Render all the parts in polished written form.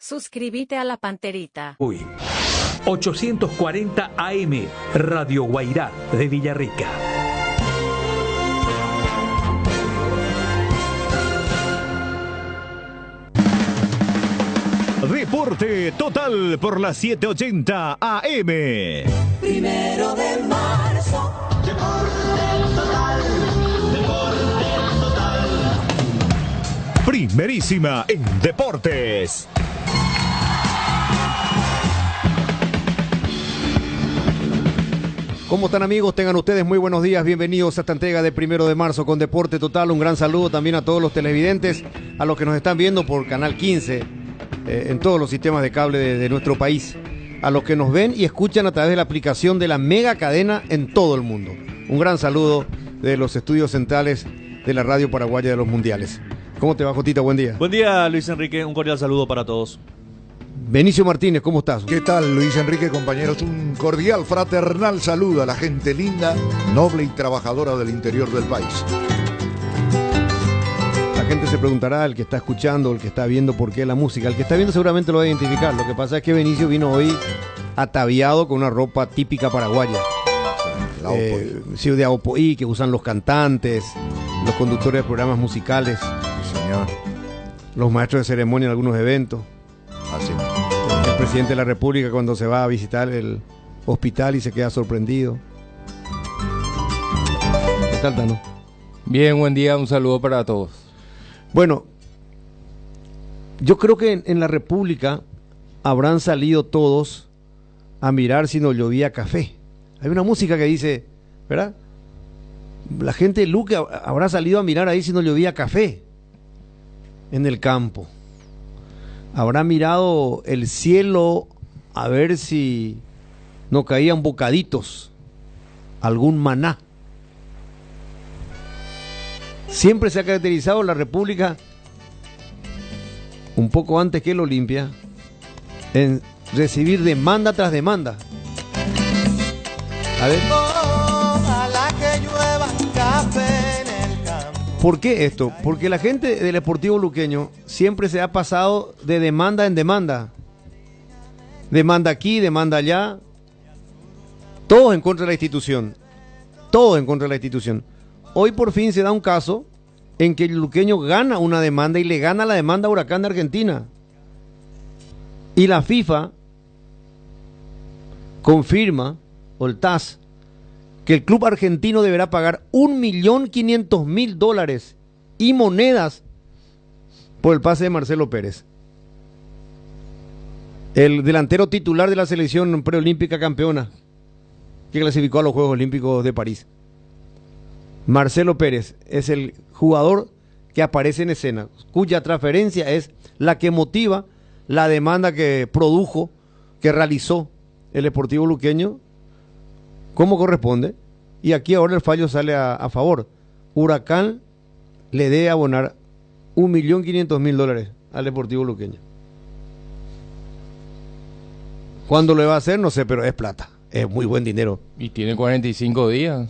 Suscríbete a La Panterita. Uy. 840 AM, Radio Guairá de Villarrica. Deporte total por las 7:80 AM. 1 de marzo. Deporte total. Deporte total. Primerísima en deportes. ¿Cómo están, amigos? Tengan ustedes muy buenos días. Bienvenidos a esta entrega de 1 de marzo con Deporte Total. Un gran saludo también a todos los televidentes, a los que nos están viendo por Canal 15, en todos los sistemas de cable de nuestro país, a los que nos ven y escuchan a través de la aplicación de la mega cadena en todo el mundo. Un gran saludo de los estudios centrales de la Radio Paraguaya de los Mundiales. ¿Cómo te va, Jotita? Buen día. Buen día, Luis Enrique. Un cordial saludo para todos. Benicio Martínez, ¿cómo estás? ¿Qué tal, Luis Enrique, compañeros? Un cordial, fraternal saludo a la gente linda, noble y trabajadora del interior del país. La gente se preguntará, el que está escuchando, el que está viendo, por qué la música. El que está viendo seguramente lo va a identificar. Lo que pasa es que Benicio vino hoy ataviado con una ropa típica paraguaya. Sí, de Aopoí, que usan los cantantes, los conductores de programas musicales. Sí, señor. Los maestros de ceremonia en algunos eventos. Así. El presidente de la República cuando se va a visitar el hospital y se queda sorprendido. ¿Qué tal, Tano? Bien, buen día, un saludo para todos. Bueno, yo creo que en la República habrán salido todos a mirar si nos llovía café. Hay una música que dice, ¿verdad? La gente de Luque habrá salido a mirar ahí si nos llovía café en el campo. Habrá mirado el cielo a ver si no caían bocaditos, algún maná. Siempre se ha caracterizado la República, un poco antes que el Olimpia, en recibir demanda tras demanda. A ver. Ojalá que llueva café en el campo. ¿Por qué esto? Porque la gente del Sportivo Luqueño siempre se ha pasado de demanda en demanda. Demanda aquí, demanda allá. Todos en contra de la institución. Todos en contra de la institución. Hoy por fin se da un caso en que el luqueño gana una demanda y le gana la demanda a Huracán de Argentina. Y la FIFA confirma, o el TAS, que el club argentino deberá pagar $1.500.000 y monedas por el pase de Marcelo Pérez, el delantero titular de la selección preolímpica campeona que clasificó a los Juegos Olímpicos de París. Marcelo Pérez es el jugador que aparece en escena, cuya transferencia es la que motiva la demanda que produjo, que realizó el Sportivo Luqueño como corresponde, y aquí ahora el fallo sale a favor. Huracán le debe abonar $1.500.000 al Deportivo Luqueño. ¿Cuándo lo va a hacer? No sé, pero es plata, es muy buen dinero. Y tiene 45 días,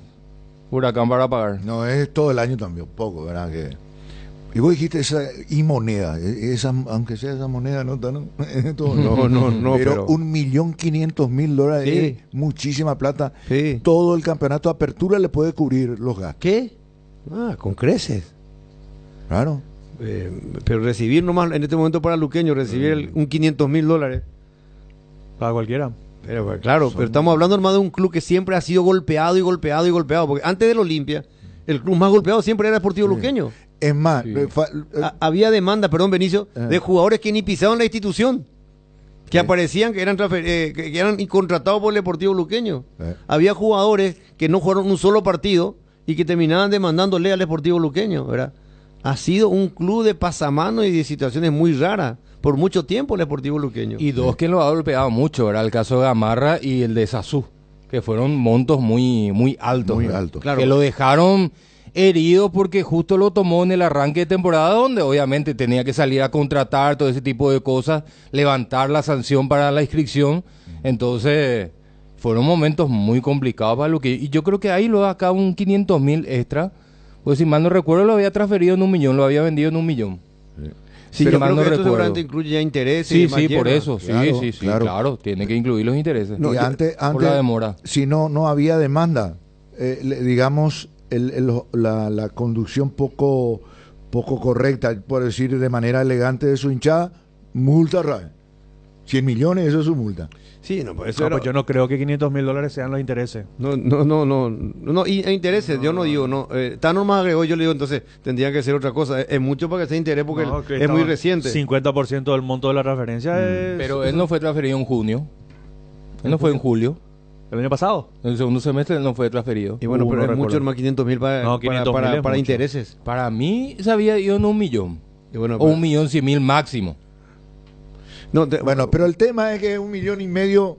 Huracán, para pagar. No, es todo el año también, poco, ¿verdad? Y vos dijiste esa y moneda, esa, aunque sea esa moneda, no, no, pero $1.500.000 sí. Es muchísima plata. Sí. Todo el campeonato de apertura le puede cubrir los gastos. ¿Qué? Con creces. Claro. Pero recibir nomás en este momento para Luqueño, recibir un $500.000. Para cualquiera. Pero claro, pero estamos hablando hermano de un club que siempre ha sido golpeado y golpeado y golpeado, porque antes del Olimpia, el club más golpeado siempre era Deportivo Luqueño. Es más, Sí. Había demanda, perdón Benicio, de jugadores que ni pisaban la institución, que aparecían, que eran que eran contratados por el Deportivo Luqueño. Había jugadores que no jugaron un solo partido y que terminaban demandándole al Deportivo Luqueño, ¿verdad? Ha sido un club de pasamanos y de situaciones muy raras por mucho tiempo el Deportivo Luqueño. Y dos que lo ha golpeado mucho, ¿verdad? El caso de Gamarra y el de Sazú, que fueron montos muy, muy altos. Muy ¿verdad? altos. Claro. Que lo dejaron herido porque justo lo tomó en el arranque de temporada, donde obviamente tenía que salir a contratar todo ese tipo de cosas, levantar la sanción para la inscripción. Entonces fueron momentos muy complicados para Luqueño. Y yo creo que ahí lo da acá un 500.000 extra, pues si mal no recuerdo lo había transferido en 1 millón, lo había vendido en 1 millón. Sí, si yo mal creo no que esto recuerdo. seguramente incluye ya intereses. y Sí, demás sí, por hierba. eso, sí, Claro, sí, claro. claro, tiene que incluir los intereses. No, y yo- antes, por la demora. si no había demanda, digamos, la conducción poco correcta, por decir de manera elegante de su hinchada, multa RAE. 100 millones, eso es su multa. Sí, no, pues eso No, era- pues yo no creo que $500.000 sean los intereses. No, y intereses, yo no digo, no. Tano más agregó, yo le digo, entonces tendría que ser otra cosa. Es mucho para que sea interés porque No, que es muy estaba reciente. 50% del monto de la transferencia es... Pero él no fue transferido en junio. Él no fue en julio. ¿El año pasado? En el segundo semestre él no fue transferido. Y bueno, No pero es recuerdo. mucho más 500.000 para, No, 500.000 es para mucho. intereses. Para mí se había ido en 1 millón. Y bueno, O pues- 1.100.000 máximo. no, Bueno, pero el tema es que es 1,5 millones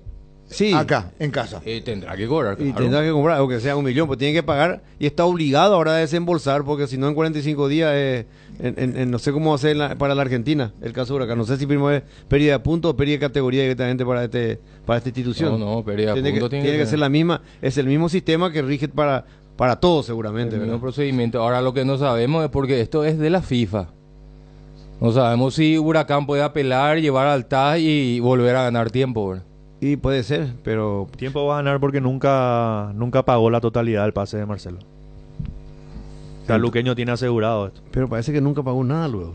sí. acá, en casa. Tendrá que cobrar, Y claro. tendrá que comprar, aunque sea 1 millón, pues tiene que pagar y está obligado ahora a desembolsar, porque si no en 45 días, no sé cómo hacer para la Argentina, el caso de Huracán. No sé si primero es pérdida de puntos o pérdida de categoría directamente para esta institución. No, pérdida de Tiene puntos que, tiene que ser la misma, es el mismo sistema que rige para todos seguramente. el mismo ¿verdad? procedimiento. Ahora lo que no sabemos es porque esto es de la FIFA. No sabemos si Huracán puede apelar, llevar al TAS y volver a ganar tiempo, ¿verdad? Y puede ser, pero Tiempo va a ganar porque nunca pagó la totalidad del pase de Marcelo. O sea, Luqueño tiene asegurado esto. parece que nunca pagó nada luego.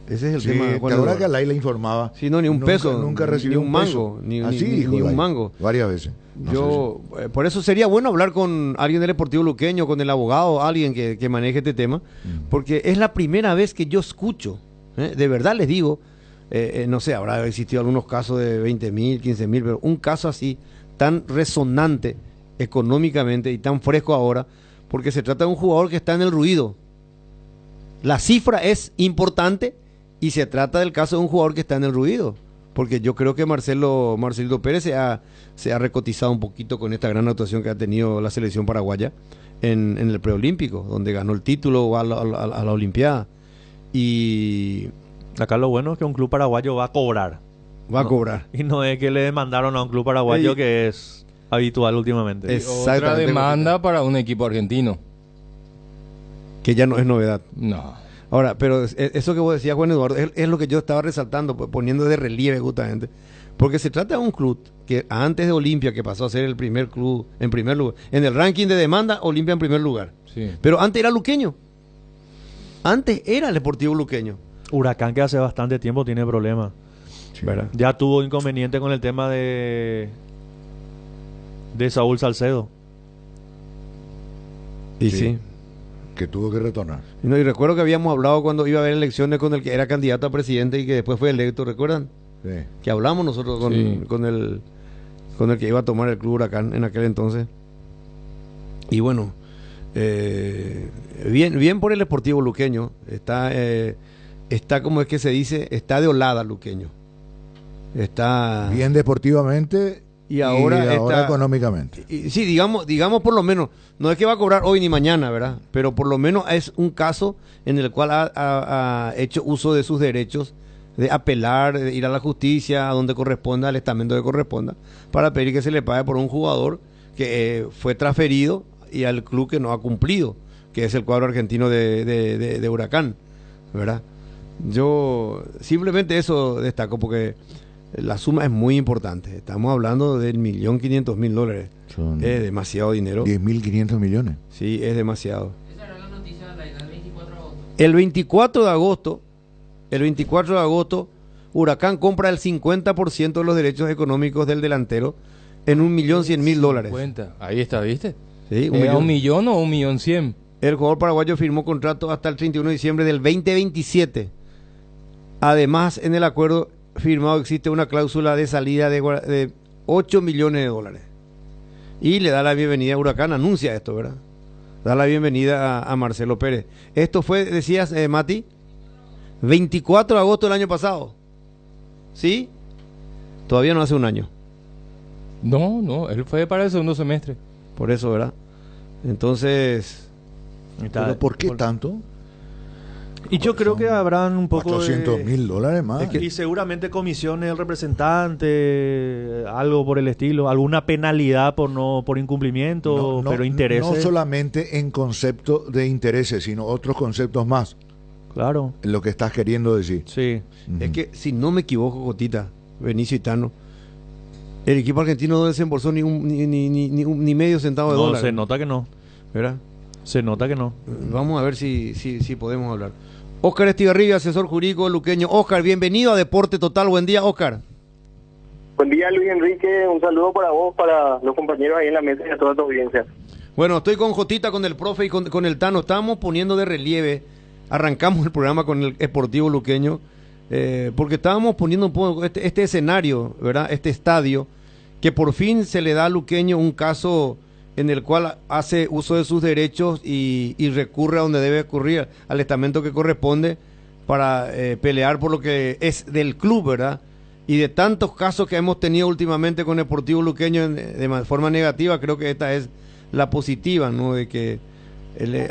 Ese es el Sí, tema. ¿te Juan acuerdas que Eduardo. Alay le informaba? Sí, no, ni un Nunca- peso. Nunca recibió ni un mango. peso. Ni, Así ni- dijo ni un Alay, mango. varias veces. No Yo, por eso sería bueno hablar con alguien del Deportivo Luqueño, con el abogado, alguien que maneje este tema, porque es la primera vez que yo escucho, de verdad les digo, no sé, habrá existido algunos casos de 20.000, 15.000, pero un caso así, tan resonante económicamente y tan fresco ahora, porque se trata de un jugador que está en el ruido. La cifra es importante y se trata del caso de un jugador que está en el ruido. Porque yo creo que Marcelito Pérez se ha recotizado un poquito con esta gran actuación que ha tenido la selección paraguaya en el preolímpico, donde ganó el título a la Olimpiada. Y Acá lo bueno es que un club paraguayo va a cobrar. va a No. cobrar. Y no es que le demandaron a un club paraguayo Ey. que es habitual últimamente. Es- Otra Exactamente. demanda para un equipo argentino. Que ya no es novedad. No. Ahora, pero eso que vos decías, Juan Eduardo, es lo que yo estaba resaltando, pues, poniendo de relieve justamente. Porque se trata de un club que antes de Olimpia, que pasó a ser el primer club en primer lugar, en el ranking de demanda, Olimpia en primer lugar. Sí. Pero antes era luqueño. Antes era el Deportivo Luqueño. Huracán, que hace bastante tiempo tiene problemas. ¿Verdad? Ya tuvo inconveniente con el tema de Saúl Salcedo. Y Sí. sí. Que tuvo que retornar. No, y recuerdo que habíamos hablado cuando iba a haber elecciones con el que era candidato a presidente y que después fue electo, ¿recuerdan? Sí. Que hablamos nosotros Sí. con el que iba a tomar el Club Huracán en aquel entonces. Y bueno, bien por el Deportivo Luqueño. Está como es que se dice, está de olada Luqueño. Está Bien deportivamente y ahora está económicamente. sí, digamos por lo menos, no es que va a cobrar hoy ni mañana, ¿verdad? Pero por lo menos es un caso en el cual ha hecho uso de sus derechos de apelar, de ir a la justicia, a donde corresponda, al estamento que corresponda, para pedir que se le pague por un jugador que fue transferido y al club que no ha cumplido, que es el cuadro argentino de Huracán, ¿verdad? Yo simplemente eso destaco porque la suma es muy importante. Estamos hablando del 1.500.000 Son es demasiado dinero. 10.500 millones. Sí, es demasiado. El 24 de agosto, Huracán compra el 50% de los derechos económicos del delantero en $1.100.000. 50. Ahí está, ¿viste? Sí, ¿Era 1 millón o 1.100.000? El jugador paraguayo firmó contrato hasta el 31 de diciembre del 2027. Además, en el acuerdo firmado existe una cláusula de salida de $8 millones. Y le da la bienvenida a Huracán, anuncia esto, ¿verdad? Da la bienvenida a Marcelo Pérez. Esto fue, decías, Mati, 24 de agosto del año pasado. ¿Sí? Todavía no hace un año. No, él fue para el segundo semestre. Por eso, ¿verdad? Entonces, ¿Pero por qué tanto? Y yo creo que habrán un poco $400.000 más. Y seguramente comisiones del representante, algo por el estilo, alguna penalidad por incumplimiento, pero intereses. No solamente en concepto de intereses, sino otros conceptos más. Claro, lo que estás queriendo decir. sí. Es que, si no me equivoco, Jotita, Benicio y Tano, el equipo argentino no desembolsó ni medio centavo de No, dólar. se nota que no. ¿Verdad? Se nota que no. Vamos a ver si podemos hablar. Óscar Estigarribia, asesor jurídico luqueño. Óscar, bienvenido a Deporte Total. Buen día, Óscar. Buen día, Luis Enrique. Un saludo para vos, para los compañeros ahí en la mesa y a toda tu audiencia. Bueno, estoy con Jotita, con el profe y con el Tano. Estamos poniendo de relieve, arrancamos el programa con el Esportivo Luqueño, porque estábamos poniendo un poco este escenario, ¿verdad? Este estadio, que por fin se le da a Luqueño un caso en el cual hace uso de sus derechos y recurre a donde debe ocurrir, al estamento que corresponde, para pelear por lo que es del club, ¿verdad? Y de tantos casos que hemos tenido últimamente con Deportivo Luqueño de forma negativa, creo que esta es la positiva, ¿no? De que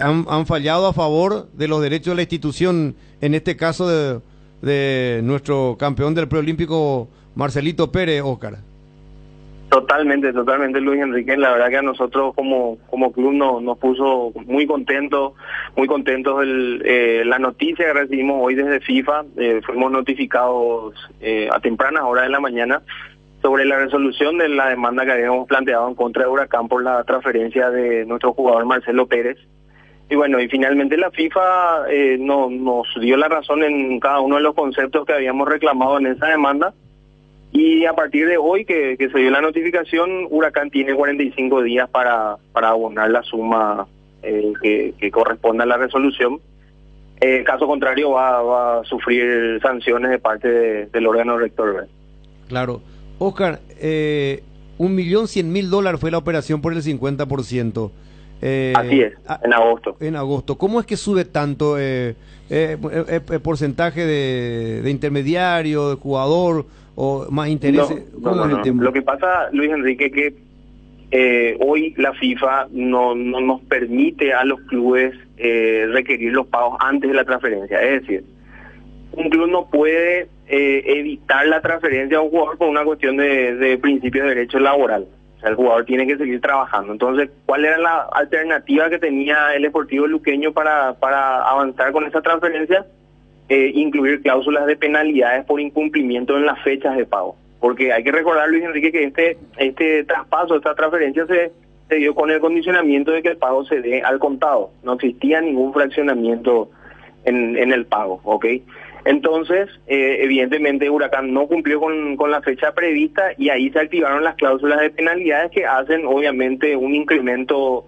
han fallado a favor de los derechos de la institución, en este caso de nuestro campeón del preolímpico, Marcelito Pérez, Óscar. Totalmente, Luis Enrique. La verdad que a nosotros como club nos puso muy contentos la noticia que recibimos hoy desde FIFA. Fuimos notificados a tempranas horas de la mañana sobre la resolución de la demanda que habíamos planteado en contra de Huracán por la transferencia de nuestro jugador Marcelo Pérez. Y bueno, y finalmente la FIFA nos dio la razón en cada uno de los conceptos que habíamos reclamado en esa demanda. Y a partir de hoy que se dio la notificación, Huracán tiene 45 días para abonar la suma que corresponde a la resolución. Caso contrario va a sufrir sanciones de parte del órgano rector, ¿verdad? Claro. Óscar, $1.100.000 fue la operación por el 50%. Así es, en agosto. En agosto. ¿Cómo es que sube tanto porcentaje de intermediario, de jugador o más intereses? No. Lo que pasa, Luis Enrique, que hoy la FIFA no nos permite a los clubes requerir los pagos antes de la transferencia. Es decir, un club no puede evitar la transferencia a un jugador por una cuestión de principios de derecho laboral. O sea, el jugador tiene que seguir trabajando. Entonces, ¿cuál era la alternativa que tenía el Deportivo Luqueño para avanzar con esa transferencia? Incluir cláusulas de penalidades por incumplimiento en las fechas de pago. Porque hay que recordar, Luis Enrique, que este traspaso, esta transferencia se dio con el condicionamiento de que el pago se dé al contado. No existía ningún fraccionamiento en el pago, ¿ok? Entonces, evidentemente, Huracán no cumplió con la fecha prevista y ahí se activaron las cláusulas de penalidades que hacen, obviamente, un incremento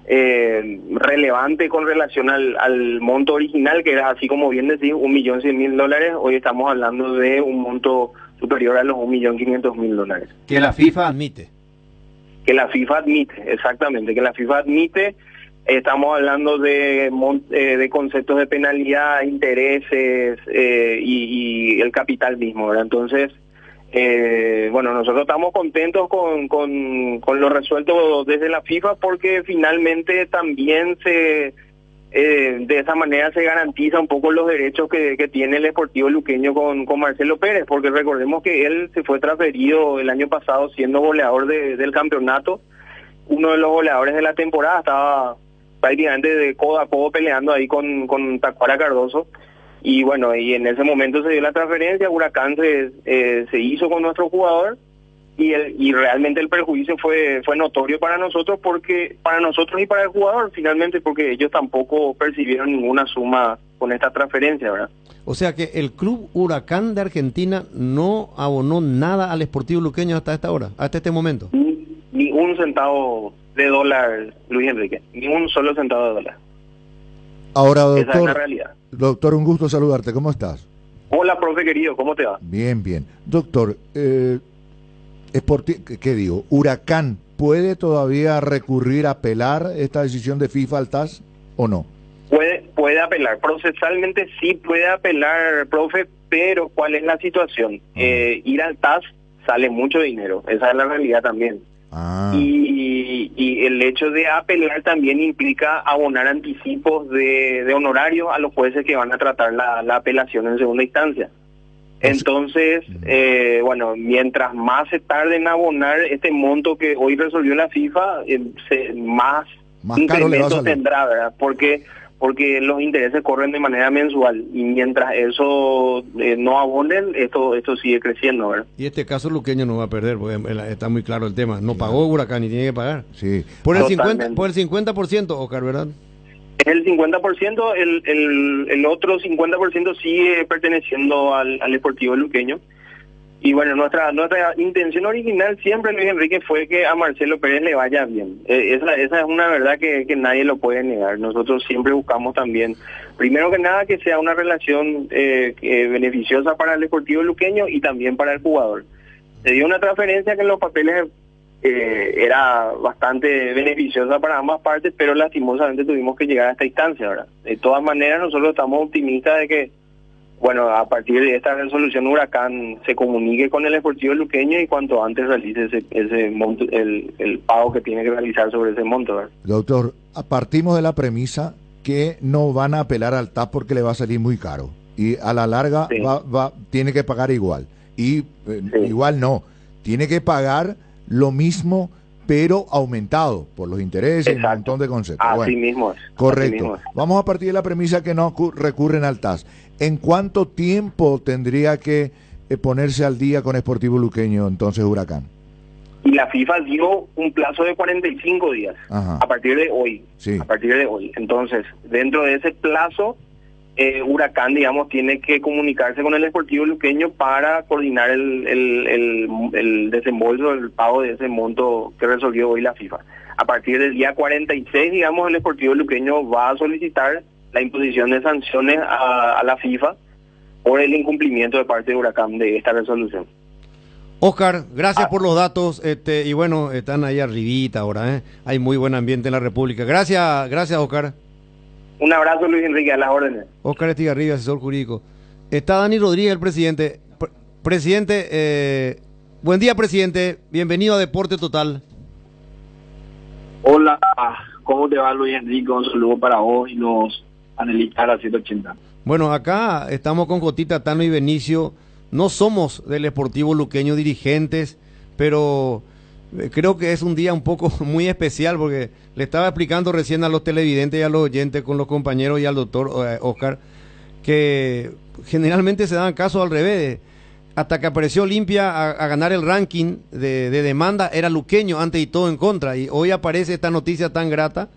relevante con relación al monto original, que era, así como bien decís, $1.100.000. Hoy estamos hablando de un monto superior a los $1.500.000. Que la FIFA admite. Que la FIFA admite, exactamente, que la FIFA admite. Estamos hablando de conceptos de penalidad, intereses y el capital mismo, ¿verdad? Entonces, bueno, nosotros estamos contentos con lo resuelto desde la FIFA, porque finalmente también de esa manera se garantiza un poco los derechos que tiene el Deportivo Luqueño con Marcelo Pérez, porque recordemos que él se fue transferido el año pasado siendo goleador del campeonato. Uno de los goleadores de la temporada, estaba prácticamente de codo a codo peleando ahí con Tacuara Cardoso. Y bueno, y en ese momento se dio la transferencia, Huracán se hizo con nuestro jugador y realmente el perjuicio fue notorio para nosotros y para el jugador finalmente, porque ellos tampoco percibieron ninguna suma con esta transferencia, ¿verdad? O sea que el Club Huracán de Argentina no abonó nada al Sportivo Luqueño hasta esta hora, hasta este momento. Ni un centavo de dólar, Luis Enrique, ni un solo centavo de dólar. Ahora, doctor, esa es la realidad. Doctor, un gusto saludarte. ¿Cómo estás? Hola, profe querido, ¿cómo te va? Bien. Doctor, ¿qué digo? ¿Huracán puede todavía recurrir a apelar esta decisión de FIFA al TAS o no? Puede apelar. Procesalmente sí puede apelar, profe, pero ¿cuál es la situación? Ir al TAS sale mucho dinero. Esa es la realidad también. Y el hecho de apelar también implica abonar anticipos de honorarios a los jueces que van a tratar la apelación en segunda instancia. Entonces, bueno, mientras más se tarde en abonar este monto que hoy resolvió la FIFA, más caro le va a incremento salir. tendrá, ¿verdad? Porque porque los intereses corren de manera mensual y mientras eso no abonen, esto sigue creciendo, ¿verdad? Y este caso Luqueño no va a perder, porque está muy claro el tema. No pagó Huracán y tiene que pagar. Sí. Por el Totalmente. 50%, por el 50%, Oscar, ¿verdad? Es el 50%, el otro 50% sigue perteneciendo al Sportivo Luqueño. Y bueno, nuestra intención original siempre, Luis Enrique, fue que a Marcelo Pérez le vaya bien. Esa es una verdad que nadie lo puede negar. Nosotros siempre buscamos también, primero que nada, que sea una relación beneficiosa para el Sportivo Luqueño y también para el jugador. Se dio una transferencia que en los papeles era bastante beneficiosa para ambas partes, pero lastimosamente tuvimos que llegar a esta instancia, ¿verdad? De todas maneras, nosotros estamos optimistas de que, bueno, a partir de esta resolución Huracán se comunique con el Sportivo Luqueño y cuanto antes realice ese monto, el pago que tiene que realizar sobre ese monto, ¿verdad? Doctor, partimos de la premisa que no van a apelar al TAS porque le va a salir muy caro. Y a la larga Sí. tiene que pagar igual. Y Sí. igual no, tiene que pagar lo mismo, pero aumentado por los intereses y un Exacto. montón de conceptos. Así Bueno, mismo es. Así correcto. mismo es. Vamos a partir de la premisa que no recurren al TAS. ¿En cuánto tiempo tendría que ponerse al día con Sportivo Luqueño entonces Huracán? Y la FIFA dio un plazo de 45 días Ajá. a partir de hoy. Sí. A partir de hoy. Entonces, dentro de ese plazo, Huracán, digamos, tiene que comunicarse con el Sportivo Luqueño para coordinar el desembolso, el pago de ese monto que resolvió hoy la FIFA. A partir del día 46, digamos, el Sportivo Luqueño va a solicitar la imposición de sanciones a la FIFA por el incumplimiento de parte de Huracán de esta resolución. Oscar, gracias por los datos, y bueno, están ahí arribita ahora, hay muy buen ambiente en la República. Gracias Oscar. Un abrazo, Luis Enrique, a las órdenes. Oscar Estigarribia, asesor jurídico. Está Dani Rodríguez, el presidente. Presidente, buen día, presidente. Bienvenido a Deporte Total. Hola, ¿cómo te va, Luis Enrique? Un saludo para vos y los panelistas de la 780. Bueno, acá estamos con Jotita, Tano y Benicio. No somos del Sportivo Luqueño dirigentes, pero creo que es un día un poco muy especial porque le estaba explicando recién a los televidentes y a los oyentes con los compañeros y al doctor Oscar que generalmente se daban casos al revés. Hasta que apareció Olimpia a ganar el ranking de demanda, era Luqueño antes y todo en contra. Y hoy aparece esta noticia tan grata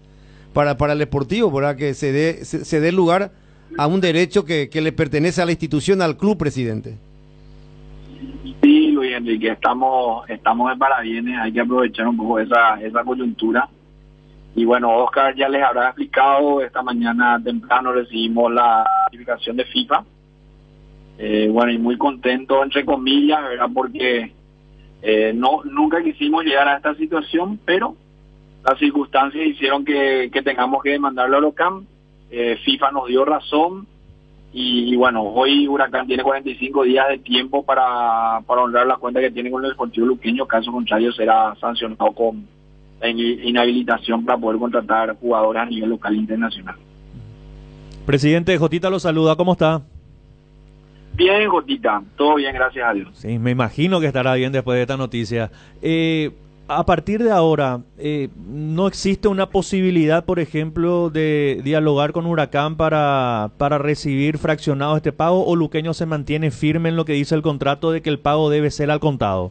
para el Sportivo, ¿verdad? Que se dé lugar a un derecho que le pertenece a la institución, al club, presidente. Sí, Luis Enrique, estamos de parabienes, hay que aprovechar un poco esa coyuntura. Y bueno, Oscar ya les habrá explicado, esta mañana temprano recibimos la notificación de FIFA. Bueno, y muy contento, entre comillas, ¿verdad? Porque nunca quisimos llegar a esta situación, pero las circunstancias hicieron que tengamos que demandarlo a Huracán. FIFA nos dio razón y bueno, hoy Huracán tiene 45 días de tiempo para honrar la cuenta que tiene con el Sportivo Luqueño. Caso contrario será sancionado con la inhabilitación para poder contratar jugadores a nivel local e internacional. Presidente, Jotita lo saluda, ¿cómo está? Bien, Jotita, todo bien, gracias a Dios. Sí, me imagino que estará bien después de esta noticia. A partir de ahora, ¿no existe una posibilidad, por ejemplo, de dialogar con Huracán para recibir fraccionado este pago, o Luqueño se mantiene firme en lo que dice el contrato de que el pago debe ser al contado?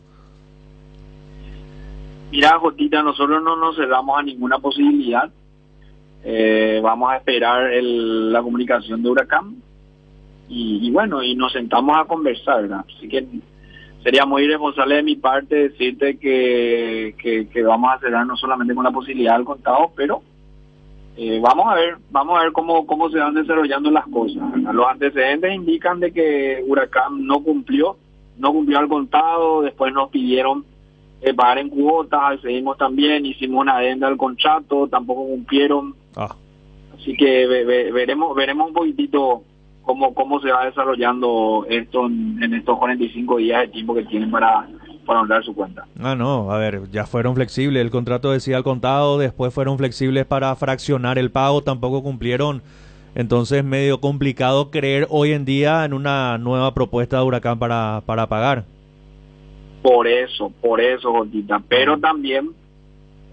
Mira, Jotita, nosotros no nos cerramos a ninguna posibilidad. Vamos a esperar la comunicación de Huracán y bueno, y nos sentamos a conversar, ¿verdad? Así que sería muy irresponsable de mi parte decirte que vamos a cerrar no solamente con la posibilidad del contado, pero vamos a ver cómo se van desarrollando las cosas, ¿verdad? Los antecedentes indican de que Huracán no cumplió al contado, después nos pidieron pagar en cuotas, seguimos también, hicimos una adenda al contrato, tampoco cumplieron. Así que veremos un poquitito cómo se va desarrollando esto en estos 45 días de tiempo que tienen para honrar su cuenta. No, a ver, ya fueron flexibles, el contrato decía al contado, después fueron flexibles para fraccionar el pago, tampoco cumplieron. Entonces medio complicado creer hoy en día en una nueva propuesta de Huracán para pagar. Por eso, Gordita. Pero también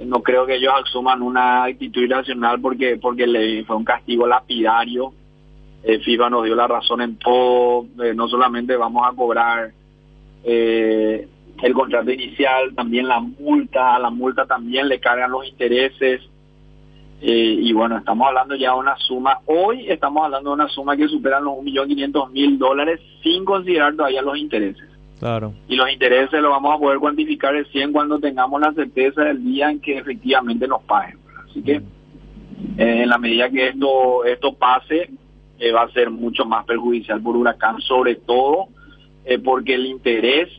No creo que ellos asuman una actitud irracional porque le fue un castigo lapidario. FIFA nos dio la razón en todo. No solamente vamos a cobrar el contrato inicial, también la multa. A la multa también le cargan los intereses. Y bueno, estamos hablando ya de una suma. Hoy estamos hablando de una suma que supera los $1.500.000 sin considerar todavía los intereses. Claro. Y los intereses los vamos a poder cuantificar recién cuando tengamos la certeza del día en que efectivamente nos paguen. Así que en la medida que esto pase, va a ser mucho más perjudicial por Huracán, sobre todo porque el interés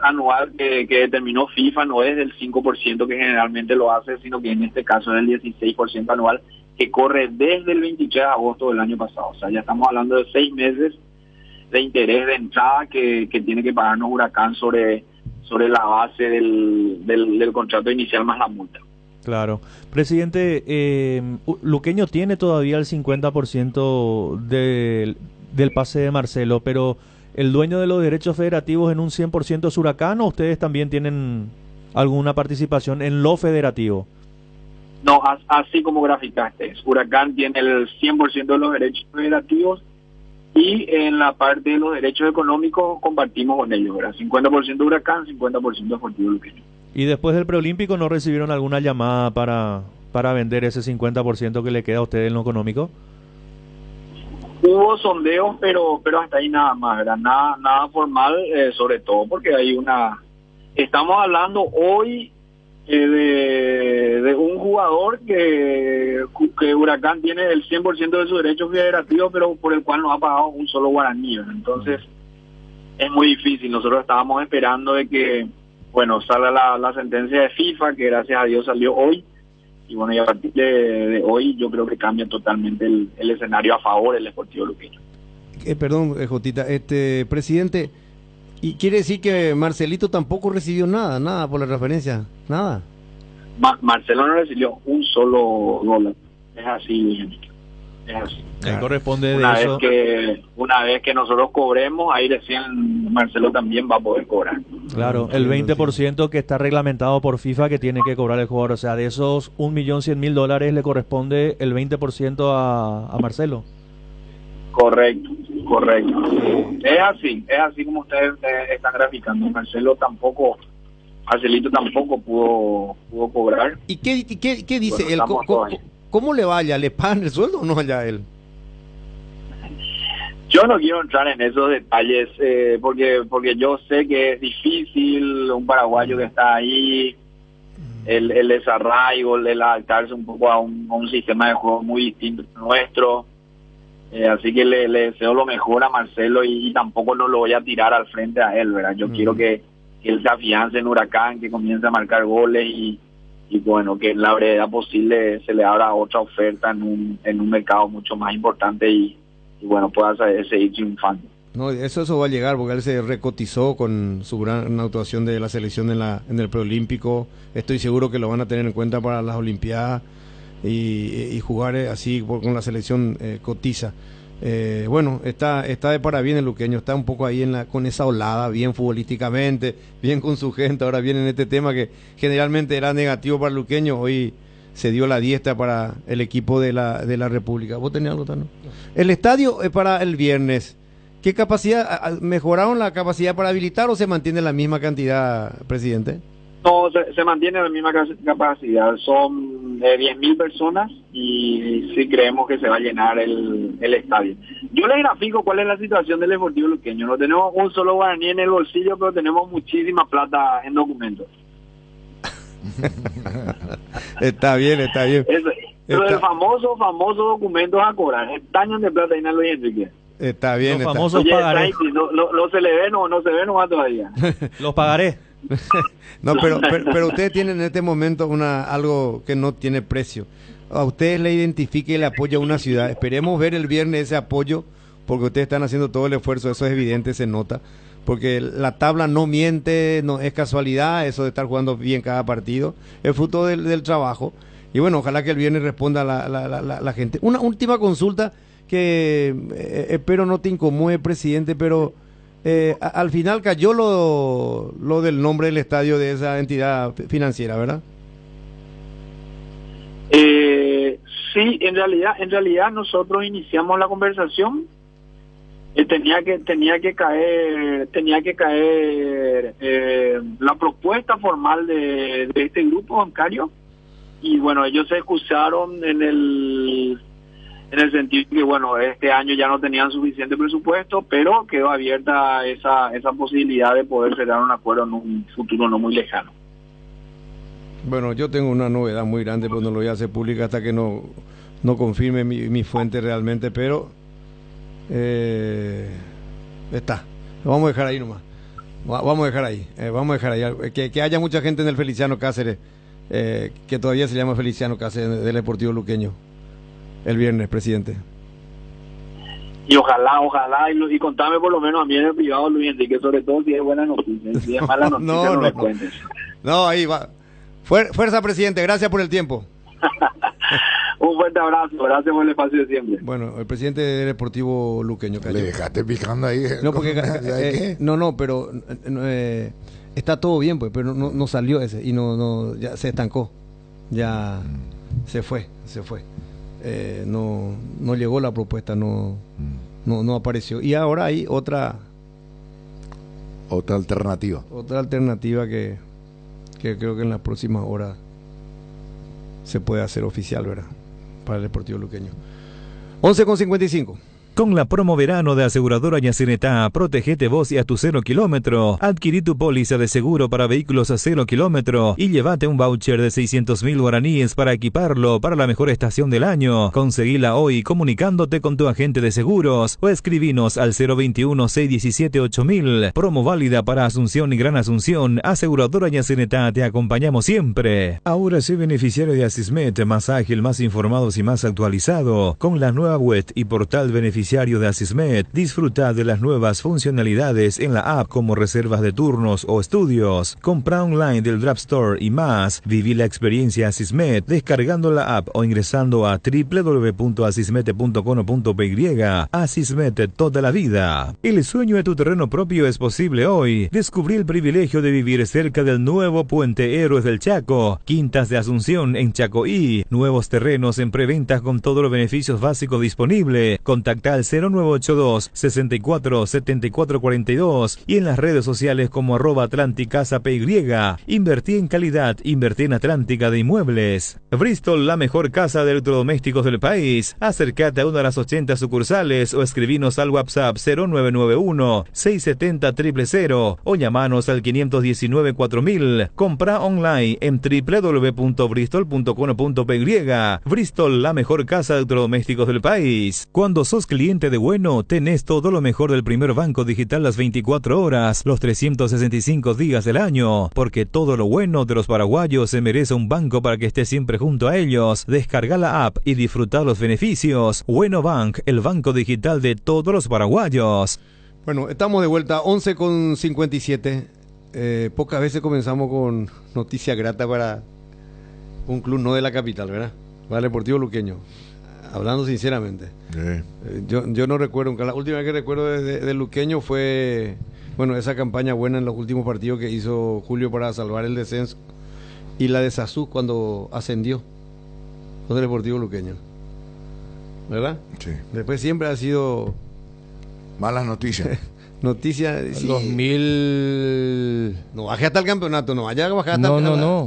anual que determinó FIFA no es del 5% que generalmente lo hace, sino que en este caso es del 16% anual, que corre desde el 23 de agosto del año pasado. O sea, ya estamos hablando de 6 meses de interés de entrada que tiene que pagarnos Huracán sobre la base del contrato inicial más la multa. Claro. Presidente, Luqueño tiene todavía el 50% del pase de Marcelo, pero el dueño de los derechos federativos en un 100% es Huracán, ¿o ustedes también tienen alguna participación en lo federativo? No, así como graficaste, Huracán tiene el 100% de los derechos federativos y en la parte de los derechos económicos compartimos con ellos, ¿verdad? 50% Huracán, 50% Deportivo Luqueño. ¿Y después del preolímpico no recibieron alguna llamada para vender ese 50% que le queda a ustedes en lo económico? Hubo sondeos, pero hasta ahí nada más, ¿verdad? Nada formal, sobre todo porque hay estamos hablando hoy de un jugador que Huracán tiene el 100% de sus derechos federativos, pero por el cual no ha pagado un solo guaraní, ¿verdad? Entonces es muy difícil. Nosotros estábamos esperando de que, bueno, salga la sentencia de FIFA, que gracias a Dios salió hoy. Y bueno, y a partir de hoy yo creo que cambia totalmente el escenario a favor del Deportivo Luqueño. Perdón, Jotita, presidente, ¿y quiere decir que Marcelito tampoco recibió nada por la referencia? Nada. Marcelo no recibió un solo dólar. Es así, Enrique. Es así. Claro. Corresponde una vez que nosotros cobremos, ahí recién Marcelo también va a poder cobrar. Claro, el 20% que está reglamentado por FIFA que tiene que cobrar el jugador. O sea, de esos $1.100.000 le corresponde el 20% a Marcelo. Correcto. Es así como ustedes están graficando. Marcelito tampoco pudo cobrar. ¿Y qué dice él? ¿Cómo le vaya? ¿Le pagan el sueldo o no allá él? Yo no quiero entrar en esos detalles porque yo sé que es difícil un paraguayo que está ahí, el desarraigo, el adaptarse un poco a un sistema de juego muy distinto al nuestro. Así que le deseo lo mejor a Marcelo y tampoco no lo voy a tirar al frente a él, ¿verdad? Yo quiero que él se afiance en Huracán, que comience a marcar goles y bueno, que en la brevedad posible se le abra otra oferta en un mercado mucho más importante y bueno, pueda seguir triunfando. No, eso va a llegar porque él se recotizó con su gran actuación de la selección en el preolímpico. Estoy seguro que lo van a tener en cuenta para las Olimpiadas y jugar así con la selección cotiza. Bueno, está de parabienes el luqueño, está un poco ahí con esa olada, bien futbolísticamente, bien con su gente. Ahora viene en este tema que generalmente era negativo para el luqueño, hoy se dio la diestra para el equipo de la República. ¿Vos tenés algo, Tano? El estadio es para el viernes. ¿Qué capacidad? ¿Mejoraron la capacidad para habilitar o se mantiene la misma cantidad, presidente? No, se mantiene la misma capacidad. Son 10.000 personas y sí creemos que se va a llenar el estadio. Yo les grafico cuál es la situación del Deportivo Luqueño. No tenemos un solo guaraní en el bolsillo, pero tenemos muchísima plata en documentos. Está bien. Pero el famoso documentos a cobrar. Estaños de plata y no lo Enrique. Está bien. Los famosos pagaré. No se le ve, no se ve nomás todavía. Los pagaré. No, pero ustedes tienen en este momento algo que no tiene precio. A ustedes le identifica y le apoya una ciudad. Esperemos ver el viernes ese apoyo, porque ustedes están haciendo todo el esfuerzo, eso es evidente, se nota. Porque la tabla no miente, no es casualidad, eso de estar jugando bien cada partido, es fruto del trabajo. Y bueno, ojalá que el viernes responda la gente. Una última consulta que espero no te incomode, presidente, pero al final cayó lo del nombre del estadio de esa entidad financiera, ¿verdad? Sí, en realidad nosotros iniciamos la conversación. Tenía que caer la propuesta formal de este grupo bancario, y bueno, ellos se excusaron en el sentido que bueno, este año ya no tenían suficiente presupuesto, pero quedó abierta esa posibilidad de poder cerrar un acuerdo en un futuro no muy lejano. Bueno, yo tengo una novedad muy grande, pues no lo voy a hacer pública hasta que no confirme mi fuente realmente, pero está. Lo vamos a dejar ahí nomás. Vamos a dejar ahí. Que haya mucha gente en el Feliciano Cáceres, que todavía se llama Feliciano Cáceres, del Deportivo Luqueño, el viernes, presidente. Y ojalá, y contame por lo menos a mí en el privado, Luis Enrique, sobre todo si es buena noticia. Si es mala noticia, no me cuentes. No, ahí va. Fuerza, presidente. Gracias por el tiempo. Un fuerte abrazo. Gracias por el espacio de siempre. Bueno, el presidente del Deportivo Luqueño. Cayó. Le dejaste picando ahí. No, porque pero está todo bien, pues, pero no salió ese y no ya se estancó. Ya se fue. No llegó la propuesta, no apareció. Y ahora hay otra alternativa. Otra alternativa que creo que en las próximas horas se puede hacer oficial, ¿verdad? Para el Deportivo Luqueño. 11:55. Con la promo verano de Aseguradora Yacinetá, protégete vos y a tu 0 kilómetro. Adquirí tu póliza de seguro para vehículos a 0 kilómetro y llévate un voucher de 600.000 guaraníes para equiparlo para la mejor estación del año. Conseguila hoy comunicándote con tu agente de seguros o escribinos al 021-617-8000. Promo válida para Asunción y Gran Asunción. Aseguradora Yacinetá, te acompañamos siempre. Ahora soy beneficiario de Asismet, más ágil, más informados y más actualizado. Con la nueva web y portal beneficiario de Asismet, disfruta de las nuevas funcionalidades en la app como reservas de turnos o estudios, compra online del Draft Store y más. Viví la experiencia Asismet descargando la app o ingresando a www.asismet.com.py. Asismet, toda la vida. El sueño de tu terreno propio es posible hoy. Descubrí el privilegio de vivir cerca del nuevo Puente Héroes del Chaco, Quintas de Asunción en Chacoí, nuevos terrenos en preventas con todos los beneficios básicos disponibles. Contacta al 0982-64-7442 y en las redes sociales como @AtlánticasaPY. Invertí en calidad, invertí en Atlántica de Inmuebles. Bristol, la mejor casa de electrodomésticos del país. Acércate a una de las 80 sucursales o escribinos al WhatsApp 0991-670-000 o llamanos al 519-4000. Compra online en www.bristol.com.py. Bristol, la mejor casa de electrodomésticos del país. Cuando sos cliente de Bueno, tenés todo lo mejor del primer banco digital las 24 horas, los 365 días del año, porque todo lo bueno de los paraguayos se merece un banco para que esté siempre junto a ellos. Descarga la app y disfruta los beneficios. Bueno Bank, el banco digital de todos los paraguayos. Bueno, estamos de vuelta, 11:57. Pocas veces comenzamos con noticia grata para un club no de la capital, ¿verdad? Para el Deportivo Luqueño. Hablando sinceramente, yo no recuerdo, la última vez que recuerdo de Luqueño fue, bueno, esa campaña buena en los últimos partidos que hizo Julio para salvar el descenso, y la de Sazú cuando ascendió con el Deportivo Luqueño, ¿verdad? Sí. Después siempre ha sido malas noticias. Noticias. Sí. 2000. No bajé hasta el campeonato, no vaya a bajar hasta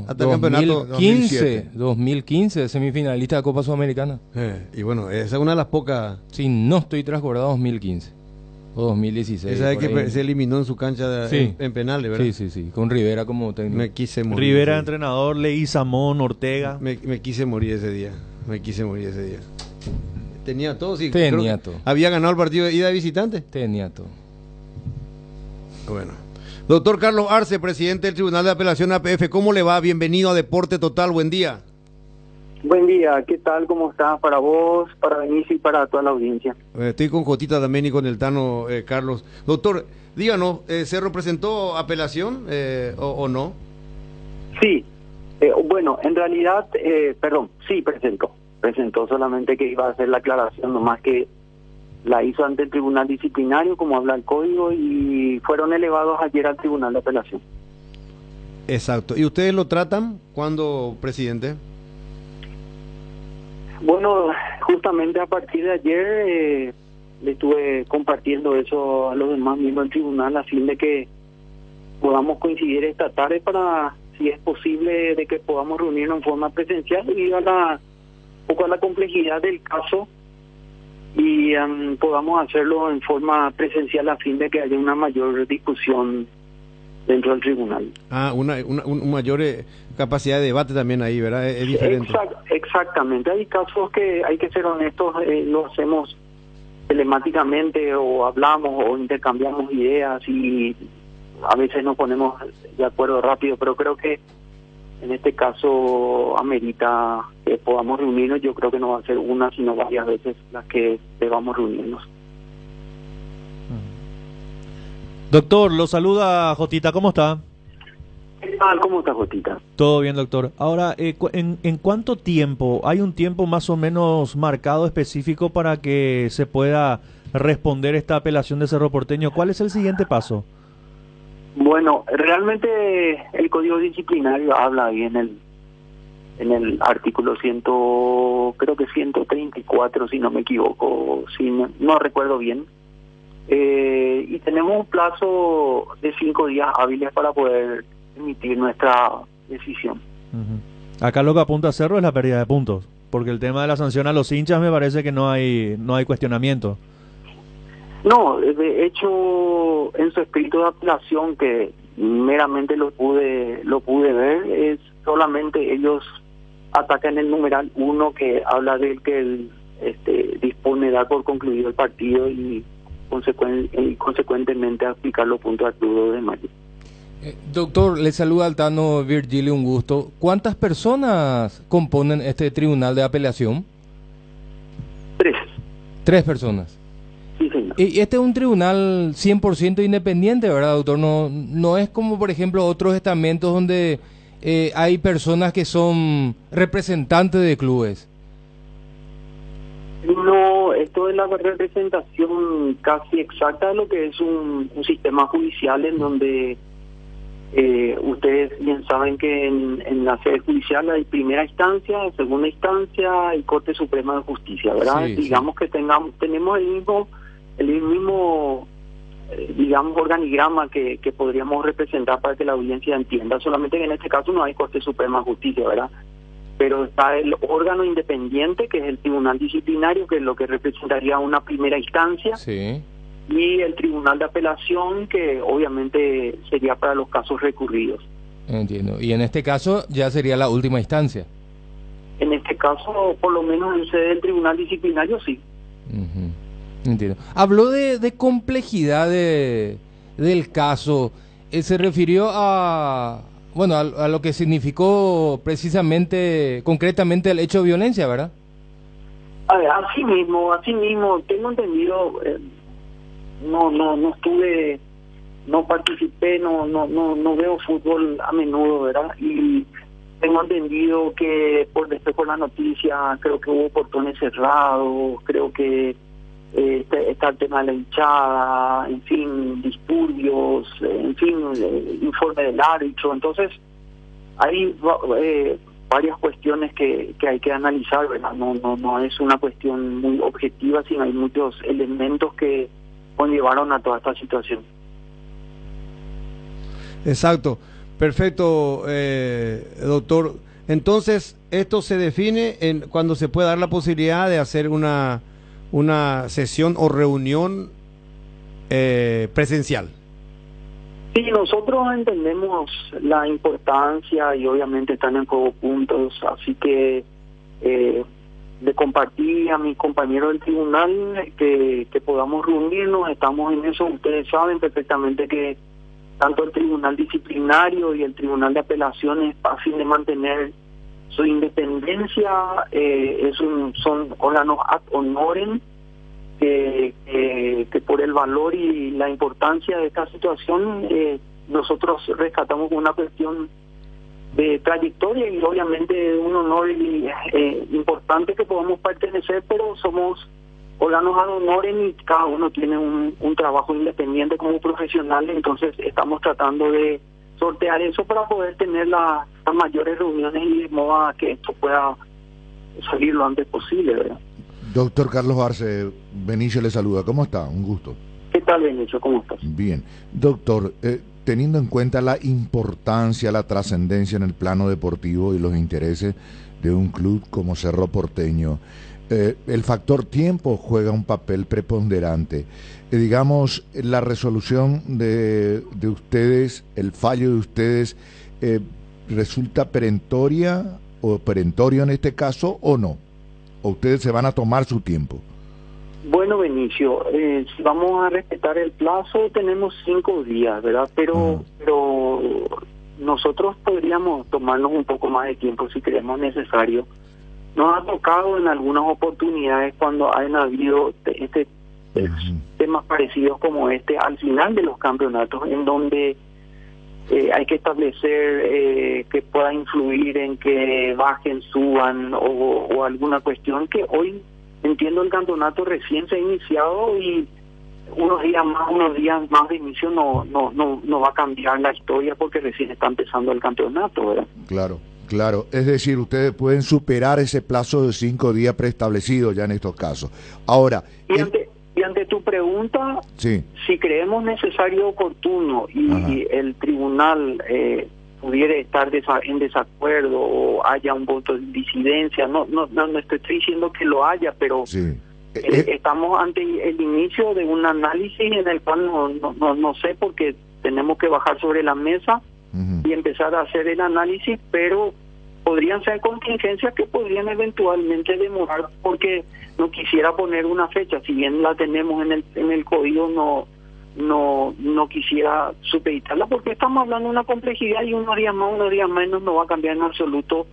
hasta el campeonato. 2015, semifinalista de Copa Sudamericana. Y bueno, esa es una de las pocas. Sí, no estoy transcordado, 2015 o 2016. Esa vez que se eliminó en su cancha en penales, ¿verdad? Sí, con Rivera como técnico. Me quise morir. Rivera entrenador, Leguizamón, Ortega. Me quise morir ese día. Tenía todo, sí. Tenía todo. Había ganado el partido de ida de visitante. Tenía todo. Bueno. Doctor Carlos Arce, presidente del Tribunal de Apelación APF, ¿cómo le va? Bienvenido a Deporte Total, buen día. Buen día, ¿qué tal? ¿Cómo está? Para vos, para Benicio y para toda la audiencia. Estoy con Jotita también y con el Tano, Carlos. Doctor, díganos, ¿se representó apelación o no? Sí, bueno, en realidad, sí presentó, solamente que iba a hacer la aclaración, nomás que la hizo ante el Tribunal Disciplinario, como habla el Código, y fueron elevados ayer al Tribunal de Apelación. Exacto. ¿Y ustedes lo tratan cuándo, presidente? Bueno, justamente a partir de ayer le estuve compartiendo eso a los demás miembros del tribunal a fin de que podamos coincidir esta tarde para, si es posible, de que podamos reunirnos en forma presencial debido a un poco a la complejidad del caso y podamos hacerlo en forma presencial a fin de que haya una mayor discusión dentro del tribunal. Una mayor capacidad de debate también ahí, ¿verdad? Es diferente. Exactamente. Hay casos que, hay que ser honestos, lo hacemos telemáticamente o hablamos o intercambiamos ideas y a veces nos ponemos de acuerdo rápido, pero creo que en este caso amerita que podamos reunirnos. Yo creo que no va a ser una, sino varias veces las que debamos reunirnos. Doctor, lo saluda Jotita, ¿cómo está? ¿Qué tal? ¿Cómo está, Jotita? Todo bien, doctor. Ahora, ¿en cuánto tiempo? ¿Hay un tiempo más o menos marcado específico para que se pueda responder esta apelación de Cerro Porteño? ¿Cuál es el siguiente paso? Bueno, realmente el Código Disciplinario habla ahí en el artículo 134, si no me equivoco, si no recuerdo bien. Y tenemos un plazo de 5 días hábiles para poder emitir nuestra decisión. Acá lo que apunta a Cerro es la pérdida de puntos, porque el tema de la sanción a los hinchas me parece que no hay cuestionamiento. No, de hecho, en su escrito de apelación, que meramente lo pude ver, es solamente ellos atacan el numeral 1 que habla de que dispone de dar por concluido el partido y consecuentemente aplicar los puntos al Club de Mayo. Doctor, le saluda Altano Virgilio, un gusto. ¿Cuántas personas componen este tribunal de apelación? 3. 3 personas. Sí, señor. Y este es un tribunal 100% independiente, ¿verdad, doctor? No es como, por ejemplo, otros estamentos donde hay personas que son representantes de clubes. No, esto es la representación casi exacta de lo que es un sistema judicial en donde ustedes bien saben que en la sede judicial hay primera instancia, segunda instancia y Corte Suprema de Justicia, ¿verdad? Sí, digamos que tenemos el mismo digamos organigrama que podríamos representar para que la audiencia entienda, solamente que en este caso no hay Corte Suprema de Justicia, ¿verdad? Pero está el órgano independiente, que es el Tribunal Disciplinario, que es lo que representaría una primera instancia, sí, y el Tribunal de Apelación, que obviamente sería para los casos recurridos. Entiendo. Y en este caso ya sería la última instancia. En este caso, por lo menos en sede del Tribunal Disciplinario, sí. Entiendo. Habló de complejidad del caso. Se refirió a lo que significó precisamente, concretamente, el hecho de violencia, ¿verdad? A ver, así mismo, tengo entendido, no estuve, no participé, no veo fútbol a menudo, ¿verdad? Y tengo entendido que después por la noticia, creo que hubo portones cerrados, creo que está el tema de la hinchada, en fin, disturbios, en fin, informe del árbitro. Entonces, hay varias cuestiones que hay que analizar, ¿verdad? No es una cuestión muy objetiva, sino hay muchos elementos que conllevaron a toda esta situación. Exacto. Perfecto, doctor. Entonces, esto se define cuando se puede dar la posibilidad de hacer una sesión o reunión presencial. Sí, nosotros entendemos la importancia y obviamente están en juego puntos, así que de compartir a mis compañeros del tribunal que podamos reunirnos, estamos en eso. Ustedes saben perfectamente que tanto el tribunal disciplinario y el tribunal de apelaciones, a fin de mantener su independencia, son órganos ad honorem que por el valor y la importancia de esta situación nosotros rescatamos una cuestión de trayectoria y obviamente un honor importante que podamos pertenecer, pero somos órganos ad honorem y cada uno tiene un trabajo independiente como profesional, entonces estamos tratando de sortear eso para poder tener las mayores reuniones y de modo a que esto pueda salir lo antes posible, ¿verdad? Doctor Carlos Arce, Benicio le saluda. ¿Cómo está? Un gusto. ¿Qué tal, Benicio? ¿Cómo estás? Bien. Doctor, teniendo en cuenta la importancia, la trascendencia en el plano deportivo y los intereses de un club como Cerro Porteño, el factor tiempo juega un papel preponderante. Digamos, la resolución de ustedes, el fallo de ustedes, ¿resulta perentoria o perentorio en este caso o no? ¿O ustedes se van a tomar su tiempo? Bueno, Benicio, si vamos a respetar el plazo, tenemos 5 días, ¿verdad? Pero nosotros podríamos tomarnos un poco más de tiempo si creemos necesario. Nos ha tocado en algunas oportunidades cuando han habido temas parecidos como este al final de los campeonatos, en donde hay que establecer que pueda influir en que bajen, suban o alguna cuestión que hoy, entiendo, el campeonato recién se ha iniciado y unos días más de inicio no va a cambiar la historia porque recién está empezando el campeonato, ¿verdad? Claro. Es decir, ustedes pueden superar ese plazo de 5 días preestablecido ya en estos casos. Ahora... Y ante tu pregunta, sí, si creemos necesario, oportuno y el tribunal pudiera estar en desacuerdo o haya un voto de disidencia, no estoy diciendo que lo haya, pero sí. Estamos ante el inicio de un análisis en el cual no sé, porque tenemos que bajar sobre la mesa y empezar a hacer el análisis, pero podrían ser contingencias que podrían eventualmente demorar, porque no quisiera poner una fecha, si bien la tenemos en el código, no quisiera supeditarla, porque estamos hablando de una complejidad y unos días más, unos días menos no va a cambiar en absoluto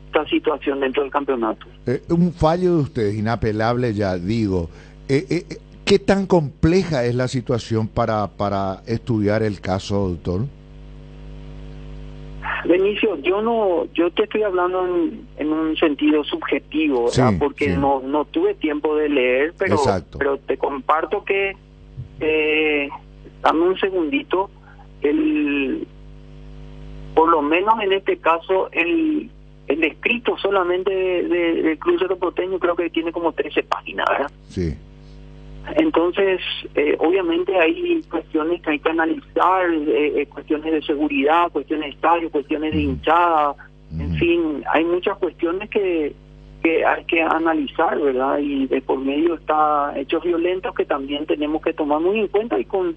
esta situación dentro del campeonato. Un fallo de ustedes, inapelable ya, digo. ¿Qué tan compleja es la situación para estudiar el caso, doctor? Benicio, yo te estoy hablando en un sentido subjetivo, ¿verdad? Sí, porque sí. no tuve tiempo de leer, pero te comparto que dame un segundito, por lo menos en este caso el escrito solamente del Club Cerro Porteño creo que tiene como 13 páginas, ¿verdad? Sí. Entonces, obviamente hay cuestiones que hay que analizar, cuestiones de seguridad, cuestiones de estadio, cuestiones de hinchada, en fin, hay muchas cuestiones que hay que analizar, ¿verdad? Y de por medio está hechos violentos que también tenemos que tomar muy en cuenta y con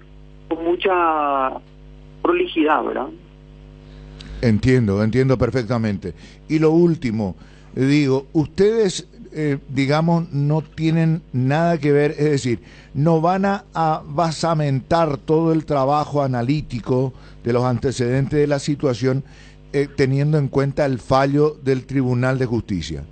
mucha prolijidad, ¿verdad? Entiendo perfectamente. Y lo último, digo, ustedes, digamos, no tienen nada que ver, es decir, no van a basamentar todo el trabajo analítico de los antecedentes de la situación teniendo en cuenta el fallo del Tribunal de Justicia.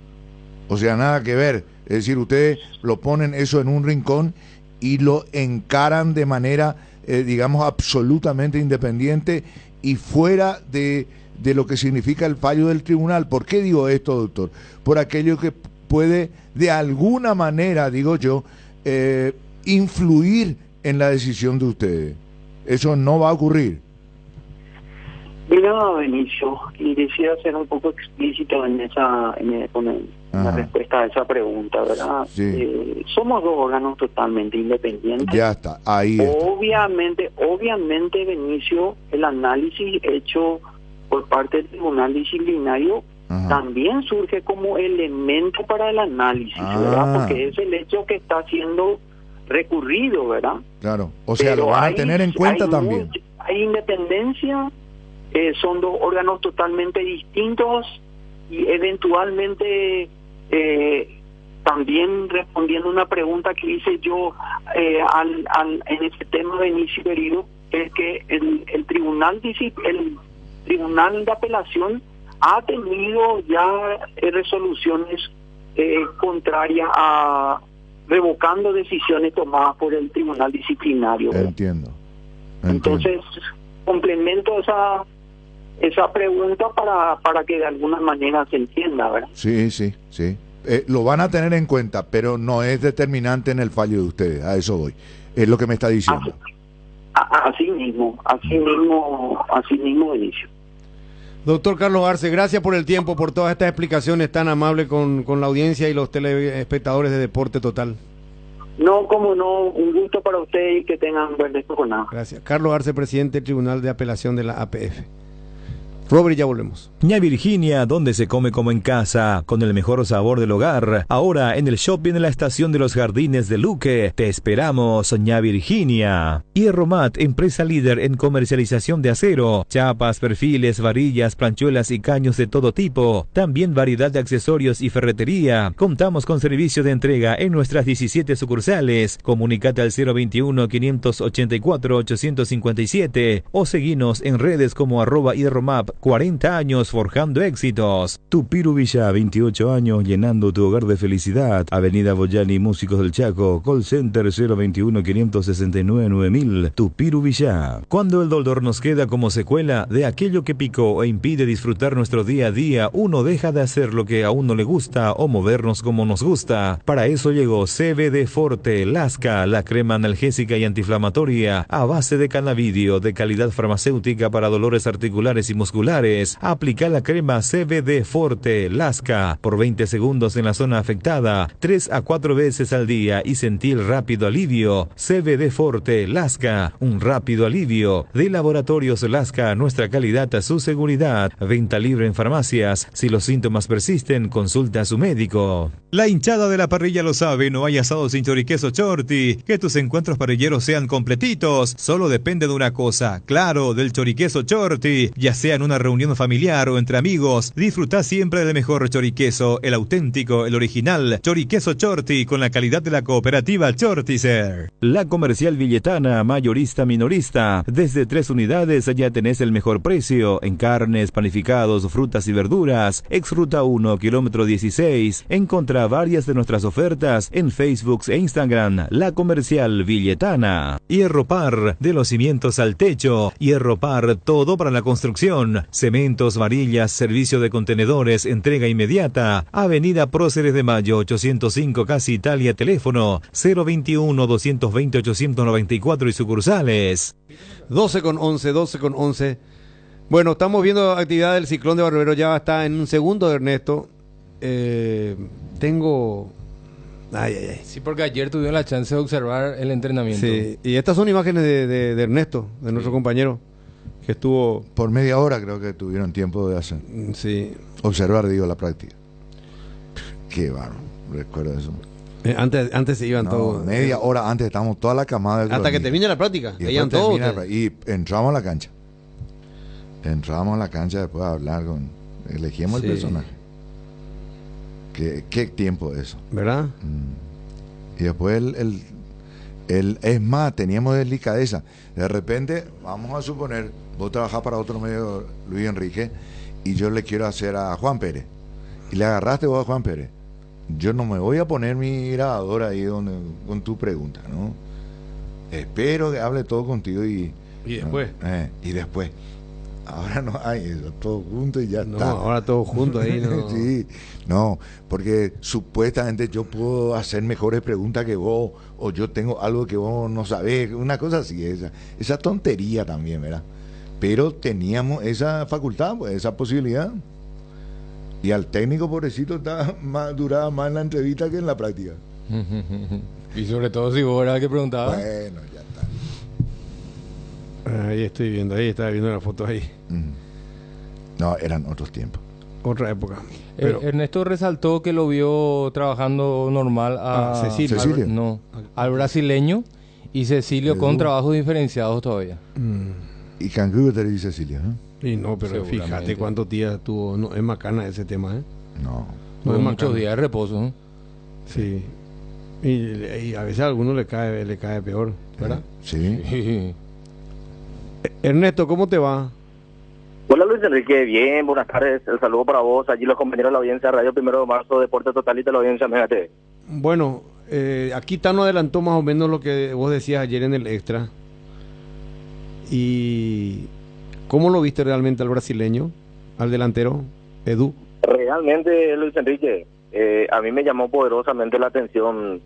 O sea, nada que ver. Es decir, ustedes lo ponen eso en un rincón y lo encaran de manera, digamos, absolutamente independiente y fuera de lo que significa el fallo del tribunal. ¿Por qué digo esto, doctor? Por aquello que puede, de alguna manera, digo yo, influir en la decisión de ustedes. Eso no va a ocurrir. Mira, Benicio, y decía ser un poco explícito en la respuesta a esa pregunta, ¿verdad? Sí. Somos dos órganos totalmente independientes. Ya está, ahí está. Obviamente, Benicio, el análisis hecho por parte del Tribunal Disciplinario también surge como elemento para el análisis, ¿verdad? Porque es el hecho que está siendo recurrido, ¿verdad? Claro, o sea, pero lo van a tener en cuenta también. Hay independencia, son dos órganos totalmente distintos y eventualmente también respondiendo una pregunta que hice yo en ese tema, Benicio querido, es que el tribunal de apelación ha tenido ya resoluciones contrarias a revocando decisiones tomadas por el tribunal disciplinario. Entiendo. Entonces complemento esa pregunta para que de alguna manera se entienda, ¿verdad? Sí. Lo van a tener en cuenta, pero no es determinante en el fallo de ustedes. A eso voy. Es lo que me está diciendo. Así mismo, Benicio. Doctor Carlos Arce, gracias por el tiempo, por todas estas explicaciones tan amables con la audiencia y los telespectadores de Deporte Total. No, como no, un gusto para usted y que tengan buen resto con nada. Gracias. Carlos Arce, presidente del Tribunal de Apelación de la APF. Robert, ya volvemos. Ña Virginia, donde se come como en casa, con el mejor sabor del hogar. Ahora en el shopping en la estación de los Jardines de Luque. Te esperamos, Ña Virginia. Hierromat, empresa líder en comercialización de acero, chapas, perfiles, varillas, planchuelas y caños de todo tipo. También variedad de accesorios y ferretería. Contamos con servicio de entrega en nuestras 17 sucursales. Comunicate al 021-584-857 o seguinos en redes como @hierromap. 40 años forjando éxitos. Tupiru Villa, 28 años llenando tu hogar de felicidad. Avenida Boyani, Músicos del Chaco. Call Center 021-569-9000. Tupiru Villa. Cuando el dolor nos queda como secuela de aquello que picó e impide disfrutar nuestro día a día, uno deja de hacer lo que a uno le gusta o movernos como nos gusta. Para eso llegó CBD Forte Lasca, la crema analgésica y antiinflamatoria a base de cannabidio de calidad farmacéutica para dolores articulares y musculares. Aplica la crema CBD Forte Lasca por 20 segundos en la zona afectada, 3 a 4 veces al día y sentir rápido alivio. CBD Forte Lasca, un rápido alivio. De Laboratorios Lasca, nuestra calidad a su seguridad. Venta libre en farmacias. Si los síntomas persisten, consulta a su médico. La hinchada de la parrilla lo sabe, no hay asado sin choriqueso Chorti. Que tus encuentros parrilleros sean completitos, solo depende de una cosa, claro, del choriqueso Chorti. Ya sea en una reunión familiar o entre amigos, disfruta siempre del mejor choriqueso, el auténtico, el original, choriqueso Chorti, con la calidad de la cooperativa Chortizer. La Comercial Villetana, mayorista minorista, desde 3 unidades ya tenés el mejor precio, en carnes, panificados, frutas y verduras. Ex Ruta 1, kilómetro 16, encontrá varias de nuestras ofertas en Facebook e Instagram. La Comercial Villetana. Hierropar, de los cimientos al techo. Hierropar, todo para la construcción. Cementos, varillas, servicio de contenedores, entrega inmediata. Avenida Próceres de Mayo, 805, Casi Italia, teléfono 021-220-894 y sucursales. 12:11. Bueno, estamos viendo actividad del ciclón de Barbero, ya está en un segundo, Ernesto. Tengo... Ay. Sí, porque ayer tuvieron la chance de observar el entrenamiento. Sí, y estas son imágenes de Ernesto, de nuestro compañero, que estuvo... Por media hora creo que tuvieron tiempo de hacer. Sí. Observar, digo, la práctica. Qué bárbaro, recuerdo eso. Antes se iban todos. Media hora antes estábamos toda la camada. Hasta que termine la práctica. Y entramos a la cancha. Entramos a la cancha después de hablar elegimos el personaje. ¿Qué tiempo eso? ¿Verdad? Y después es más, teníamos delicadeza. De repente, vamos a suponer, vos trabajás para otro medio, Luis Enrique, y yo le quiero hacer a Juan Pérez. Y le agarraste vos a Juan Pérez. Yo no me voy a poner mi grabadora ahí con tu pregunta, ¿no? Espero que hable todo contigo y después. Y después. Ahora no hay eso, todo junto y ya no, está. Ahora todo junto ahí, ¿no? Sí, no, porque supuestamente yo puedo hacer mejores preguntas que vos, o yo tengo algo que vos no sabés, una cosa así, esa tontería también, ¿verdad? Pero teníamos esa facultad, pues, esa posibilidad. Y al técnico, pobrecito, duraba más en la entrevista que en la práctica. Y sobre todo si vos eras el que preguntaba. Bueno, ya está. Ahí estaba viendo la foto ahí. No, eran otros tiempos. Otra época. Pero Ernesto resaltó que lo vio trabajando normal a Cecilio. Al brasileño y Cecilio con trabajos diferenciados todavía. Y Cancún y Cecilio, ¿no? Y no, pero fíjate cuántos días tuvo. No, es macana ese tema, ¿eh? No es muchos días de reposo, ¿eh? Sí. Y a veces a alguno le cae peor, ¿verdad? Sí. Ernesto, ¿cómo te va? Hola Luis Enrique, bien, buenas tardes, el saludo para vos, allí los compañeros de la audiencia Radio 1 de Marzo, Deporte Total y de la audiencia Mega TV. Bueno, aquí Tano adelantó más o menos lo que vos decías ayer en el extra. ¿Y cómo lo viste realmente al brasileño, al delantero, Edu? Realmente, Luis Enrique, a mí me llamó poderosamente la atención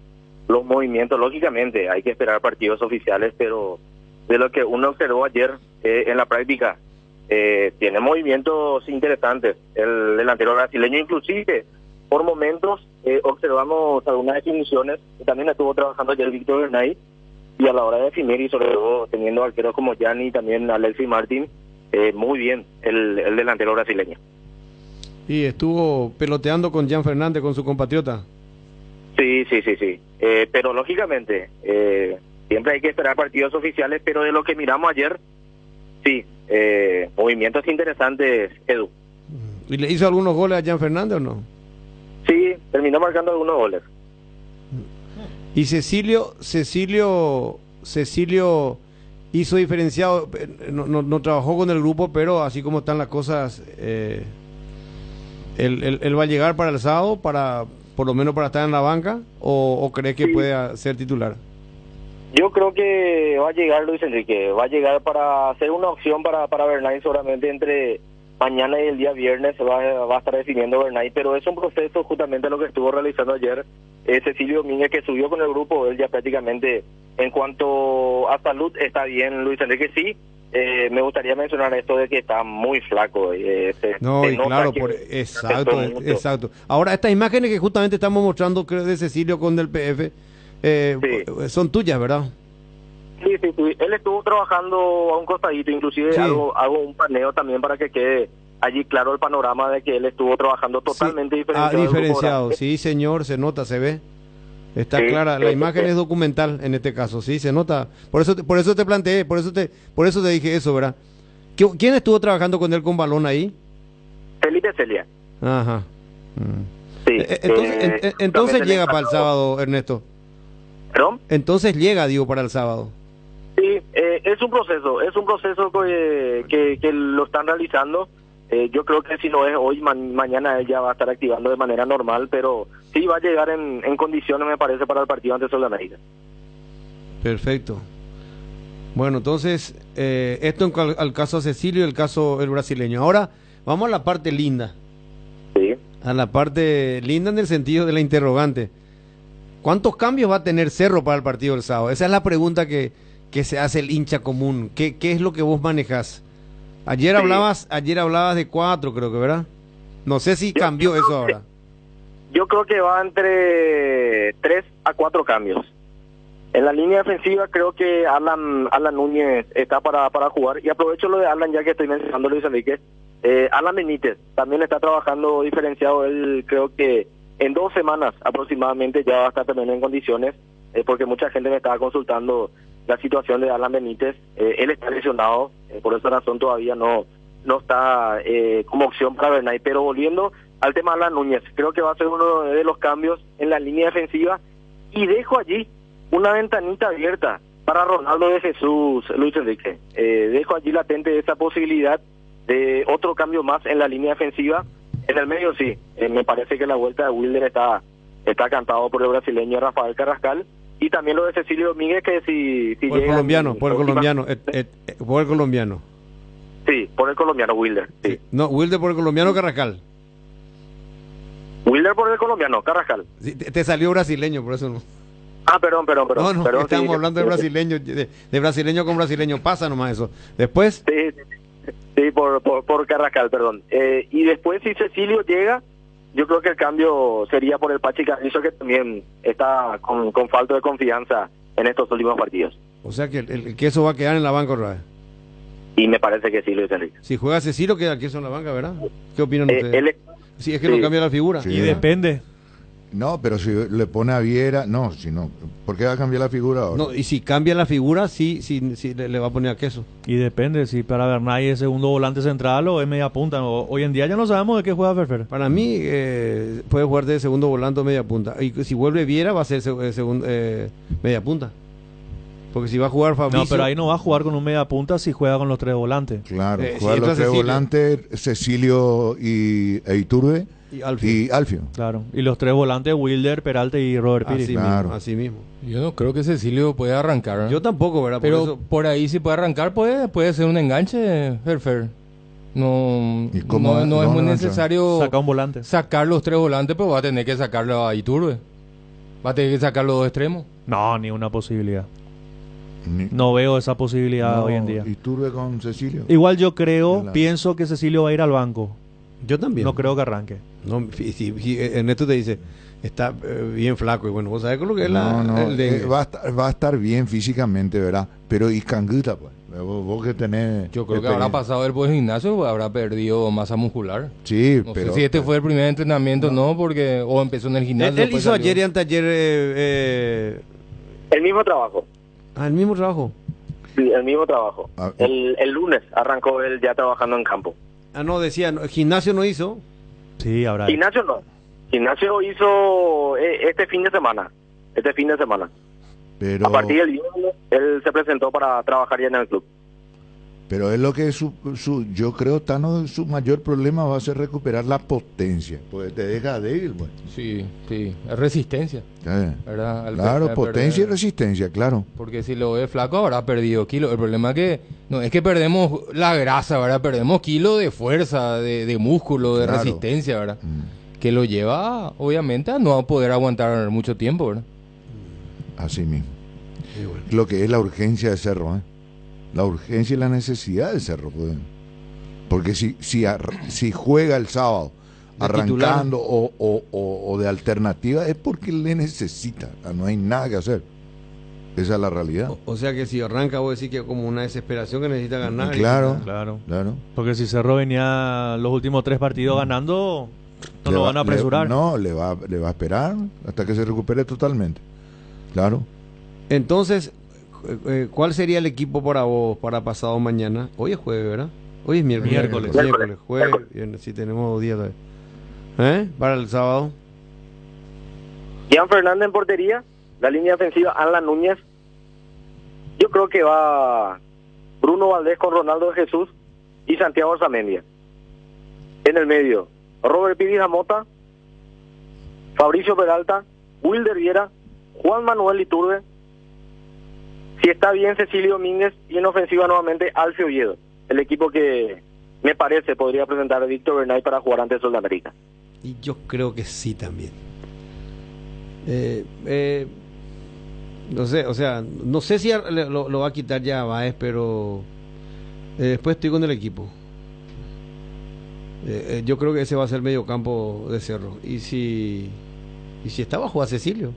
los movimientos. Lógicamente, hay que esperar partidos oficiales, pero de lo que uno observó ayer en la práctica, tiene movimientos interesantes el delantero brasileño, inclusive por momentos observamos algunas definiciones, y también estuvo trabajando ayer Víctor Bernay, y a la hora de definir, y sobre todo teniendo arqueros como Gianni y también Alexis Martín, muy bien el delantero brasileño. Y estuvo peloteando con Jan Fernández, con su compatriota. Sí. Pero lógicamente, siempre hay que esperar partidos oficiales, pero de lo que miramos ayer, sí, movimientos interesantes, Edu. ¿Y le hizo algunos goles a Jan Fernández o no? Sí, terminó marcando algunos goles. Y Cecilio hizo diferenciado, no trabajó con el grupo, pero así como están las cosas, él va a llegar para el sábado, por lo menos para estar en la banca, o crees que puede ser titular. Yo creo que va a llegar Luis Enrique, va a llegar para ser una opción para Bernay, seguramente entre mañana y el día viernes va a estar definiendo Bernay, pero es un proceso justamente lo que estuvo realizando ayer Cecilio Domínguez, que subió con el grupo. Él ya prácticamente, en cuanto a salud, está bien. Luis Enrique, sí, me gustaría mencionar esto de que está muy flaco. Exacto. Ahora, estas imágenes que justamente estamos mostrando, creo, de Cecilio con el PF, son tuyas, ¿verdad? Sí. Él estuvo trabajando a un costadito, inclusive hago un paneo también para que quede allí claro el panorama de que él estuvo trabajando totalmente diferenciado. Sí, señor, se nota, se ve. Está clara, la imagen es documental en este caso, sí, se nota. Por eso te planteé, por eso te dije eso, ¿verdad? ¿Quién estuvo trabajando con él con balón ahí? Felipe Celia. Ajá. Sí. Entonces llega para el sábado, Ernesto. ¿Perdón? Entonces llega, digo, para el sábado. Sí, es un proceso que lo están realizando. Yo creo que si no es hoy, mañana él ya va a estar activando de manera normal, pero sí va a llegar en condiciones, me parece, para el partido ante Sudamérica. Perfecto. Bueno, entonces, esto al caso Cecilio y el brasileño. Ahora, vamos a la parte linda. Sí. A la parte linda en el sentido de la interrogante. ¿Cuántos cambios va a tener Cerro para el partido del sábado? Esa es la pregunta que se hace el hincha común. ¿Qué es lo que vos manejás? Ayer hablabas de 4, creo que, ¿verdad? No sé si cambió eso ahora. Yo creo que va entre 3 a 4 cambios. En la línea defensiva creo que Alan Núñez está para jugar. Y aprovecho lo de Alan, ya que estoy mencionando Luis Enrique. Alan Benítez también está trabajando diferenciado. Él creo que en 2 semanas aproximadamente ya va a estar también en condiciones, porque mucha gente me estaba consultando la situación de Alan Benítez. Él está lesionado, por esa razón todavía no está como opción para Bernay. Pero volviendo al tema de Alan Núñez, creo que va a ser uno de los cambios en la línea defensiva, y dejo allí una ventanita abierta para Ronaldo de Jesús, Luis Enrique. Dejo allí latente esa posibilidad de otro cambio más en la línea defensiva. En el medio sí, me parece que la vuelta de Wilder está cantado por el brasileño Rafael Carrascal, y también lo de Cecilio Domínguez, que si por el colombiano. Por el colombiano. Sí, por el colombiano Wilder. Sí. No, Wilder por el colombiano Carrascal. Wilder por el colombiano Carrascal. Sí, te salió brasileño, por eso no. Ah, perdón. No, estamos hablando de brasileño, de brasileño con brasileño, pasa nomás eso. Después. Sí, por Carrascal, perdón. Y después, si Cecilio llega, yo creo que el cambio sería por el Pachi Carrizo, que también está con falta de confianza en estos últimos partidos. O sea que el queso va a quedar en la banca otra vez. Y me parece que sí, Luis Enrique. Si juega Cecilio, queda el queso en la banca, ¿verdad? ¿Qué opinan ustedes? Sí, es que no cambia la figura. Sí. Y depende. No, pero si le pone a Viera, ¿por qué va a cambiar la figura ahora? No, y si cambia la figura, sí le va a poner a queso. Y depende, si para Bernay es segundo volante central o es media punta. Hoy en día ya no sabemos de qué juega Ferfer. Para mí, puede jugar de segundo volante o media punta. Y si vuelve Viera, va a ser media punta. Porque si va a jugar Fabricio... No, pero ahí no va a jugar con un media punta si juega con los 3 volantes. Claro, juega los 3 volantes, Cecilio y Iturbe. Y Alfio. Claro. Y los 3 volantes, Wilder, Peralta y Robert Pires. Así mismo. Yo no creo que Cecilio pueda arrancar, ¿eh? Yo tampoco, ¿verdad? Pero por ahí si puede arrancar, puede ser un enganche, Ferfer. No es muy necesario sacar un volante. Sacar los 3 volantes, pero va a tener que sacarlo a Iturbe. Va a tener que sacar los 2 extremos. No, ni una posibilidad. No veo esa posibilidad No, hoy en día. ¿Y Turbe con Cecilio? Igual yo creo, Claro. pienso que Cecilio va a ir al banco. Yo también. No creo que arranque. No, si Ernesto te dice, está bien flaco. Y bueno, vos sabés con lo que es el dengue. va a estar bien físicamente, ¿verdad? Pero y Canguta, pues. Vos que tenés... Yo creo que habrá pasado después del gimnasio, habrá perdido masa muscular. Sí, No pero... sé si este fue el primer entrenamiento, no, porque o empezó en el gimnasio. Él después hizo salió. ayer y anteayer El mismo trabajo. el mismo trabajo. Sí, el mismo trabajo. Ah, El lunes arrancó él ya trabajando en campo. No, decía, gimnasio no hizo. Sí, habrá. Gimnasio no. Gimnasio hizo este fin de semana. Pero, A partir del viernes, él se presentó para trabajar ya en el club. pero es lo que yo creo, Tano, su mayor problema va a ser recuperar la potencia, porque te deja débil, pues. Sí, es resistencia. ¿Verdad? Claro, Al potencia y perder- resistencia, claro. Porque si lo ve flaco habrá perdido kilos. El problema no es que perdemos la grasa, ¿verdad? Perdemos kilos de fuerza, de músculo, de Claro. resistencia, ¿verdad? Que lo lleva, obviamente, a no poder aguantar mucho tiempo, ¿verdad? Así mismo. Lo que es la urgencia de Cerro, ¿eh? La urgencia y la necesidad de Cerro, pues. Porque si juega el sábado De arrancando o de alternativa es porque le necesita, no hay nada que hacer. Esa es la realidad. O sea que si arranca, vos decís que como una desesperación que necesita ganar. Claro, Claro. claro. Porque si Cerro venía los últimos 3 partidos ganando, no lo van a apresurar. Le va a esperar hasta que se recupere totalmente. Claro. Entonces, ¿cuál sería el equipo para vos para pasado mañana? Hoy es jueves, ¿verdad? Hoy es miércoles. Miércoles. Jueves, viernes, sí tenemos 2 días todavía. Para el sábado. Gian Fernández en portería, la línea ofensiva Alan Núñez. Yo creo que va Bruno Valdés con Ronaldo de Jesús y Santiago Orzamendia. En el medio, Robert Pires Amota, Fabricio Peralta, Wilder Viera, Juan Manuel Iturbe. Si está bien, Cecilio Domínguez, y en ofensiva nuevamente Alfio Oviedo, el equipo que me parece podría presentar a Víctor Bernay para jugar ante Sol de América. Y yo creo que sí también. No sé, o sea, no sé si lo va a quitar ya Baez, pero después estoy con el equipo. Yo creo que ese va a ser el medio campo de Cerro. Y si está bajo a Cecilio,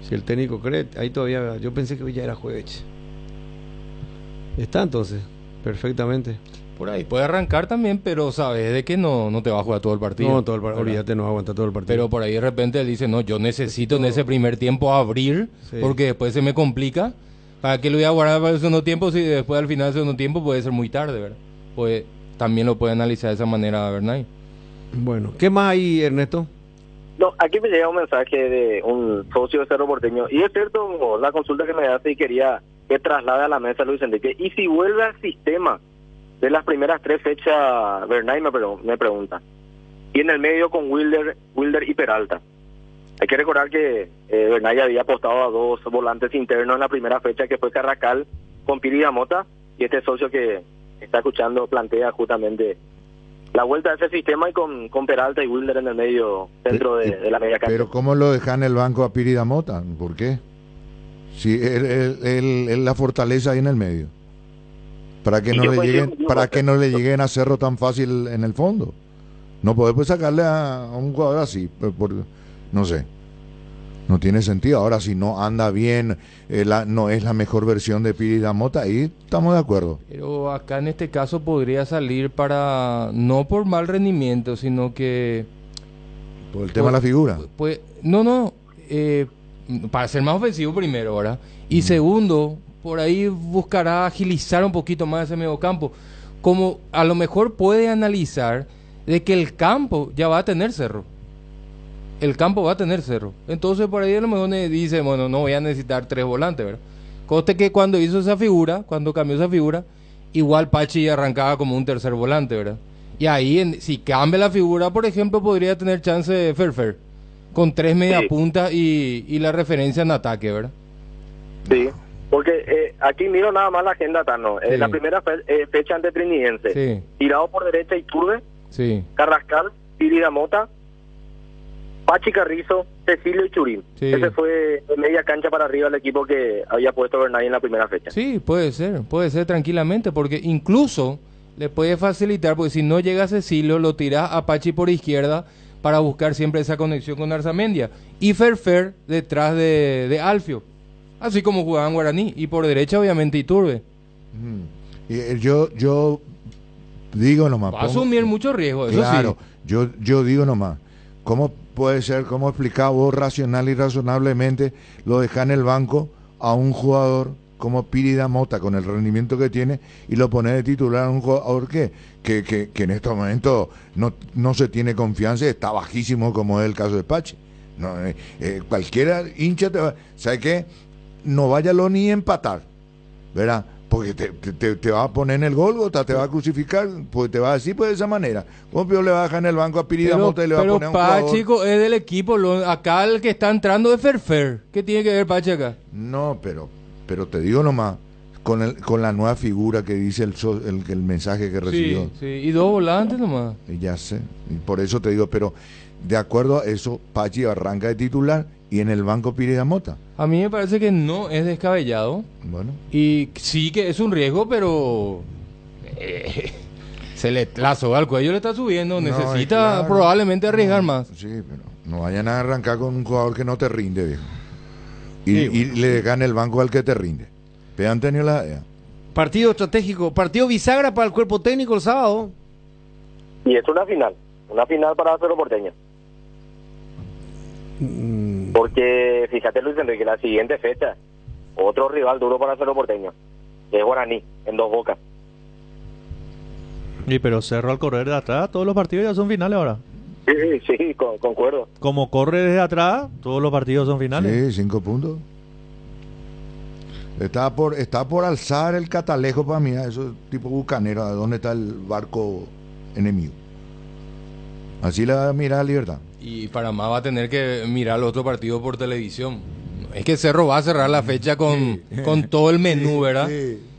si el técnico cree, ahí todavía, yo pensé que hoy ya era jueves. Está entonces, perfectamente. Por ahí puede arrancar también, pero sabes de que no te va a jugar todo el partido. No, todo el partido, ¿verdad? olvídate, no va a aguantar todo el partido. Pero por ahí de repente él dice, no, yo necesito en ese primer tiempo abrir, Sí. porque después se me complica. ¿Para qué lo voy a guardar para el segundo tiempo si después al final del segundo tiempo puede ser muy tarde, ¿verdad? Pues también lo puede analizar de esa manera Bernay. Bueno, ¿qué más hay, Ernesto? No, aquí me llega un mensaje de un socio de Cerro Porteño, y es cierto la consulta que me hace y quería que traslade a la mesa Luis Enrique. Y si vuelve al sistema de las primeras 3 fechas, Bernay me pregunta. Y en el medio con Wilder y Peralta. Hay que recordar que Bernay había apostado a 2 volantes internos en la primera fecha, que fue Carrascal con Piri Gamota, y este socio que está escuchando plantea justamente la vuelta a ese sistema y con Peralta y Wilder en el medio centro de la media cancha. Pero ¿cómo lo dejan en el banco a Piri Damota? ¿Por qué? Si él la fortaleza ahí en el medio. Para que Y no yo le coincido lleguen, contigo, para José. que no le lleguen a Cerro tan fácil en el fondo. No podemos sacarle a un jugador así, no sé. No tiene sentido. Ahora, si no anda bien, no es la mejor versión de Piri Damota, ahí estamos de acuerdo. Pero acá en este caso podría salir para, no por mal rendimiento, sino que... Por el tema de la figura. Pues, para ser más ofensivo primero, ¿verdad? Y segundo, por ahí buscará agilizar un poquito más ese medio campo. Como a lo mejor puede analizar de que el campo ya va a tener Cerro. El campo va a tener Cerro. Entonces por ahí a lo mejor dice, bueno, no voy a necesitar 3 volantes, ¿verdad? Coste que cuando hizo esa figura, cuando cambió esa figura, igual Pachi arrancaba como un tercer volante, ¿verdad? Y ahí, si cambia la figura, por ejemplo, podría tener chance de Ferfer, con 3 media puntas y la referencia en ataque, ¿verdad? Sí, porque aquí miro nada más la agenda, Tano. Sí. La primera fecha ante Trinidense. Sí. Tirado por derecha Iturbe, Sí. Carrascal, Piri Damota, Pachi Carrizo, Cecilio y Churín. Sí. Ese fue de media cancha para arriba el equipo que había puesto Bernay en la primera fecha. Sí, puede ser tranquilamente, porque incluso le puede facilitar, porque si no llega Cecilio, lo tirás a Pachi por izquierda para buscar siempre esa conexión con Arzamendia. Y Ferfer detrás de Alfio, así como jugaban Guaraní. Y por derecha, obviamente, Iturbe. Y yo digo nomás. Va a asumir mucho riesgo, eso claro, sí. yo digo nomás. ¿Cómo puede ser, cómo explicás vos racional y razonablemente lo dejás en el banco a un jugador como Pírida Mota con el rendimiento que tiene y lo pones de titular a un jugador que en estos momentos no se tiene confianza y está bajísimo como es el caso de Pachi? No, cualquiera hincha te va, ¿sabe qué? No váyalo ni empatar, ¿verdad? Porque te va a poner en el Gólgota, te va a crucificar, pues te va a decir pues de esa manera. ¿Cómo Pío le va a dejar en el banco a Pírida Mota y le va a poner a un jugador? Pero Pachi es del equipo, acá el que está entrando es Ferfer. ¿Qué tiene que ver Pachi acá? No, pero te digo nomás, con la nueva figura que dice el mensaje que recibió. Sí, y dos volantes nomás. Ya sé, y por eso te digo, pero de acuerdo a eso, Pachi arranca de titular y en el banco Pírida Mota. A mí me parece que no es descabellado. Bueno. Y sí que es un riesgo, pero se le la soga al cuello le está subiendo. Necesita claro, probablemente arriesgar más. Sí, pero no vayan a arrancar con un jugador que no te rinde, viejo. Y le dejan el banco al que te rinde. ¿Te han tenido la idea? Partido estratégico, partido bisagra para el cuerpo técnico el sábado. Y es una final para Cerro Porteño. Porque fíjate, Luis Enrique, la siguiente fecha, otro rival duro para Cerro Porteño, que es Guaraní, en Dos Bocas. Y pero Cerro al correr de atrás, todos los partidos ya son finales ahora. Sí, concuerdo. Como corre desde atrás, todos los partidos son finales. Sí, 5 puntos. Está por alzar el catalejo para mí, eso tipo bucanero, ¿a dónde está el barco enemigo? Así la va a mirar a Libertad. Y para más va a tener que mirar el otro partido por televisión. Es que Cerro va a cerrar la fecha con todo el menú, ¿verdad?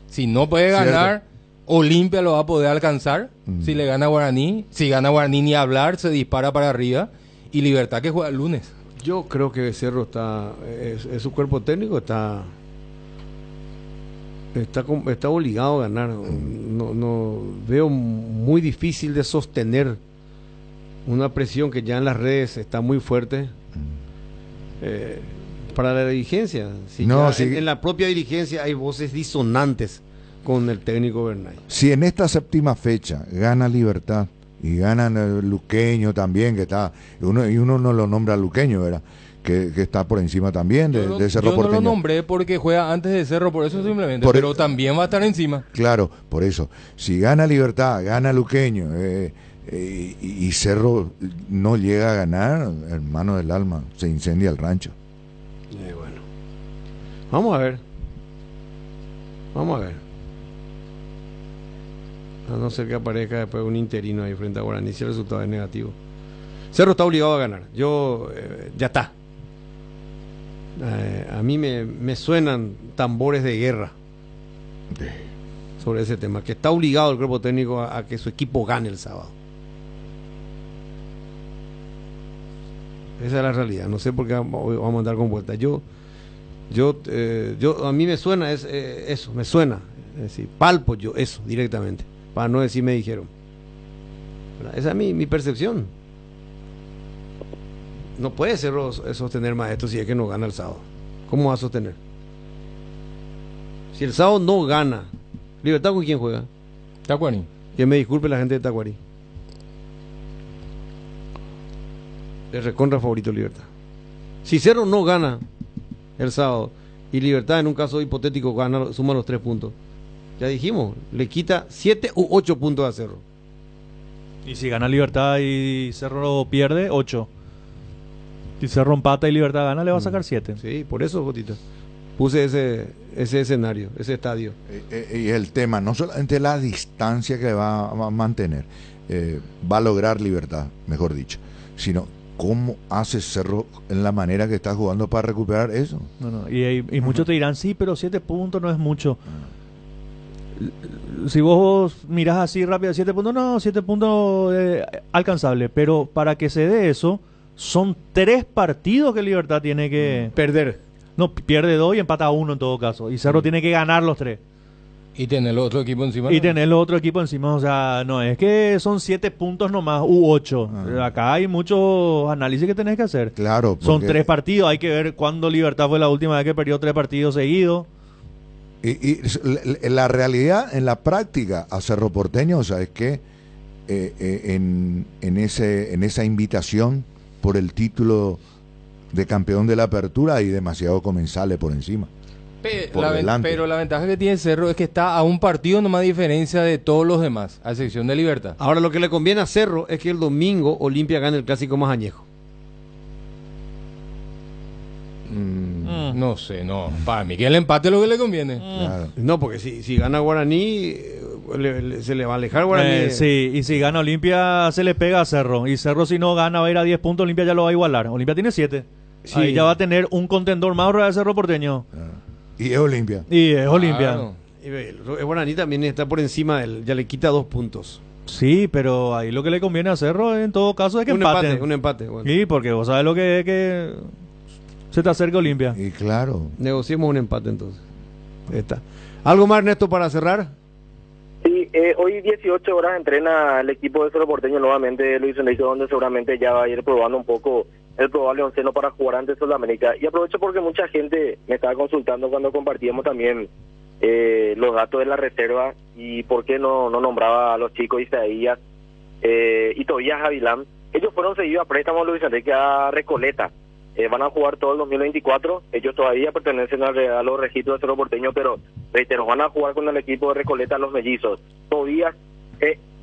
Si no puede ganar, Olimpia lo va a poder alcanzar. Si le gana Guaraní, si gana Guaraní ni hablar, se dispara para arriba. Y Libertad que juega el lunes. Yo creo que Cerro es su cuerpo técnico está obligado a ganar. No veo muy difícil de sostener una presión que ya en las redes está muy fuerte para la dirigencia. En la propia dirigencia hay voces disonantes con el técnico Bernay. Si en esta séptima fecha gana Libertad y ganan el Luqueño también, que está, uno no lo nombra Luqueño, ¿verdad? Que está por encima también de Cerro Porteño. Yo no lo nombré porque juega antes de Cerro, por eso simplemente, pero también va a estar encima. Claro, por eso. Si gana Libertad, gana Luqueño, y Cerro no llega a ganar, hermano del alma, se incendia el rancho. Bueno, vamos a ver. A no ser que aparezca después un interino ahí frente a Guaraní si el resultado es negativo. Cerro está obligado a ganar. Ya está. A mí me suenan tambores de guerra sobre ese tema, que está obligado el cuerpo técnico a que su equipo gane el sábado. Esa es la realidad. No sé por qué vamos a andar con vueltas. A mí me suena eso, me suena. Es decir, palpo yo eso directamente, para no decir me dijeron. Esa es mi percepción. No puede sostener más esto si es que no gana el sábado. ¿Cómo va a sostener? Si el sábado no gana, ¿Libertad con quién juega? Tacuarí. Que me disculpe la gente de Tacuarí. Es recontra favorito Libertad. Si Cerro no gana el sábado y Libertad en un caso hipotético suma los 3 puntos, ya dijimos, le quita 7 u 8 puntos a Cerro. Y si gana Libertad y Cerro pierde, 8. Si Cerro empata y Libertad gana, le va a sacar 7. Sí, por eso, Jotita, puse ese escenario, ese estadio. Y el tema, no solamente la distancia que va a mantener, va a lograr Libertad, mejor dicho, sino cómo hace Cerro en la manera que está jugando para recuperar eso. Y muchos te dirán, sí, pero 7 puntos no es mucho. Si vos mirás así rápido, 7 puntos, no, 7 puntos alcanzable, pero para que se dé eso, Son 3 partidos que Libertad tiene que... Perder. No, pierde 2 y empata 1 en todo caso. Y Cerro tiene que ganar los 3. Y tener el otro equipo encima. Y tener el otro equipo encima. O sea, no es que son 7 puntos nomás, u 8. Acá hay muchos análisis que tenés que hacer. Claro. Son porque- 3 partidos. Hay que ver cuándo Libertad fue la última vez que perdió 3 partidos seguidos. Y la realidad, en la práctica, a Cerro Porteño, o sea, es que en esa invitación por el título de campeón de la apertura hay demasiado comensales por encima. por delante. Pero la ventaja que tiene Cerro es que está a un partido nomás diferencia de todos los demás, a excepción de Libertad. Ahora lo que le conviene a Cerro es que el domingo Olimpia gane el clásico más añejo. No sé, no. Para mí que el empate es lo que le conviene. Claro. No, porque si gana Guaraní, se le va a alejar Guaraní. Sí, y si gana Olimpia se le pega a Cerro. Y Cerro si no gana va a ir a 10 puntos, Olimpia ya lo va a igualar. Olimpia tiene 7. Sí. Ahí ya va a tener un contendor más de Cerro Porteño. Y es Olimpia. Y es Olimpia. Claro. Y el Guaraní también está por encima del, ya le quita 2 puntos. Sí, pero ahí lo que le conviene a Cerro en todo caso es que Un empaten. empate, un empate. Bueno. Sí, porque vos sabés lo que es que se te acerca Olimpia. Y claro. Negociemos un empate entonces. Ahí está. ¿Algo más, Ernesto, para cerrar? Sí, hoy 18 horas entrena el equipo de Cerro Porteño nuevamente, Luis Enrique, donde seguramente ya va a ir probando un poco el probable onceno para jugar ante Sudamérica. Y aprovecho porque mucha gente me estaba consultando cuando compartíamos también los datos de la reserva y por qué no nombraba a los chicos Isaías y Tobías Avilán. Ellos fueron seguidos a préstamo, Luis Enrique, a Recoleta. Van a jugar todo el 2024. Ellos todavía pertenecen a los registros de Cerro Porteño, pero reitero, van a jugar con el equipo de Recoleta los mellizos. Tobías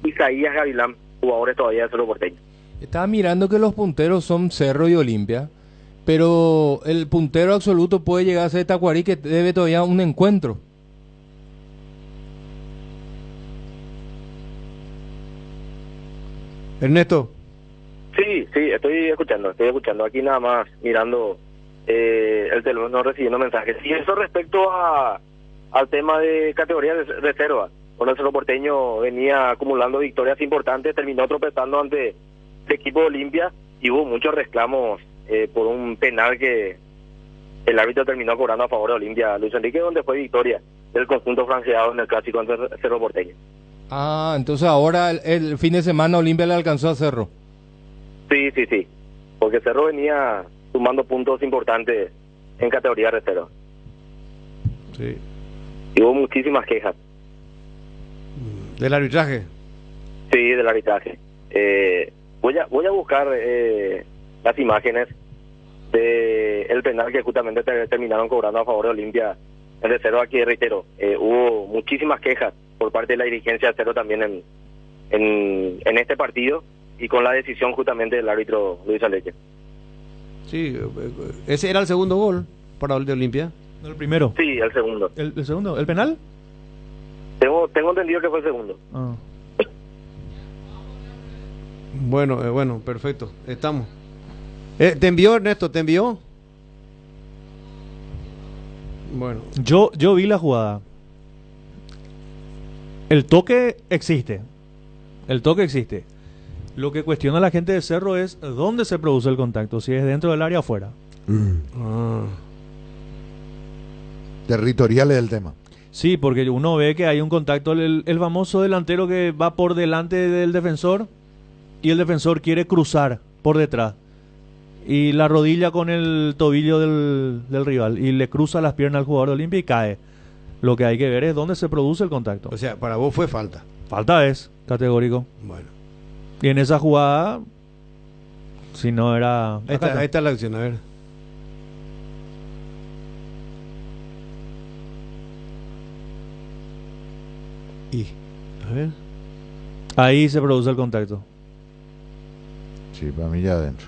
Isaías Gavilán, jugadores todavía de Cerro Porteño. Estaba mirando que los punteros son Cerro y Olimpia, pero el puntero absoluto puede llegar a ser Tacuarí, que debe todavía un encuentro. Ernesto. Sí, estoy escuchando. Aquí nada más mirando el teléfono, recibiendo mensajes. Y eso respecto al tema de categoría de reserva. Bueno, el Cerro Porteño venía acumulando victorias importantes, terminó tropezando ante el equipo de Olimpia y hubo muchos reclamos por un penal que el árbitro terminó cobrando a favor de Olimpia, Luis Enrique, donde fue victoria del conjunto franceado en el clásico ante el Cerro Porteño. Ah, entonces ahora el fin de semana Olimpia le alcanzó a Cerro. Sí, porque Cerro venía sumando puntos importantes en categoría reserva. Sí. Y hubo muchísimas quejas. ¿Del arbitraje? Sí, del arbitraje. Voy a buscar las imágenes de el penal que justamente terminaron cobrando a favor de Olimpia en reserva, que reitero, hubo muchísimas quejas por parte de la dirigencia de Cerro también en este partido y con la decisión justamente del árbitro Luis Aleche. Sí, ese era el segundo gol para el de Olimpia. El primero. Sí, el segundo. ¿El segundo? ¿El penal? Tengo entendido que fue el segundo. Ah. Bueno, perfecto. Estamos. ¿Te envió, Ernesto? ¿Te envió? Bueno. Yo vi la jugada. El toque existe. Lo que cuestiona la gente de Cerro es dónde se produce el contacto, si es dentro del área o afuera. Territorial es el tema. Sí, porque uno ve que hay un contacto, el famoso delantero que va por delante del defensor y el defensor quiere cruzar por detrás y la rodilla con el tobillo del rival y le cruza las piernas al jugador de Olimpia y cae. Lo que hay que ver es dónde se produce el contacto. O sea, para vos fue falta. Falta es, categórico. Bueno. Y en esa jugada, si no era... Ahí está la acción, a ver. Y, a ver. Ahí se produce el contacto. Sí, para mí ya adentro.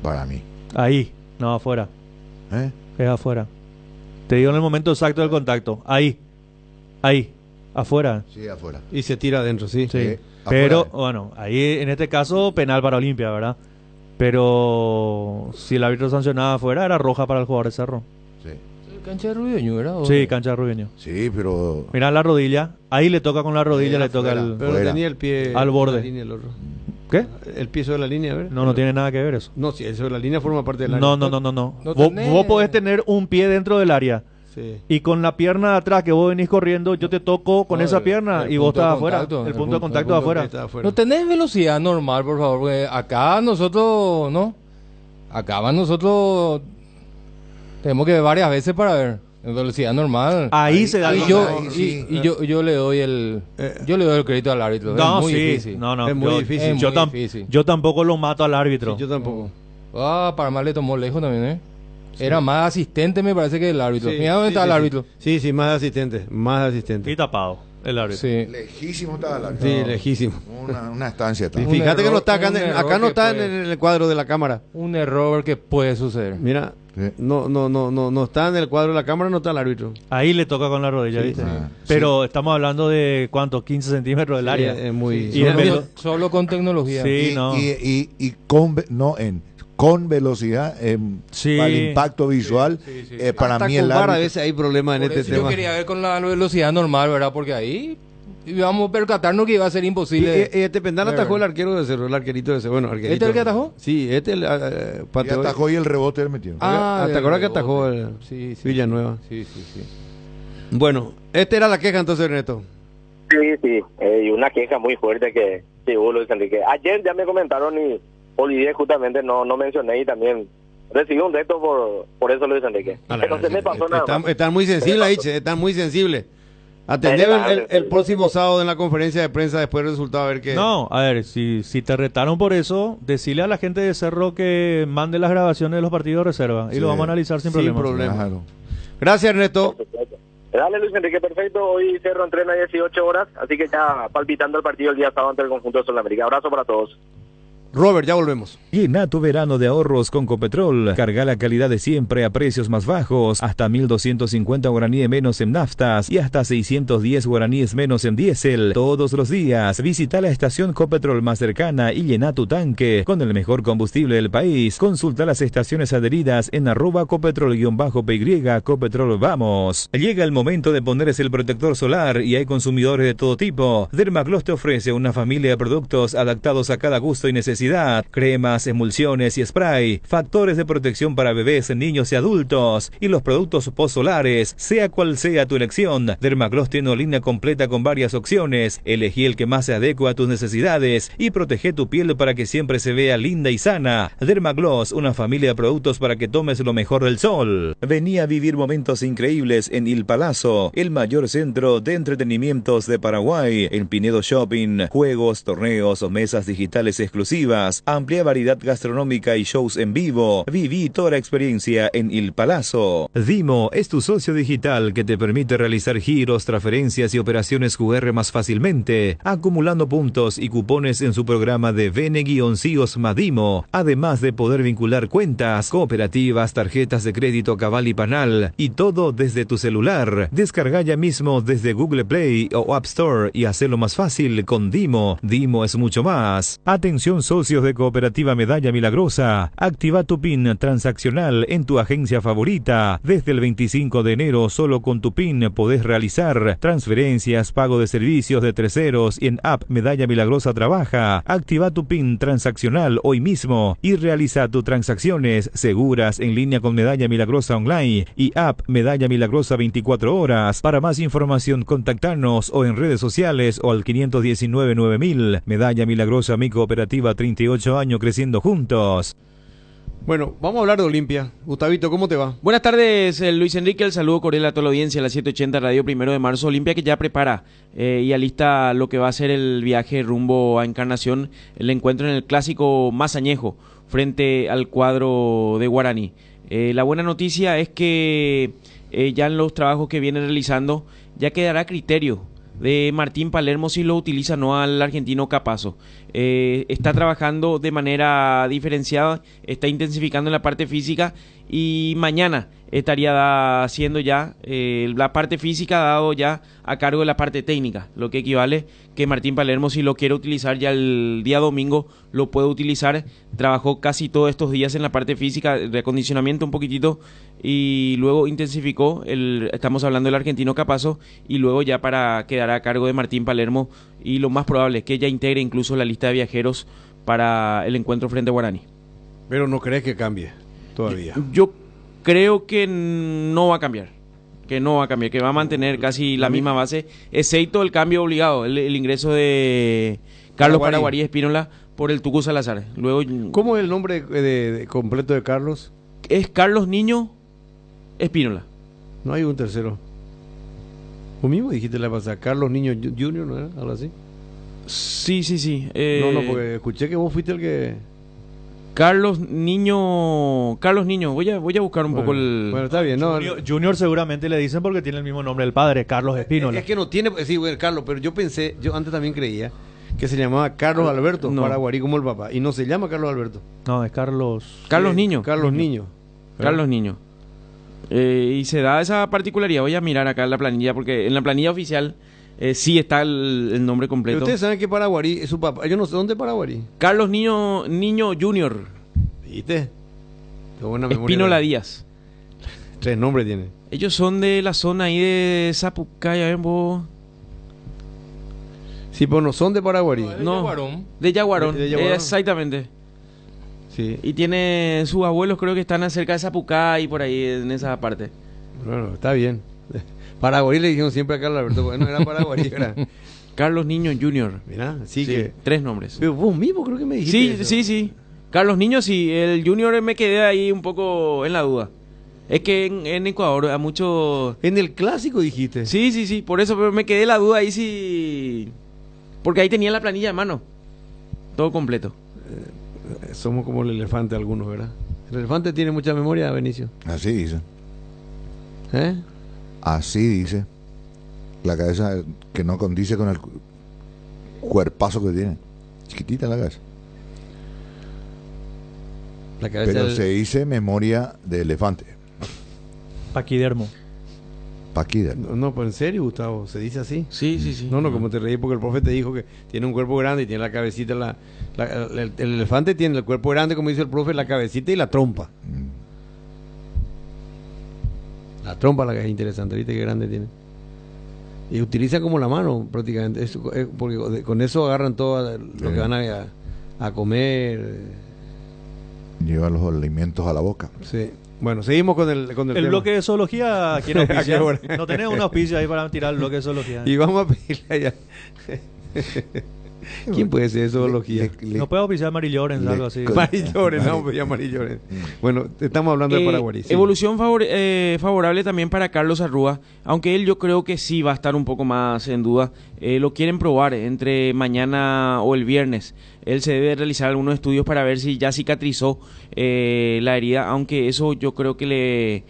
Para mí. Ahí, no afuera. Es afuera. Te digo en el momento exacto del contacto. Ahí, afuera. Sí, afuera. Y se tira adentro, sí. Sí. Pero, bueno, ahí en este caso penal para Olimpia, ¿verdad? Pero si el árbitro sancionaba afuera, era roja para el jugador de Cerro. Sí. Cancha de Rubeño, ¿verdad? Sí, cancha de Rubeño. Sí, pero... Mira la rodilla, ahí le toca con la rodilla, le toca Pero tenía el pie al borde. la línea del otro. ¿Qué? El pie sobre la línea, a ver. No tiene nada que ver eso. No, si el sobre la línea forma parte del área. No. No Vos, tenés- vos podés tener un pie dentro del área. Sí. Y con la pierna de atrás que vos venís corriendo, yo te toco con No, esa pierna el y vos punto de estás afuera. contacto, El punto de contacto de afuera. Está afuera. No tenés velocidad normal, por favor, porque acá nosotros, ¿no? Acá nosotros tenemos que ver varias veces para ver. En velocidad normal. Ahí se da el y yo, contacto. yo le doy el crédito al árbitro. No, es muy sí. difícil. No, Es muy yo, difícil. Yo, Es muy difícil. yo tampoco lo mato al árbitro. Sí, yo tampoco. Parma le tomó lejos también, ¿eh? Era más asistente, me parece, que el árbitro. Sí, Mira dónde sí, está sí, el sí. árbitro. Sí, más asistente. Más asistente. Y tapado el árbitro. Sí. Lejísimo estaba el árbitro. Sí, lejísimo. Una estancia. Y estaba. fíjate que error- no está acá, un error acá no que está puede- en el cuadro de la cámara. Un error que puede suceder. Mira, Sí. no está en el cuadro de la cámara, no está el árbitro. Ahí le toca con la rodilla, Sí, ¿viste? sí. Pero estamos hablando de, ¿cuánto? 15 centímetros del área. Es muy... Y el velo- Solo con tecnología. Sí, Y, no. y con velocidad, Sí. para el impacto visual, para Hasta mí con el VAR a árbitro. veces hay problemas en Por este eso yo tema. quería ver con la velocidad normal, ¿verdad? Porque ahí íbamos a percatarnos que iba a ser imposible. Y este penal ver, atajó el ¿verdad? arquero de Cerro, el arquerito de Cerro. Bueno, arquerito. ¿Este es el que atajó? Sí, Y pateó. atajó y el rebote él metió. ¿Te acuerdas que atajó el Sí. Villanueva? Sí. Bueno, esta era la queja entonces, Ernesto. Sí, y una queja muy fuerte que hubo Luis Enrique. Ayer ya me comentaron y olvidé justamente, no mencioné y también recibí un reto por eso Luis Enrique. Pero se me pasó nada más. Están muy sensibles ahí, che, están muy sensibles. Atender el próximo sábado en la conferencia de prensa después del resultado a ver qué. No, a ver, si te retaron por eso, decirle a la gente de Cerro que mande las grabaciones de los partidos de reserva y Sí. lo vamos a analizar sin Sin problema. problema. Claro. Gracias, Ernesto. Dale Luis Enrique, perfecto. Hoy Cerro entrena 18 horas, así que ya palpitando el partido el día sábado ante el conjunto de Sudamérica. Abrazo para todos. Robert, ya volvemos. Llena tu verano de ahorros con Copetrol. Carga la calidad de siempre a precios más bajos. Hasta 1.250 guaraníes menos en naftas y hasta 610 guaraníes menos en diésel. Todos los días. Visita la estación Copetrol más cercana y llena tu tanque con el mejor combustible del país. Consulta las estaciones adheridas en @Copetrol_PY. Copetrol vamos. Llega el momento de ponerse el protector solar y hay consumidores de todo tipo. Dermagloss te ofrece una familia de productos adaptados a cada gusto y necesidad. Cremas, emulsiones y spray, factores de protección para bebés, niños y adultos, y los productos post-solares, sea cual sea tu elección. Dermagloss tiene una línea completa con varias opciones. Elegí el que más se adecua a tus necesidades y protege tu piel para que siempre se vea linda y sana. Dermagloss, una familia de productos para que tomes lo mejor del sol. Vení a vivir momentos increíbles en Il Palazzo, el mayor centro de entretenimientos de Paraguay. En Pinedo Shopping, juegos, torneos o mesas digitales exclusivas, amplia variedad gastronómica y shows en vivo. Viví toda la experiencia en Il Palazzo. Dimo es tu socio digital que te permite realizar giros, transferencias y operaciones QR más fácilmente, acumulando puntos y cupones en su programa de Bene-Cíos Madimo, además de poder vincular cuentas, cooperativas, tarjetas de crédito Cabal y Panal, y todo desde tu celular. Descarga ya mismo desde Google Play o App Store y hacelo más fácil con Dimo. Dimo es mucho más. Atención socios de Cooperativa Medalla Milagrosa. Activa tu PIN transaccional en tu agencia favorita. Desde el 25 de enero solo con tu PIN podés realizar transferencias, pago de servicios de terceros y en App Medalla Milagrosa trabaja. Activa tu PIN transaccional hoy mismo y realiza tus transacciones seguras en línea con Medalla Milagrosa Online y App Medalla Milagrosa 24 horas. Para más información contactarnos o en redes sociales o al 519-9000. Medalla Milagrosa, mi cooperativa, 38 años creciendo juntos. Bueno, vamos a hablar de Olimpia. Gustavito, ¿cómo te va? Buenas tardes, Luis Enrique. El saludo cordial a toda la audiencia de la 780 Radio 1 de marzo. Olimpia que ya prepara y alista lo que va a ser el viaje rumbo a Encarnación, el encuentro en el clásico más añejo frente al cuadro de Guaraní. La buena noticia es que ya en los trabajos que viene realizando ya quedará a criterio de Martín Palermo si lo utiliza o no al argentino Capazo. Está trabajando de manera diferenciada, está intensificando en la parte física y mañana estaría haciendo ya la parte física, dado ya a cargo de la parte técnica, lo que equivale que Martín Palermo, si lo quiere utilizar ya el día domingo, lo puede utilizar. Trabajó casi todos estos días en la parte física, de acondicionamiento un poquitito, y luego intensificó, estamos hablando del argentino Capazo, y luego ya para quedar a cargo de Martín Palermo, y lo más probable es que ella integre incluso la lista de viajeros para el encuentro frente a Guaraní. Pero no crees que cambie todavía. Yo creo que no va a cambiar. Que va a mantener casi la misma base, excepto el cambio obligado, el ingreso de Carlos Paraguarí Espínola por el Tucu Salazar. Luego, ¿cómo es el nombre completo de Carlos? Es Carlos Niño Espínola. No hay un tercero. Vos mismo dijiste la pasada, Carlos Niño Junior, ¿no era? Algo así. Sí. No, porque escuché que vos fuiste el que... Carlos Niño, voy a buscar un poco el... Bueno, está bien, ¿no? Junior seguramente le dicen porque tiene el mismo nombre del padre, Carlos Espínola. Es que no tiene, sí, bueno, Carlos, pero yo antes también creía que se llamaba Carlos Alberto Paraguarí como el papá, y no se llama Carlos Alberto. No, es Carlos... Niño. Carlos Niño. Y se da esa particularidad, voy a mirar acá en la planilla, porque en la planilla oficial... sí está el nombre completo. Pero ustedes saben que Paraguarí es su papá. Yo no sé dónde es Paraguarí. Carlos Niño Junior. ¿Viste? Qué buena memoria. Espínola Díaz. 3 nombres tiene. Ellos son de la zona ahí de Zapucay, a ver vos. Sí, pero no son de Paraguarí. No, de Yaguarón. De Yaguarón. Exactamente. Sí. Y tiene sus abuelos, creo que están cerca de Zapucay, por ahí en esa parte. Bueno, está bien. Paraguarí le dijeron siempre a Carlos Alberto, bueno, era Paraguarí, era Carlos Niño Junior. Mirá, sí que 3 nombres. Pero vos mismo creo que me dijiste. Sí. Carlos Niño, sí. El Junior me quedé ahí un poco en la duda. Es que en Ecuador a muchos... En el clásico dijiste. Sí. Por eso me quedé en la duda ahí sí. Porque ahí tenía la planilla de mano. Todo completo. Somos como el elefante algunos, ¿verdad? El elefante tiene mucha memoria, Benicio. Así dice. ¿Eh? Así dice. La cabeza que no condice con el cuerpazo que tiene. Chiquitita la cabeza. Pero se dice memoria de elefante. Paquidermo. No, pues en serio, Gustavo, ¿se dice así? Sí. No, como te reí porque el profe te dijo que tiene un cuerpo grande y tiene la cabecita, el elefante tiene el cuerpo grande, como dice el profe, la cabecita y la trompa. La trompa la que es interesante, ¿viste qué grande tiene? Y utiliza como la mano prácticamente, porque con eso agarran todo lo que van a comer. Lleva los alimentos a la boca. Sí. Bueno, seguimos con el tema. Bloque de zoología, ¿quién auspicia? No tenemos una auspicia ahí para tirar el bloque de zoología. Y vamos a pedirle allá. ¿Quién puede ser de zoología? No puede auspiciar Mari Llorens, algo así. Mari Llorens, no, pues ya Mari Llorens. Bueno, estamos hablando de Paraguarí. Sí. Evolución favorable también para Carlos Arrúa, aunque él yo creo que sí va a estar un poco más en duda. Lo quieren probar entre mañana o el viernes. Él se debe realizar algunos estudios para ver si ya cicatrizó la herida, aunque eso yo creo que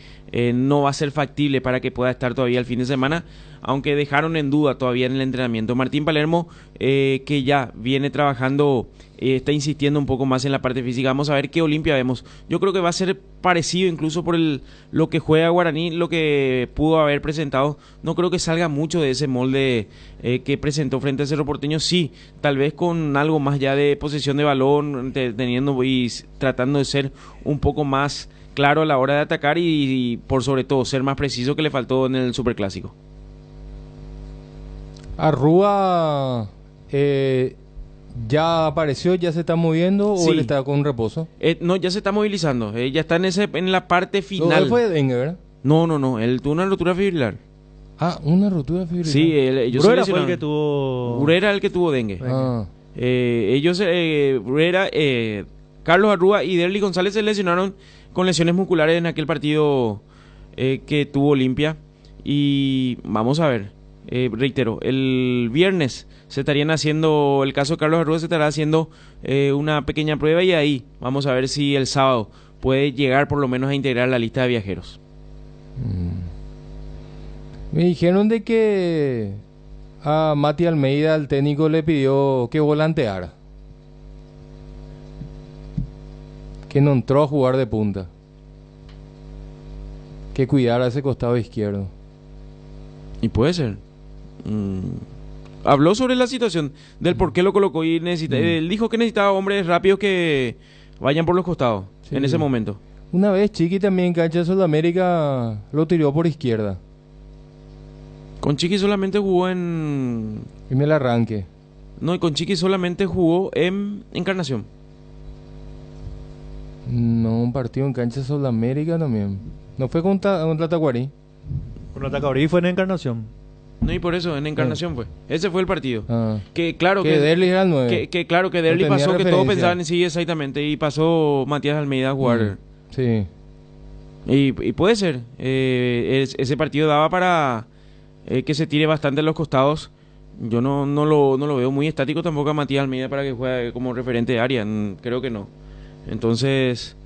no va a ser factible para que pueda estar todavía el fin de semana, aunque dejaron en duda todavía en el entrenamiento. Martín Palermo, que ya viene trabajando, está insistiendo un poco más en la parte física. Vamos a ver qué Olimpia vemos. Yo creo que va a ser parecido incluso por lo que juega Guaraní, lo que pudo haber presentado. No creo que salga mucho de ese molde que presentó frente a Cerro Porteño. Sí, tal vez con algo más ya de posesión de balón, teniendo y tratando de ser un poco más claro a la hora de atacar y por sobre todo ser más preciso, que le faltó en el Superclásico. Arrúa ya apareció, ya se está moviendo, sí. ¿O él está con reposo? No, ya se está movilizando, ya está en la parte final. ¿Él fue de dengue, verdad? No, él tuvo una rotura fibrilar. Ah, una rotura fibrilar. Sí, ellos Bruera fue el que tuvo... Bruera el que tuvo dengue. Ah. Bruera, Carlos Arrúa y Derly González se lesionaron con lesiones musculares en aquel partido que tuvo Olimpia. Y vamos a ver, reitero, el viernes se estarían haciendo, el caso de Carlos Arrúa se estará haciendo una pequeña prueba, y ahí vamos a ver si el sábado puede llegar por lo menos a integrar la lista de viajeros. Me dijeron de que a Mati Almeida, el técnico, le pidió que volanteara, que no entró a jugar de punta, que cuidara ese costado izquierdo. Y puede ser. Habló sobre la situación del por qué lo colocó y él dijo que necesitaba hombres rápidos que vayan por los costados, sí, en ese momento. Una vez Chiqui también en cancha de Sudamérica lo tiró por izquierda. Con Chiqui solamente jugó en el arranque. No, y con Chiqui solamente jugó en Encarnación. No, un partido en cancha Sudamérica también. No fue contra Tacuarí. Con Tacuarí fue en Encarnación. No, y por eso, en Encarnación fue. Ese fue el partido. Ah. Que claro que Derli era el 9. Que claro que Derli No pasó, tenía que todos referencia. pensaban, sí, exactamente. Y pasó Matías Almeida a jugar. Sí. Y puede ser. Ese partido daba para que se tire bastante a los costados. Yo no lo veo muy estático tampoco a Matías Almeida para que juegue como referente de área. Creo que no. Entonces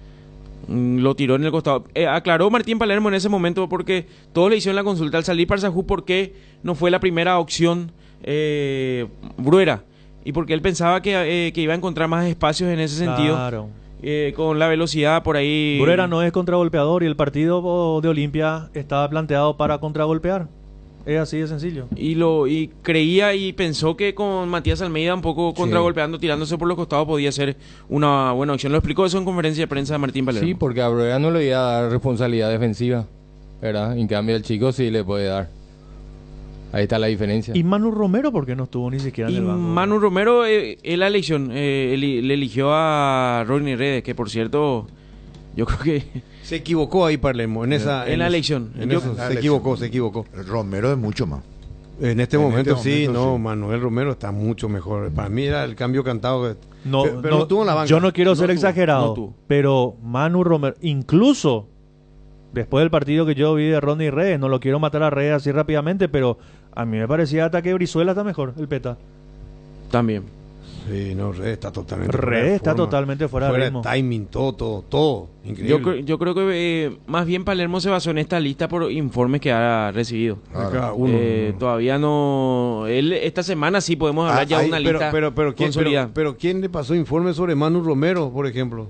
lo tiró en el costado. Aclaró Martín Palermo en ese momento porque todos le hicieron la consulta al salir Parsahú por qué no fue la primera opción Bruera. Y porque él pensaba que iba a encontrar más espacios en ese sentido. Claro. Con la velocidad por ahí. Bruera no es contragolpeador y el partido de Olimpia estaba planteado para contragolpear. Es así de sencillo. Y creía y pensó que con Matías Almeida un poco contragolpeando, tirándose por los costados podía ser una buena opción. Lo explicó eso en conferencia de prensa de Martín Palermo. Sí, porque a Bruera no le iba a dar responsabilidad defensiva, ¿verdad? En cambio el chico sí le puede dar. Ahí está la diferencia. ¿Y Manu Romero por qué no estuvo ni siquiera en el banco? Manu Romero es la elección. Le eligió a Rodney Redes, que por cierto, yo creo que se equivocó ahí Palermo en la elección. Se equivocó. Romero es mucho más. En este momento sí. Manuel Romero está mucho mejor. Para mí era el cambio cantado. Pero no tuvo en la banca. Yo no quiero ser exagerado, pero Manu Romero, incluso después del partido que yo vi de Rodney Redes, no lo quiero matar a Redes así rápidamente, pero a mí me parecía hasta que Brizuela está mejor, el Peta. También. Sí, no, Redes está totalmente fuera de ritmo. Timing, todo. Increíble. Yo creo que más bien Palermo se basó en esta lista por informes que ha recibido. Todavía no. Él esta semana sí podemos hablar ya de una lista consolidada. Pero ¿quién le pasó informes sobre Manu Romero, por ejemplo?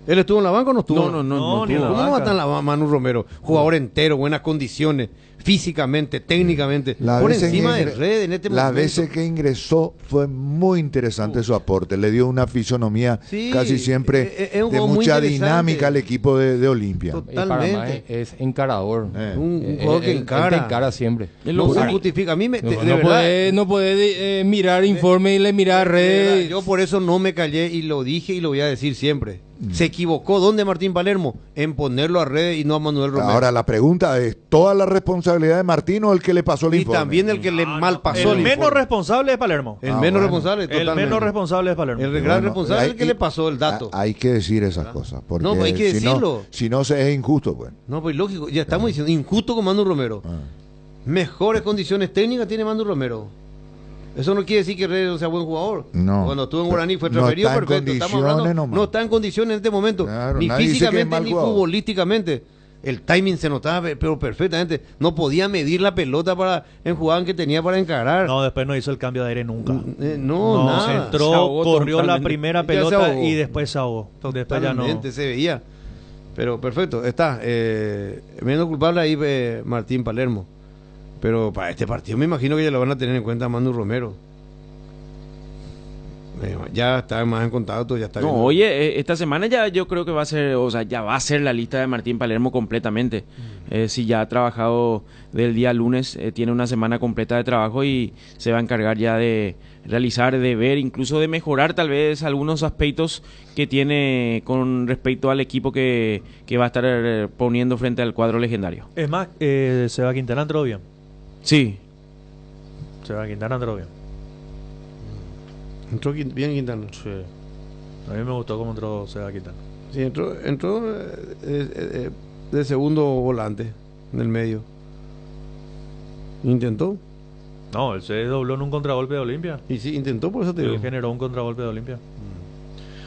¿Él estuvo en la banca o no estuvo? No, ¿Cómo no va a estar en la banca Manu Romero? Jugador entero, buenas condiciones, físicamente, técnicamente, por encima de Redes en este momento. Las veces que ingresó fue muy interesante su aporte. Le dio una fisonomía casi siempre de mucha dinámica al equipo de Olimpia. Totalmente. Es encarador. Un jugador que encara siempre. No se justifica. A mí no puede mirar informe y le mirar Redes. Yo por eso no me callé y lo dije y lo voy a decir siempre. Se equivocó. ¿Dónde Martín Palermo? En ponerlo a Redes y no a Manuel Romero. Ahora la pregunta es, ¿toda la responsabilidad de Martín o el que le pasó el informe? Y también el que le mal pasó el menos responsable de Palermo. El menos responsable, totalmente. El menos responsable de Palermo. El gran responsable es el que le pasó el dato. Hay que decir esas cosas. Porque no, hay que decirlo. Si no, es injusto. Pues. No, pues lógico. Ya estamos diciendo, injusto con Manu Romero. Mejores condiciones técnicas tiene Manu Romero. Eso no quiere decir que Redes sea buen jugador. No. Cuando estuvo en Guaraní fue transferido, perfecto. Estamos hablando, no está en condiciones en este momento. Claro, ni físicamente ni futbolísticamente. El timing se notaba, pero perfectamente. No podía medir la pelota en jugadas que tenía para encarar. No, después no hizo el cambio de aire nunca. Nada. Se entró, corrió la primera pelota y después se ahogó. Después ya no. Se veía. Pero perfecto, está. Menos culpable ahí Martín Palermo. Pero para este partido me imagino que ya lo van a tener en cuenta a Manu Romero. Ya está más en contacto, ya está bien. No, oye, esta semana ya yo creo que va a ser, ya va a ser la lista de Martín Palermo completamente. Si ya ha trabajado del día lunes, tiene una semana completa de trabajo y se va a encargar ya de realizar, de ver, incluso de mejorar tal vez algunos aspectos que tiene con respecto al equipo que va a estar poniendo frente al cuadro legendario. Es más, Seba Quintana entró bien. Sí. Seba Quintana entró bien. Entró bien Quintana. Sí. A mí me gustó cómo entró Seba Quintana. Sí, entró de segundo volante en el medio. ¿Intentó? No, él se dobló en un contragolpe de Olimpia. Y sí, intentó, por eso te digo. Él generó un contragolpe de Olimpia.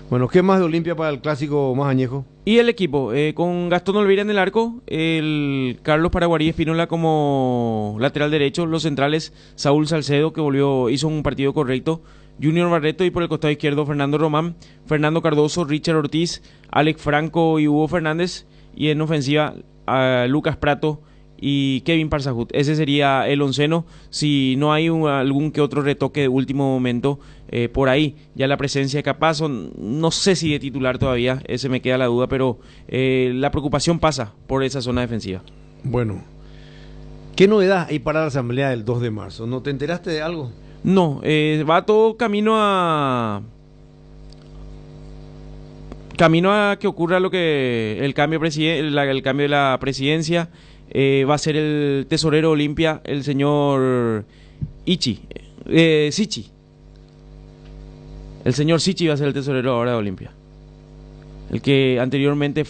Bueno, ¿qué más de Olimpia para el clásico más añejo? Y el equipo, con Gastón Olveira en el arco, el Carlos Paraguarí Espínola como lateral derecho, los centrales Saúl Salcedo, que hizo un partido correcto, Junior Barreto, y por el costado izquierdo Fernando Román, Fernando Cardoso, Richard Ortiz, Alex Franco y Hugo Fernández, y en ofensiva Lucas Prato y Kevin Parsahú. Ese sería el onceno, si no hay algún que otro retoque de último momento por ahí. Ya la presencia de Capazo, no sé si de titular todavía, ese me queda la duda, pero la preocupación pasa por esa zona defensiva. Bueno, ¿qué novedad hay para la asamblea del 2 de marzo? ¿No te enteraste de algo? No, va todo camino a que ocurra lo que el cambio el cambio de la presidencia. Va a ser el tesorero Olimpia, el señor Sichi. El señor Sichi va a ser el tesorero ahora de Olimpia. El que anteriormente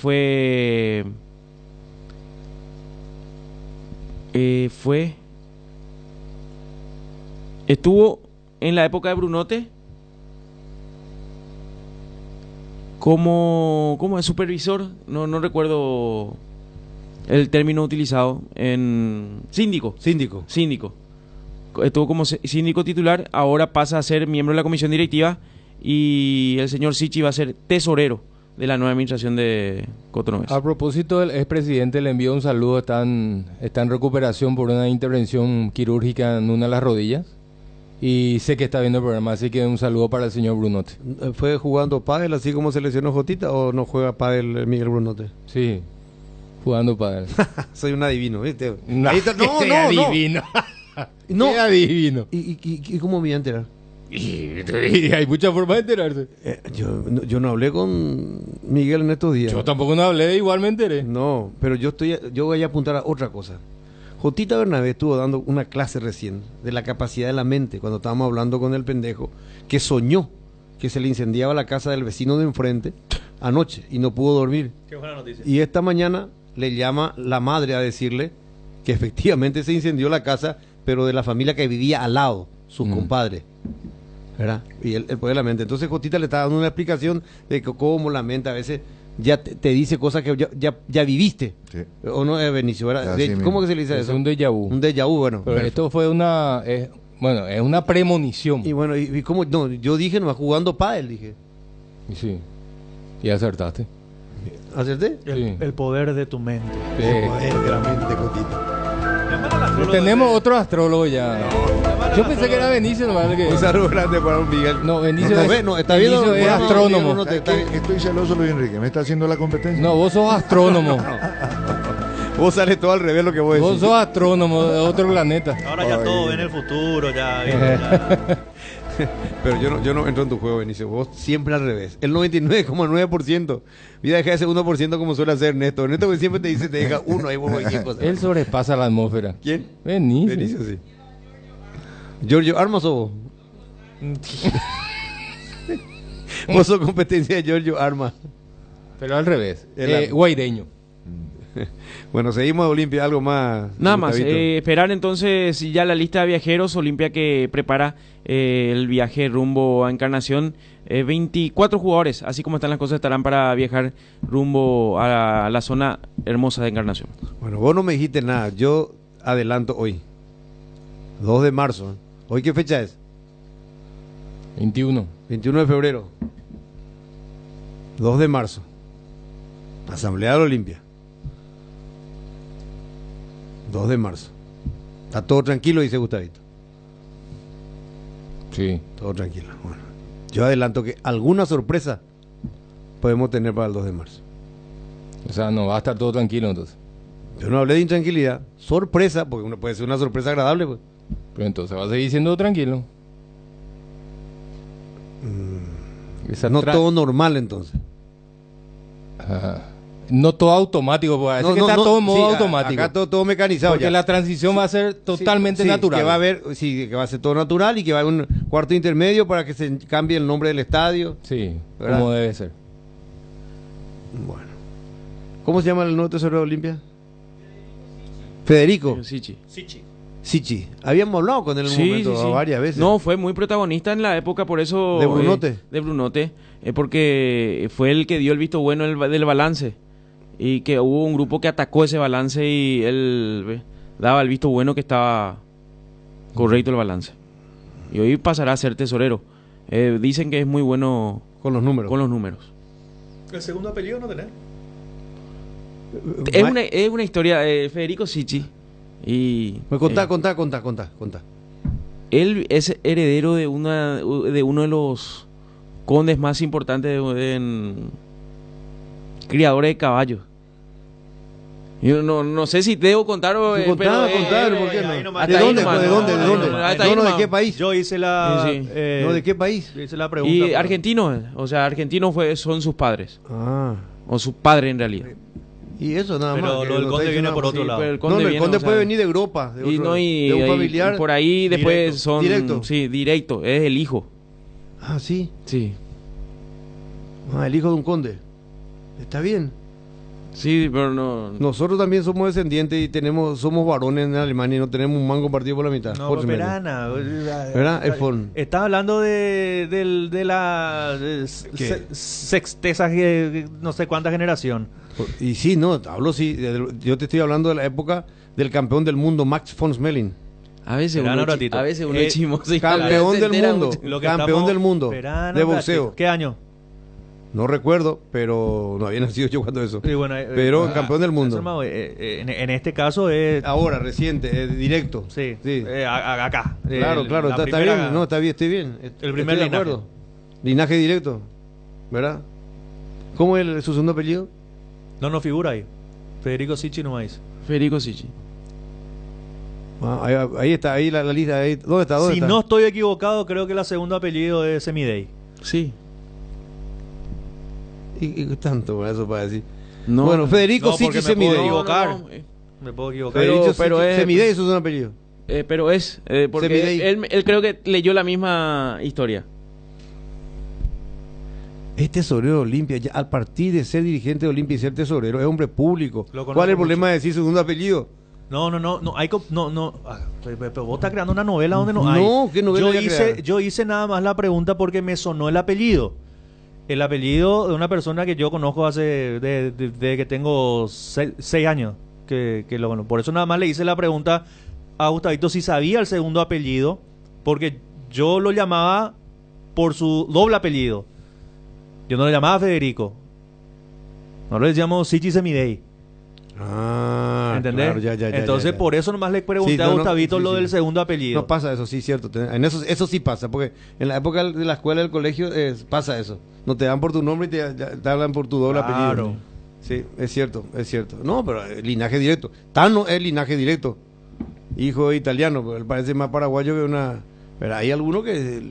estuvo en la época de Brunote como supervisor, no recuerdo el término utilizado, en síndico. Estuvo como síndico titular, ahora pasa a ser miembro de la comisión directiva y el señor Sichi va a ser tesorero de la nueva administración de Cotonou. A propósito del expresidente, le envío un saludo, está en recuperación por una intervención quirúrgica en una de las rodillas y sé que está viendo el programa, así que un saludo para el señor Brunote. ¿Fue jugando pádel así como se lesionó Jotita o no juega pádel Miguel Brunote? Sí, jugando pádel. Soy un adivino, ¿viste? No, adivino. No. Qué adivino. ¿Y cómo me iba a enterar? Y hay muchas formas de enterarse. Yo no hablé con Miguel en estos días. Yo tampoco no hablé, igual me enteré. No, pero yo voy a apuntar a otra cosa. Jotita Bernabé estuvo dando una clase recién de la capacidad de la mente cuando estábamos hablando con el pendejo que soñó que se le incendiaba la casa del vecino de enfrente anoche y no pudo dormir. Qué buena noticia. Y esta mañana le llama la madre a decirle que efectivamente se incendió la casa, pero de la familia que vivía al lado, sus compadres. ¿Verdad? Y el poder de la mente. Entonces Jotita le está dando una explicación de que cómo la mente a veces ya te dice cosas que ya viviste. Sí. ¿O no, Benicio? ¿Cómo que se le dice eso? Es un déjà vu. Un déjà vu, bueno. Pero esto fue es una premonición. Y bueno, ¿y cómo? No, yo dije, no, jugando pádel, dije. Y sí. Y acertaste. ¿Acerté? El poder de tu mente. El poder de la mente, Jotita. Tenemos otro astrólogo ya. Yo pensé que era Benicio, no que... Un saludo grande para un Miguel. No, Benicio está viendo, Benicio es astrónomo. Estoy celoso, Luis Enrique. ¿Me está haciendo la competencia? No, vos sos astrónomo. Vos sales todo al revés lo que vos decís. Vos sos astrónomo de otro planeta. Ahora ya todo ven el futuro, ya. Pero yo no entro en tu juego, Benicio. Vos siempre al revés. El 99,9%. Vida deja ese 1% como suele hacer Ernesto. Ernesto que siempre te dice, te deja uno ahí por cualquier cosa. Él sobrepasa la atmósfera. ¿Quién? Benicio. Benicio, sí. Giorgio Armas o vos. Vos sos competencia de Giorgio Armas. Pero al revés. Guaireño. Bueno, seguimos a Olimpia, algo más. Nada más, esperar entonces ya la lista de viajeros. Olimpia que prepara el viaje rumbo a Encarnación. 24 jugadores, así como están las cosas, estarán para viajar rumbo a la zona hermosa de Encarnación. Bueno, vos no me dijiste nada, yo adelanto hoy. 2 de marzo. ¿Hoy qué fecha es? 21 de febrero. 2 de marzo. Asamblea de Olimpia. 2 de marzo. Está todo tranquilo, dice Gustavito. Sí. Todo tranquilo. Bueno, yo adelanto que alguna sorpresa podemos tener para el 2 de marzo. O sea, no va a estar todo tranquilo entonces. Yo no hablé de intranquilidad. Sorpresa, porque uno puede ser una sorpresa agradable, pues. Pero entonces va a seguir siendo tranquilo. No todo normal, entonces. No todo automático, porque parece que está todo en modo automático. Acá todo mecanizado. Porque la transición va a ser totalmente natural. Que va a haber, que va a ser todo natural y que va a haber un cuarto intermedio para que se cambie el nombre del estadio. Sí, ¿verdad? como debe ser. Bueno. ¿Cómo se llama el nuevo tesorero de Olimpia? Federico. Sichi. Habíamos hablado con él en un momento varias veces. No, fue muy protagonista en la época, por eso... ¿De Brunote? De Brunote, porque fue el que dio el visto bueno del balance. Y que hubo un grupo que atacó ese balance y él daba el visto bueno que estaba correcto el balance. Y hoy pasará a ser tesorero. Dicen que es muy bueno con los números. ¿El segundo apellido no tenés? Es una historia de Federico Sichi. Y contá. Él es heredero de uno de los condes más importantes en criadores de caballos. Yo no sé si debo contar o... Contar, ¿por qué no? ¿De dónde? ¿De qué país? Yo hice la... Sí. No, ¿de qué país? Yo hice la pregunta. Y argentinos, o sea, argentinos son sus padres. Ah. O su padre en realidad. Y eso nada Pero más. lo del conde viene por otro lado. Pero El conde puede venir de Europa, de un familiar. Y por ahí después directo. son... ¿Directo? Sí, directo, es el hijo. Ah, sí. Sí. Ah, el hijo de un conde. Está bien. Sí, pero no... Nosotros también somos descendientes y somos varones en Alemania y no tenemos un mango partido por la mitad. No, pero Ana, ¿verdad? Estás hablando de la sextesa, no sé cuánta generación. Y sí, no, yo te estoy hablando de la época del campeón del mundo, Max von Schmeling. A veces uno es chismoso. Campeón del mundo, campeón del mundo de boxeo. ¿Qué año? No recuerdo, pero no había nacido yo cuando eso. Sí, bueno, pero campeón del mundo. En este caso es... Ahora, reciente, directo. Sí. Acá. Claro, está bien. No, está bien, estoy bien. El primer estoy de linaje. acuerdo. Linaje directo, ¿verdad? ¿Cómo es su segundo apellido? No figura ahí. Federico Sichi no más. Federico Sichi. Ahí está, ahí la lista. Ahí. ¿Dónde está? Si no estoy equivocado, creo que el segundo apellido es Semidey. Sí. ¿Y tanto eso para decir? No, bueno, Federico Sichi Semidey. Me puedo equivocar. Pero Semidey, eso es un apellido. Pero es, porque él creo que leyó la misma historia. Es tesorero de Olimpia, ya al partir de ser dirigente de Olimpia y ser tesorero, es hombre público. ¿Cuál es el problema de decir segundo apellido? No, hay pero vos estás creando una novela donde no hay. No, ¿qué novela yo hice nada más la pregunta porque me sonó el apellido. El apellido de una persona que yo conozco hace desde que tengo 6 años. Por eso nada más le hice la pregunta a Gustavito si sabía el segundo apellido, porque yo lo llamaba por su doble apellido. Yo no le llamaba Federico. No le llamo Sichi Semidey. ¿Entendés? Claro, ya, entonces por eso nomás le pregunté a Gustavito lo del segundo apellido. No pasa eso, sí, cierto. Eso sí pasa, porque en la época de la escuela, del colegio, pasa eso. No te dan por tu nombre y te hablan por tu doble apellido. Sí, es cierto. No, pero linaje directo. Tano es linaje directo. Hijo italiano, pero él parece más paraguayo que una... Pero hay alguno que...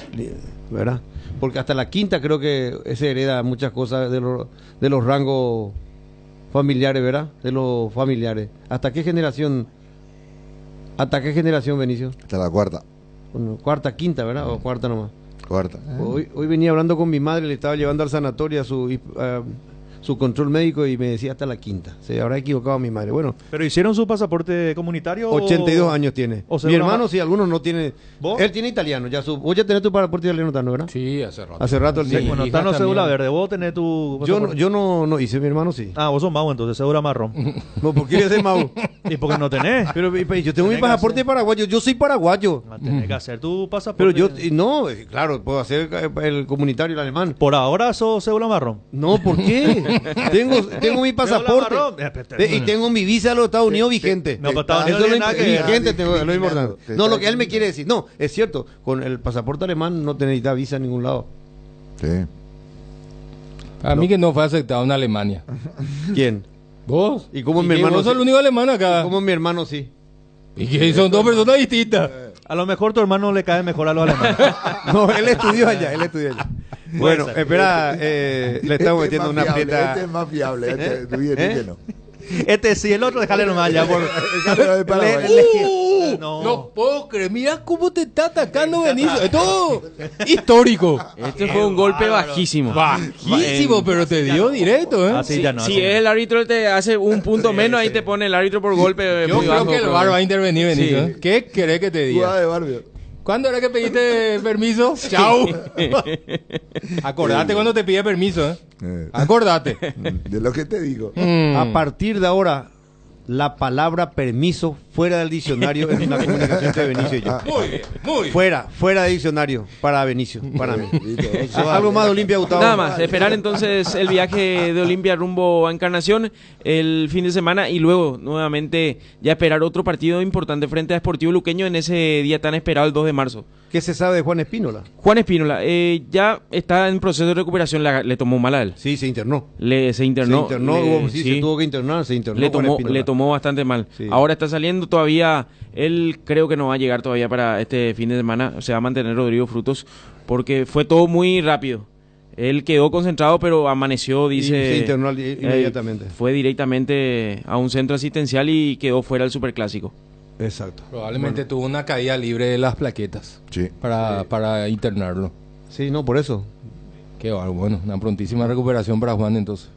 ¿verdad? Porque hasta la quinta creo que se hereda muchas cosas de los rangos familiares, ¿verdad? De los familiares. ¿Hasta qué generación, Benicio? Hasta la cuarta. Bueno, cuarta, quinta, ¿verdad? O cuarta nomás. Cuarta. Hoy venía hablando con mi madre, le estaba llevando al sanatorio a su control médico y me decía hasta la quinta. Se habrá equivocado mi madre. Bueno. ¿Pero hicieron su pasaporte comunitario? 82 años tiene. Mi hermano sí, algunos no tienen. ¿Vos? Él tiene italiano. Vos ya tenés tu pasaporte italiano, Tano, ¿verdad? Sí, hace rato. Hace rato. Sí, bueno, Tano cédula verde. ¿Vos tenés tu pasaporte? Yo no hice, mi hermano sí. Vos sos mago entonces, cédula marrón. No, ¿por qué ser mago? ¿Y por qué no tenés? Pero yo tengo mi pasaporte paraguayo. Yo soy paraguayo. Tenés que hacer tu pasaporte. Pero claro, puedo hacer el comunitario, el alemán. ¿Por ahora sos cédula marrón? No, ¿por qué? Tengo mi pasaporte y tengo mi visa a los Estados Unidos vigente. No, pero Estados Unidos eso no tiene nada que vigente, tengo lo importante. No, lo que él me quiere decir. No, es cierto, con el pasaporte alemán no te necesitas visa en ningún lado. Sí. A mí que no fue aceptado en Alemania. ¿Quién? ¿Vos? ¿Y cómo mi hermano? Vos sos el único alemán acá. ¿Cómo mi hermano sí? Y que son dos personas distintas. A lo mejor tu hermano le cae mejor a los alemanes. No, él estudió allá. Bueno, espera, le estamos metiendo una aprieta. Este es más fiable, tú bien, que no. Sí, el otro déjale nomás ya. No puedo creer, mira cómo te está atacando Benicio. Esto es histórico. Este fue un golpe bajísimo. Bajísimo, pero te dio directo, ¿eh? Así ya no. Si es el árbitro te hace un punto menos, ahí te pone el árbitro por golpe. Yo creo que el VAR va a intervenir, Benicio. Sí. ¿Qué querés que te diga? ¿Cuándo era que pediste permiso? Chao. Acordate cuando te pide permiso, ¿eh? Acordate. De lo que te digo. A partir de ahora, la palabra permiso fuera del diccionario en la comunicación entre Benicio y yo. Muy bien, muy bien. Fuera de diccionario para Benicio, para mí. Algo más de Olimpia, Gustavo. Nada más, esperar entonces el viaje de Olimpia rumbo a Encarnación el fin de semana y luego nuevamente ya esperar otro partido importante frente a Sportivo Luqueño en ese día tan esperado, el 2 de marzo. ¿Qué se sabe de Juan Espínola? Juan Espínola, ya está en proceso de recuperación, le tomó mal a él. Sí, se internó. Se internó. Se tuvo que internar, se internó. Le tomó bastante mal. Sí. Ahora está saliendo todavía, él creo que no va a llegar todavía para este fin de semana, se va a mantener Rodrigo Frutos, porque fue todo muy rápido. Él quedó concentrado, pero amaneció, dice... Y se internó inmediatamente. Fue directamente a un centro asistencial y quedó fuera del Superclásico. Exacto. Probablemente tuvo una caída libre de las plaquetas. Sí. Para internarlo. Sí, no, por eso. Qué bueno, una prontísima recuperación para Juan entonces.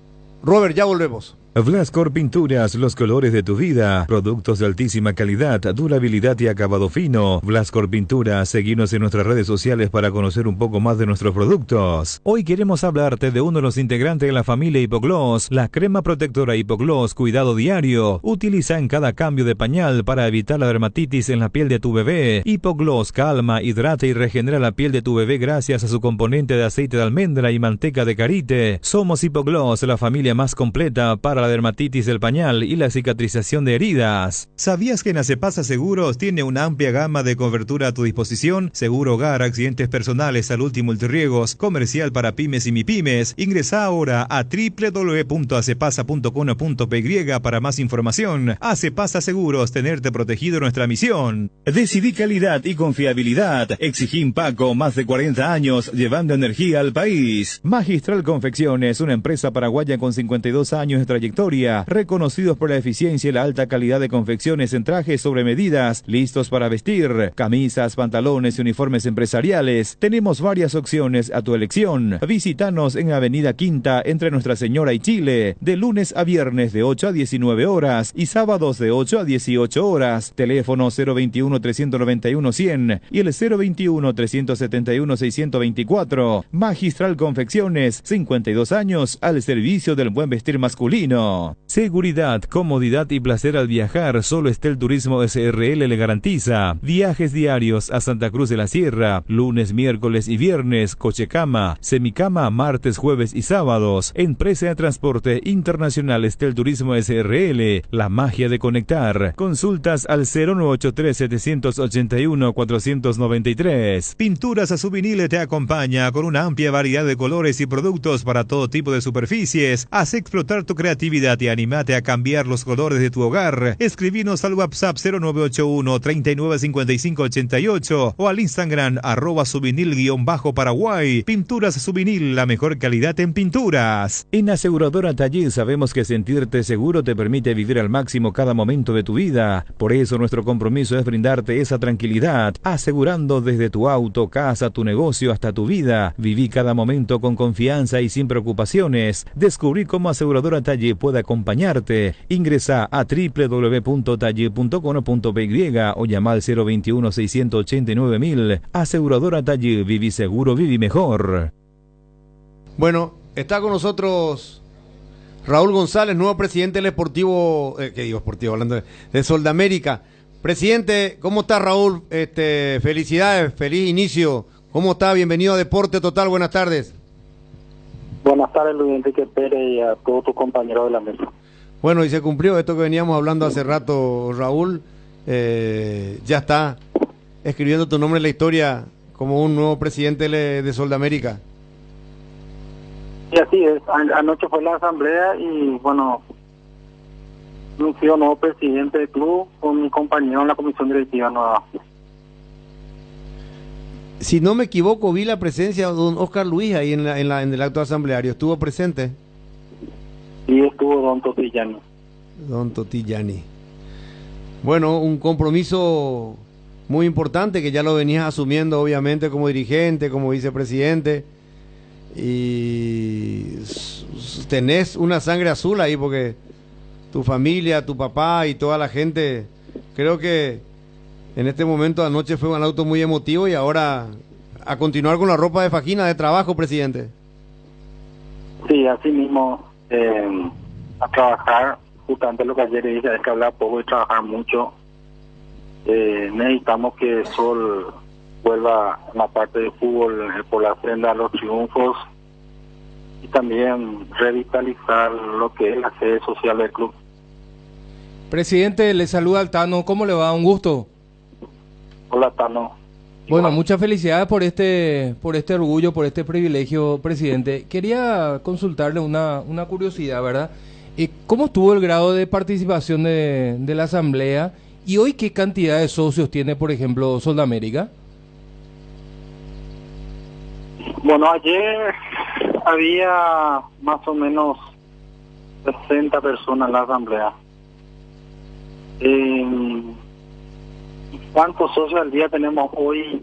Robert, ya volvemos. Blascor Pinturas, los colores de tu vida. Productos de altísima calidad, durabilidad y acabado fino. Blascor Pinturas, seguinos en nuestras redes sociales para conocer un poco más de nuestros productos. Hoy queremos hablarte de uno de los integrantes de la familia Hipogloss, la crema protectora Hipogloss Cuidado Diario. Utiliza en cada cambio de pañal para evitar la dermatitis en la piel de tu bebé. Hipogloss calma, hidrata y regenera la piel de tu bebé gracias a su componente de aceite de almendra y manteca de karité. Somos Hipogloss, la familia más completa para la dermatitis del pañal y la cicatrización de heridas. ¿Sabías que Nacepasa Seguros tiene una amplia gama de cobertura a tu disposición? Seguro hogar, accidentes personales, salud y multirriegos, comercial para pymes y mipymes. Ingresa ahora a www.acepasa.com.py para más información. Acepasa Seguros, tenerte protegido, nuestra misión. Decidí calidad y confiabilidad. Exigí Impaco, más de 40 años llevando energía al país. Magistral Confecciones, una empresa paraguaya con 52 años de trayectoria, reconocidos por la eficiencia y la alta calidad de confecciones en trajes sobre medidas, listos para vestir, camisas, pantalones y uniformes empresariales. Tenemos varias opciones a tu elección. Visítanos en Avenida Quinta, entre Nuestra Señora y Chile, de lunes a viernes de 8 a 19 horas y sábados de 8 a 18 horas. Teléfono 021-391-100 y el 021-371-624. Magistral Confecciones, 52 años al servicio del buen vestir masculino. Seguridad, comodidad y placer al viajar, solo Estel Turismo SRL le garantiza. Viajes diarios a Santa Cruz de la Sierra, lunes, miércoles y viernes, cochecama, semicama, martes, jueves y sábados. Empresa de Transporte Internacional Estel Turismo SRL, la magia de conectar. Consultas al 0983-781-493. Pinturas Azuvinil te acompaña con una amplia variedad de colores y productos para todo tipo de superficies. Haz explotar tu creatividad y animate a cambiar los colores de tu hogar. Escribinos al WhatsApp 0981-395588 o al Instagram @Souvinil_Paraguay. Pinturas Souvinil, la mejor calidad en pinturas. En Aseguradora Taller sabemos que sentirte seguro te permite vivir al máximo cada momento de tu vida. Por eso nuestro compromiso es brindarte esa tranquilidad, asegurando desde tu auto, casa, tu negocio hasta tu vida. Viví cada momento con confianza y sin preocupaciones. Descubrí cómo Aseguradora Taller puede acompañarte. Ingresa a www.taller.com.py o llama al 021-689.000. Aseguradora Taller, viví seguro, viví mejor. Bueno, está con nosotros Raúl González, nuevo presidente del Esportivo, hablando de Soldamérica. Presidente, ¿cómo está Raúl? Felicidades, feliz inicio. ¿Cómo está? Bienvenido a Deporte Total, buenas tardes. Buenas tardes, Luis Enrique Pérez, y a todos tus compañeros de la mesa. Bueno, y se cumplió esto que veníamos hablando hace rato, Raúl. Ya está escribiendo tu nombre en la historia como un nuevo presidente de Soldamérica. Y así es, anoche fue la asamblea y bueno, anunció nuevo presidente del club con mi compañero en la comisión directiva nueva. Si no me equivoco, vi la presencia de don Oscar Luis ahí en el acto asambleario. ¿Estuvo presente? Sí, estuvo don Totillani. Don Totillani. Bueno, un compromiso muy importante que ya lo venías asumiendo, obviamente, como dirigente, como vicepresidente. Y tenés una sangre azul ahí porque tu familia, tu papá y toda la gente, creo que en este momento anoche fue un auto muy emotivo y ahora a continuar con la ropa de faquina de trabajo, presidente. Sí, así mismo, a trabajar, justamente lo que ayer dije, es que hablar poco y trabajar mucho, Necesitamos que Sol vuelva en la parte de fútbol por la senda de los triunfos y también revitalizar lo que es la sede social del club. Presidente, le saluda al Tano. ¿Cómo le va? Un gusto. Hola, Tano. Bueno, muchas felicidades por este orgullo, por este privilegio, presidente. Quería consultarle una curiosidad, ¿verdad? ¿Cómo estuvo el grado de participación de la asamblea? ¿Y hoy qué cantidad de socios tiene, por ejemplo, Soldamérica? Bueno, ayer había más o menos 60 personas en la asamblea. ¿Cuántos socios al día tenemos hoy?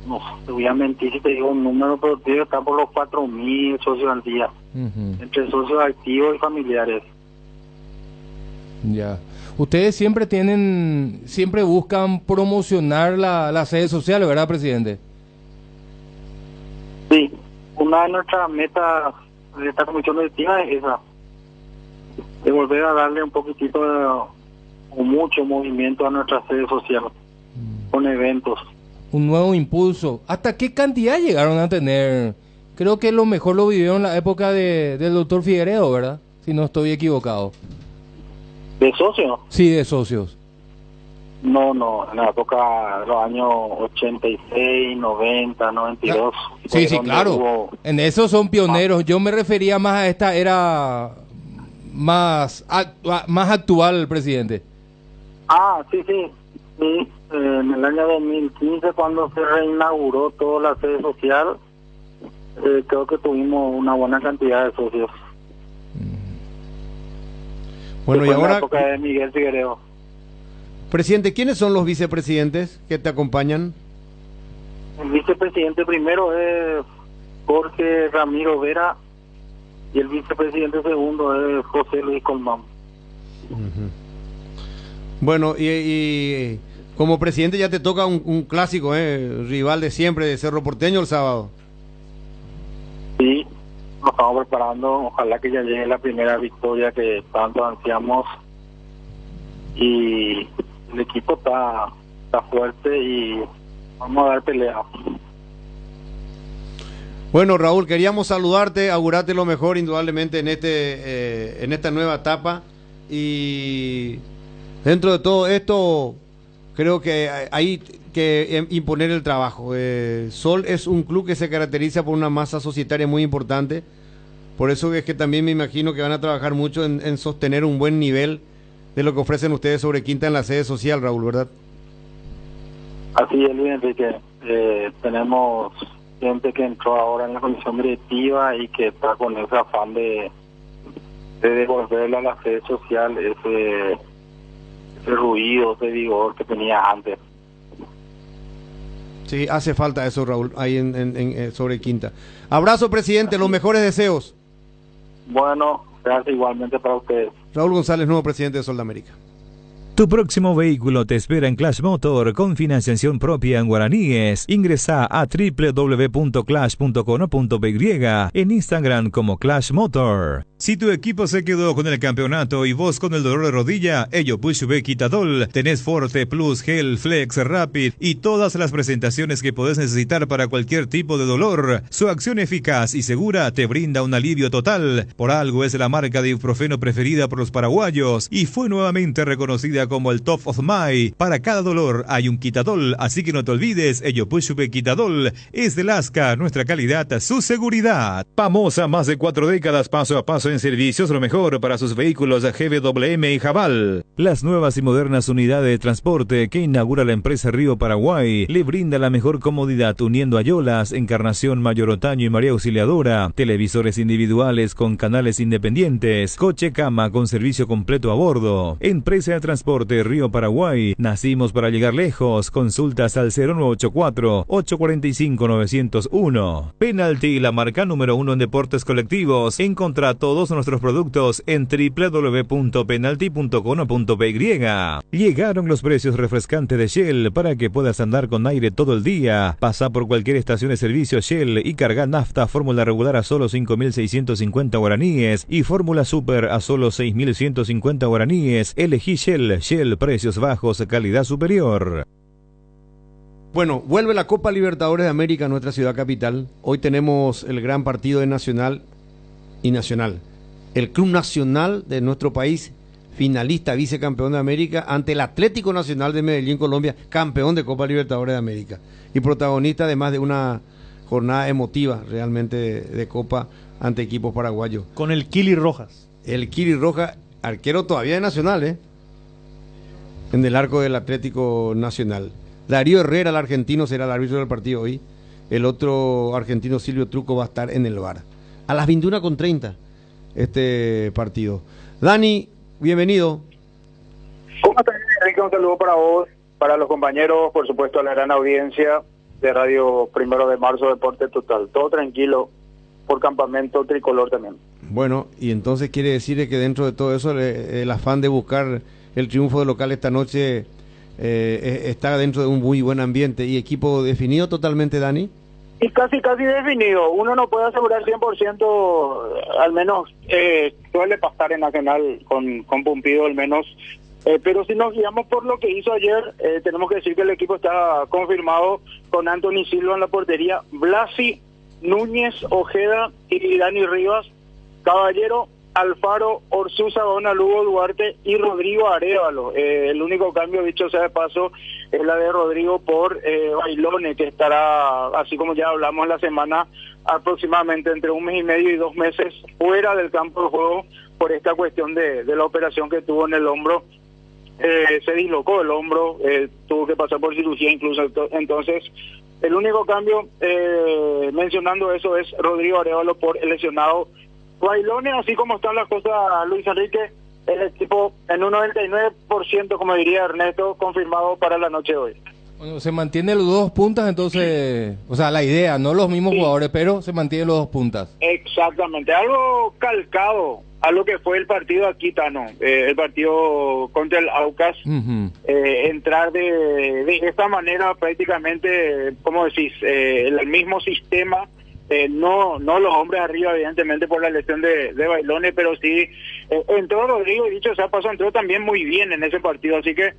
No, te voy a mentir si te digo un número, pero debe estar por los 4.000 socios al día, entre socios activos y familiares. Ya. Ustedes siempre buscan promocionar la sede social, ¿verdad, presidente? Sí, una de nuestras metas de esta comisión directiva es esa, de volver a darle un poquitito o mucho movimiento a nuestra sede social, con eventos. Un nuevo impulso. ¿Hasta qué cantidad llegaron a tener? Creo que lo mejor lo vivieron en la época del doctor Figueredo, ¿verdad? Si no estoy equivocado. ¿De socios? Sí, de socios. No, en la época de los años 86, 90, 92. Sí, claro. En eso son pioneros. Yo me refería más a esta era más actual, presidente. Sí. En el año 2015, cuando se reinauguró toda la sede social, creo que tuvimos una buena cantidad de socios. Bueno, y ahora, en la época de Miguel Figueredo. Presidente, ¿quiénes son los vicepresidentes que te acompañan? El vicepresidente primero es Jorge Ramiro Vera y el vicepresidente segundo es José Luis Colmán. Bueno, y como presidente ya te toca un clásico, rival de siempre de Cerro Porteño el sábado. Sí, nos estamos preparando, ojalá que ya llegue la primera victoria que tanto ansiamos y el equipo está fuerte y vamos a dar pelea. Bueno, Raúl, queríamos saludarte, augurarte lo mejor indudablemente en esta nueva etapa y dentro de todo esto creo que hay que imponer el trabajo. Sol es un club que se caracteriza por una masa societaria muy importante, por eso es que también me imagino que van a trabajar mucho en sostener un buen nivel de lo que ofrecen ustedes sobre Quinta en la sede social, Raúl, ¿verdad? Así es, Luis Enrique. Tenemos gente que entró ahora en la comisión directiva y que está con ese afán de devolverle a la sede social ese ruido, ese vigor que tenía antes. Sí, hace falta eso, Raúl, ahí sobre Quinta. Abrazo, presidente, los mejores deseos. Bueno, gracias igualmente para ustedes. Raúl González, nuevo presidente de Soldamérica. Tu próximo vehículo te espera en Clash Motor con financiación propia en guaraníes. Ingresa a www.clash.com.py, en Instagram como Clash Motor. Si tu equipo se quedó con el campeonato y vos con el dolor de rodilla, ello Pushbe Quitadol, tenés Forte Plus, Gel, Flex, Rapid y todas las presentaciones que podés necesitar para cualquier tipo de dolor. Su acción eficaz y segura te brinda un alivio total. Por algo es la marca de ibuprofeno preferida por los paraguayos y fue nuevamente reconocida como el Top of My. Para cada dolor hay un Quitadol, así que no te olvides, ello Pushbe Quitadol es de Lasca, nuestra calidad, su seguridad. Famosa más de 4 décadas, paso a paso en servicios, lo mejor para sus vehículos GWM y Jabal. Las nuevas y modernas unidades de transporte que inaugura la empresa Río Paraguay le brinda la mejor comodidad uniendo Ayolas, Encarnación, Mayor Otaño y María Auxiliadora, televisores individuales con canales independientes, coche cama con servicio completo a bordo. Empresa de transporte Río Paraguay, nacimos para llegar lejos. Consultas al 0984-845-901. Penalty, la marca número 1 en deportes colectivos. Encontrá todo todos nuestros productos en www.penalty.com.py. Llegaron los precios refrescantes de Shell para que puedas andar con aire todo el día. Pasa por cualquier estación de servicio Shell y carga nafta fórmula regular a solo 5.650 guaraníes y fórmula super a solo 6.150 guaraníes. Elegí Shell, precios bajos, calidad superior. Bueno, vuelve la Copa Libertadores de América a nuestra ciudad capital. Hoy tenemos el gran partido de Nacional y Nacional. El Club Nacional de nuestro país, finalista, vicecampeón de América, ante el Atlético Nacional de Medellín, Colombia, campeón de Copa Libertadores de América. Y protagonista además de una jornada emotiva realmente de Copa ante equipos paraguayos. Con el Kili Rojas. El Kili Rojas, arquero todavía de Nacional, en el arco del Atlético Nacional. Darío Herrera, el argentino, será el árbitro del partido hoy. El otro argentino, Silvio Truco, va a estar en el VAR. A las 21:30 este partido. Dani, bienvenido. ¿Cómo estás, Enrique? Un saludo para vos, para los compañeros, por supuesto a la gran audiencia de Radio 1 de Marzo Deporte Total. Todo tranquilo por Campamento Tricolor también. Bueno, y entonces quiere decir que dentro de todo eso el afán de buscar el triunfo de local esta noche está dentro de un muy buen ambiente. ¿Y equipo definido totalmente, Dani? Y casi definido. Uno no puede asegurar 100%, al menos suele pasar en Nacional con Pumpido al menos. Pero si nos guiamos por lo que hizo ayer, tenemos que decir que el equipo está confirmado con Anthony Silva en la portería, Blasi, Núñez, Ojeda y Dani Rivas, Caballero, Alfaro, Orsuza, Gaona, Lugo, Duarte y Rodrigo Arévalo. El único cambio, dicho sea de paso, es la de Rodrigo por Bailone, que estará, así como ya hablamos la semana, aproximadamente entre 1 mes y medio y 2 meses fuera del campo de juego por esta cuestión de la operación que tuvo en el hombro. Se dislocó el hombro, tuvo que pasar por cirugía incluso. Entonces, el único cambio, mencionando eso, es Rodrigo Arévalo por el lesionado Bailone. Así como están las cosas, Luis Enrique, el equipo en un 99%, como diría Ernesto, confirmado para la noche de hoy. Bueno, se mantienen los 2 puntas, entonces, o sea, la idea, no los mismos jugadores, pero se mantienen los 2 puntas. Exactamente, algo calcado a lo que fue el partido aquí, Tano, el partido contra el Aucas. Entrar de esta manera prácticamente, como decís, el mismo sistema. No los hombres arriba, evidentemente, por la lesión de Bailone, pero sí entró Rodrigo, y dicho sea paso, entró también muy bien en ese partido, así que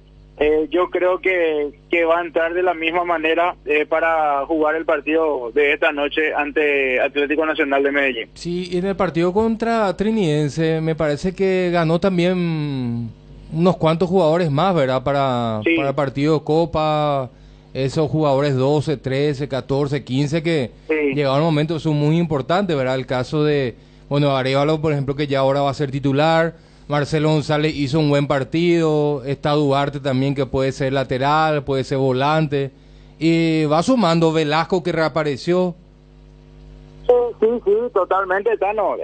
yo creo que va a entrar de la misma manera para jugar el partido de esta noche ante Atlético Nacional de Medellín. Sí, y en el partido contra Trinidense me parece que ganó también unos cuantos jugadores más, ¿verdad? Para el partido de Copa. Esos jugadores 12, 13, 14, 15 que llegaron al momento son muy importantes, ¿verdad? El caso de, Arévalo, por ejemplo, que ya ahora va a ser titular. Marcelo González hizo un buen partido. Está Duarte también, que puede ser lateral, puede ser volante. Y va sumando Velasco, que reapareció. Sí, totalmente, Tano.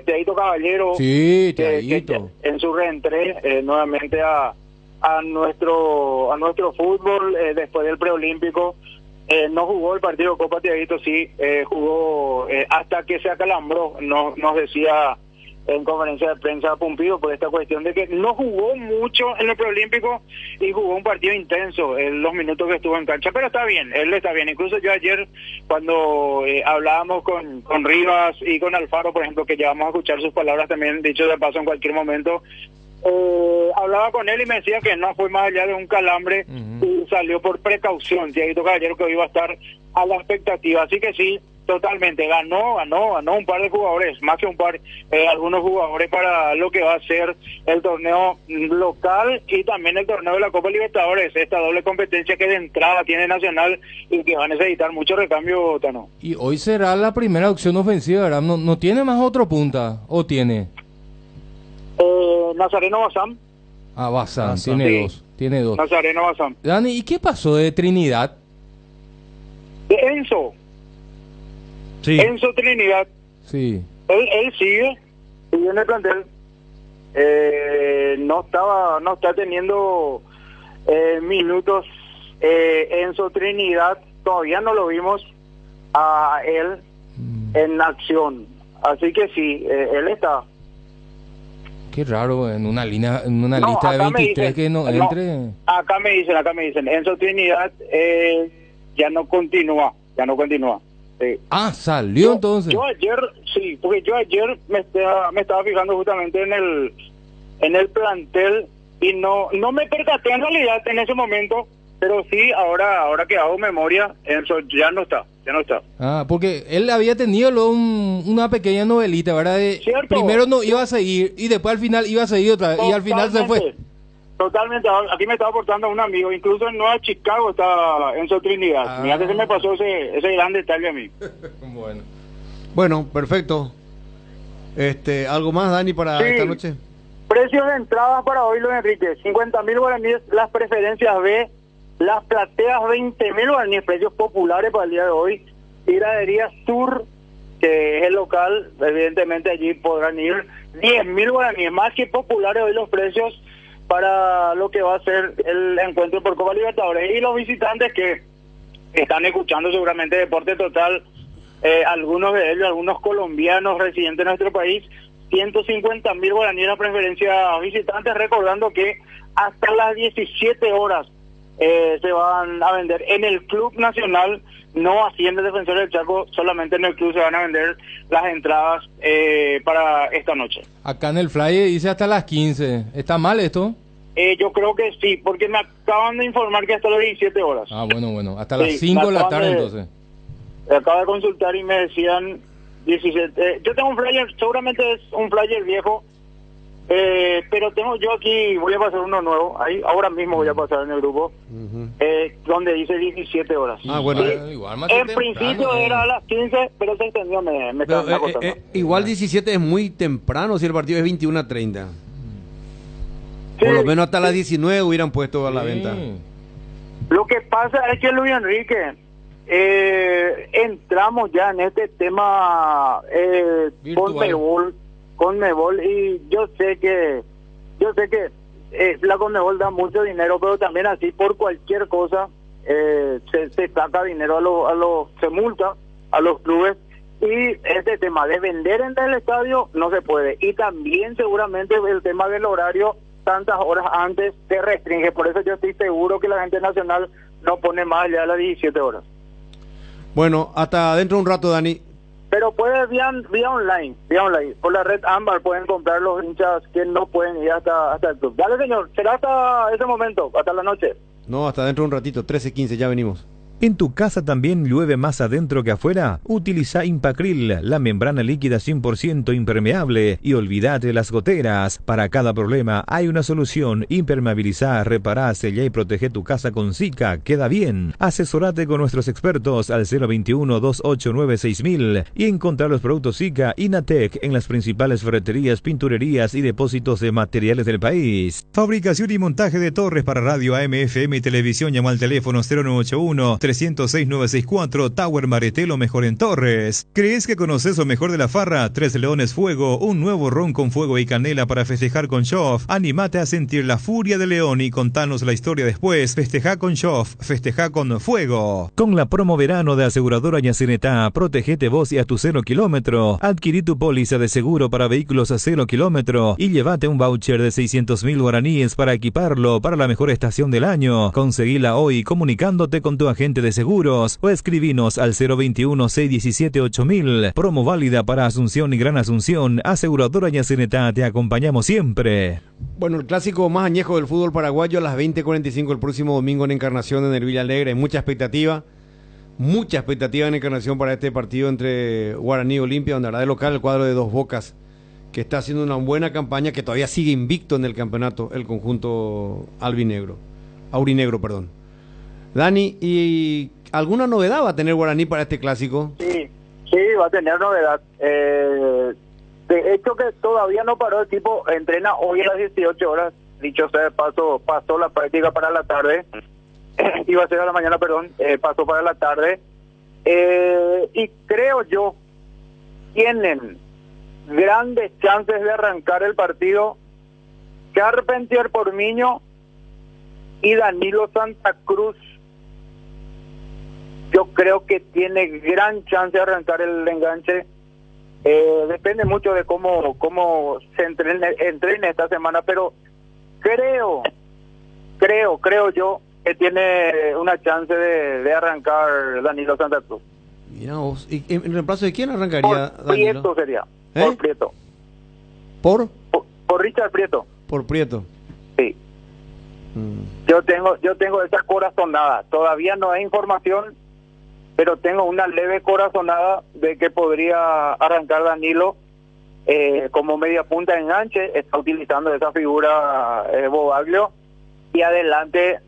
Teito Caballero. Sí, Teito. Que en su reentré nuevamente a nuestro fútbol después del preolímpico. No jugó el partido de Copa, Tiaguito sí jugó hasta que se acalambró, nos decía en conferencia de prensa Pumpido, por esta cuestión de que no jugó mucho en el preolímpico y jugó un partido intenso en los minutos que estuvo en cancha, pero está bien, él está bien. Incluso yo ayer cuando hablábamos con Rivas y con Alfaro, por ejemplo, que ya vamos a escuchar sus palabras también, dicho de paso en cualquier momento, hablaba con él y me decía que no fue más allá de un calambre y salió por precaución. Tiaguito Caballero, que hoy iba a estar a la expectativa, así que sí, totalmente, ganó un par de jugadores, más que un par, algunos jugadores para lo que va a ser el torneo local y también el torneo de la Copa Libertadores, esta doble competencia que de entrada tiene Nacional y que va a necesitar mucho recambio, Tano. Y hoy será la primera opción ofensiva, ¿verdad? ¿No tiene más otro punta? ¿O tiene? Nazareno Bazán. Bazán, tiene dos. Nazareno Bazán. Dani, ¿y qué pasó de Trinidad? De Enzo. Sí. Enzo Trinidad. Sí. Él sigue en el plantel. No está teniendo minutos. Enzo Trinidad, todavía no lo vimos a él en acción. Así que sí, él está Qué raro, en una lista de acá 23 dicen, que no entre. Acá me dicen, Enzo Trinidad ya no continúa. Sí. Salió entonces. Yo ayer, sí, porque yo ayer me estaba fijando justamente en el plantel y no me percaté en realidad en ese momento, pero sí, ahora que hago memoria, Enzo ya no está. Porque él había tenido una pequeña novelita, ¿verdad? Primero no iba a seguir y después al final iba a seguir otra vez y al final se fue. Totalmente, aquí me estaba aportando un amigo, incluso en Nueva Chicago está Enzo Trinidad. Mira que se me pasó ese gran detalle a mí. Bueno, perfecto. ¿Algo más, Dani, para esta noche? Precios de entradas para hoy, Luis Enrique, 50.000 guaraníes, las preferencias B, las plateas 20.000 guaraníes, precios populares para el día de hoy. Gradería Sur, que es el local, evidentemente allí podrán ir 10.000 guaraníes, más que populares hoy los precios para lo que va a ser el encuentro por Copa Libertadores. Y los visitantes que están escuchando seguramente Deporte Total, algunos de ellos, algunos colombianos residentes en nuestro país, 150.000 guaraníes la preferencia visitantes, recordando que hasta las 17 horas se van a vender en el Club Nacional, no así en el Defensor del Chaco, solamente en el club se van a vender las entradas para esta noche. Acá en el flyer dice hasta las 15. ¿Está mal esto? Yo creo que sí, porque me acaban de informar que hasta las 17 horas. Bueno, hasta las 5 de la tarde entonces. Acabo de consultar y me decían 17. Yo tengo un flyer, seguramente es un flyer viejo, pero tengo yo aquí, voy a pasar uno nuevo, ahí ahora mismo voy a pasar en el grupo, donde dice 17 horas. Bueno. En principio era a las 15, pero se extendió, me igual 17 es muy temprano si el partido es 21:30. Por lo menos hasta las 19 hubieran puesto a la venta. Lo que pasa es que, Luis Enrique, entramos ya en este tema Conmebol, y yo sé que la Conmebol da mucho dinero, pero también así por cualquier cosa se saca dinero se multa a los clubes, y este tema de vender en el estadio no se puede, y también seguramente el tema del horario, tantas horas antes se restringe. Por eso yo estoy seguro que la gente nacional no pone más allá de las 17 horas. Bueno, hasta dentro de un rato, Dani. Pero puede vía online. Por la red Ámbar pueden comprar los hinchas que no pueden ir hasta el club. Dale, señor, será hasta ese momento, hasta la noche. No, hasta dentro de un ratito, 13:15, ya venimos. ¿En tu casa también llueve más adentro que afuera? Utiliza Impacril, la membrana líquida 100% impermeable, y olvídate de las goteras. Para cada problema hay una solución. Impermeabilizá, repará, sellá y protege tu casa con Sika. Queda bien. Asesorate con nuestros expertos al 021-289-6000 y encontrar los productos Sika Inatec en las principales ferreterías, pinturerías y depósitos de materiales del país. Fabricación y montaje de torres para radio, AM, FM y televisión. Llama al teléfono 0981-306-964, Tower Maretelo, mejor en Torres. ¿Crees que conoces lo mejor de la farra? Tres Leones Fuego, un nuevo ron con fuego y canela para festejar con Shoff. Anímate a sentir la furia de León y contanos la historia después. Festeja con Shoff, festeja con fuego. Con la promo verano de Aseguradora Yacinetá, protégete vos y a tu 0 kilómetro. Adquirí tu póliza de seguro para vehículos a 0 kilómetro y llévate un voucher de 600.000 guaraníes para equiparlo para la mejor estación del año. Conseguila hoy comunicándote con tu agente de seguros o escribinos al 021-617-8000. Promo válida para Asunción y Gran Asunción. Aseguradora Yacinetá, te acompañamos siempre. Bueno, el clásico más añejo del fútbol paraguayo a las 20:45 el próximo domingo en Encarnación, en el Villa Alegre. Hay mucha expectativa en Encarnación para este partido entre Guaraní y Olimpia, donde hará de local el cuadro de Dos Bocas, que está haciendo una buena campaña, que todavía sigue invicto en el campeonato, el conjunto aurinegro. Dani, ¿y alguna novedad va a tener Guaraní para este clásico? Sí, va a tener novedad. De hecho que todavía no paró el equipo, entrena hoy a las 18 horas, dicho sea de paso, pasó la práctica para la tarde, iba a ser a la mañana, pasó para la tarde, y creo yo, tienen grandes chances de arrancar el partido Carpentier Pormiño y Danilo Santa Cruz. Yo creo que tiene gran chance de arrancar el enganche Depende mucho de cómo se entrene esta semana, pero creo yo que tiene una chance de arrancar Danilo Santa Cruz. Mira vos, ¿y en reemplazo de quién arrancaría Por Danilo? Prieto sería, por Prieto. ¿Por? Por Richard Prieto. Por Prieto. Sí. Yo tengo esa corazonada. Todavía no hay información, pero tengo una leve corazonada de que podría arrancar Danilo como media punta de enganche. Está utilizando esa figura Bobaglio. Y adelante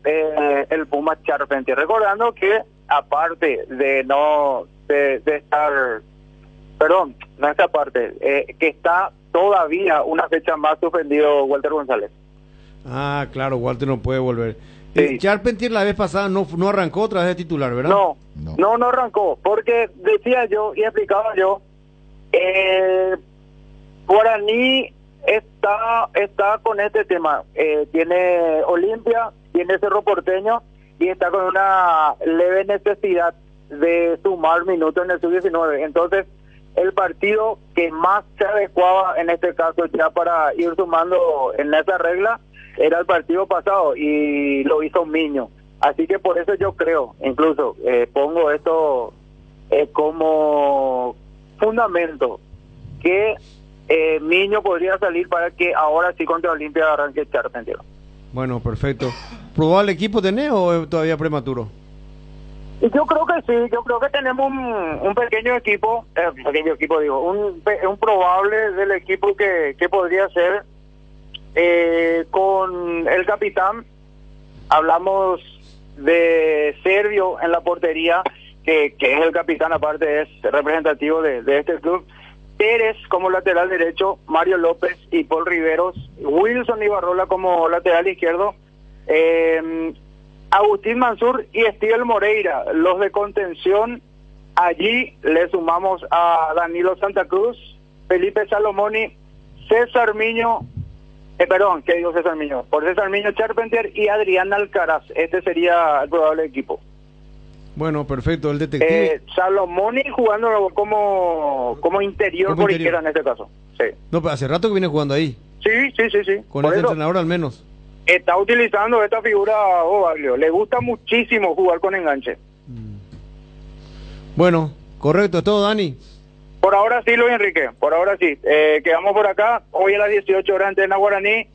el Puma Charpentier. Recordando que aparte de estar... Perdón, no esta parte. Que está todavía una fecha más suspendido Walter González. Ah, claro, Walter no puede volver. Charpentier la vez pasada no arrancó otra vez de titular, ¿verdad? No arrancó, porque decía yo y explicaba yo, Guaraní está con este tema, tiene Olimpia, tiene Cerro Porteño y está con una leve necesidad de sumar minutos en el sub-19. Entonces, el partido que más se adecuaba en este caso ya para ir sumando en esa regla era el partido pasado y lo hizo Miño. Así que por eso yo creo, incluso pongo esto como fundamento, que Miño podría salir para que ahora sí contra Olimpia arranque Charpentier. Bueno, perfecto. ¿Probable equipo tenés o es todavía prematuro? Y yo creo que sí, yo creo que tenemos un pequeño equipo, un probable del equipo que podría ser. Con el capitán hablamos de Servio en la portería, que es el capitán, aparte es representativo de este club. Pérez como lateral derecho, Mario López y Paul Riveros, Wilson Ibarrola como lateral izquierdo, Agustín Mansur y Estiel Moreira, los de contención. Allí le sumamos a Danilo Santa Cruz, Felipe Salomoni, César Miño, César Miño? Por César Miño, Charpentier y Adrián Alcaraz. Este sería el probable equipo. Bueno, perfecto. El detective. Salomoni jugando como interior por izquierda en este caso. Sí. No, pero hace rato que viene jugando ahí. Sí. Con este entrenador al menos. Está utilizando esta figura Bobaglio. Le gusta muchísimo jugar con enganche. Bueno, correcto. ¿Es todo, Dani? Por ahora sí, Luis Enrique, por ahora sí. Quedamos por acá, hoy a las 18 horas en Guaraní.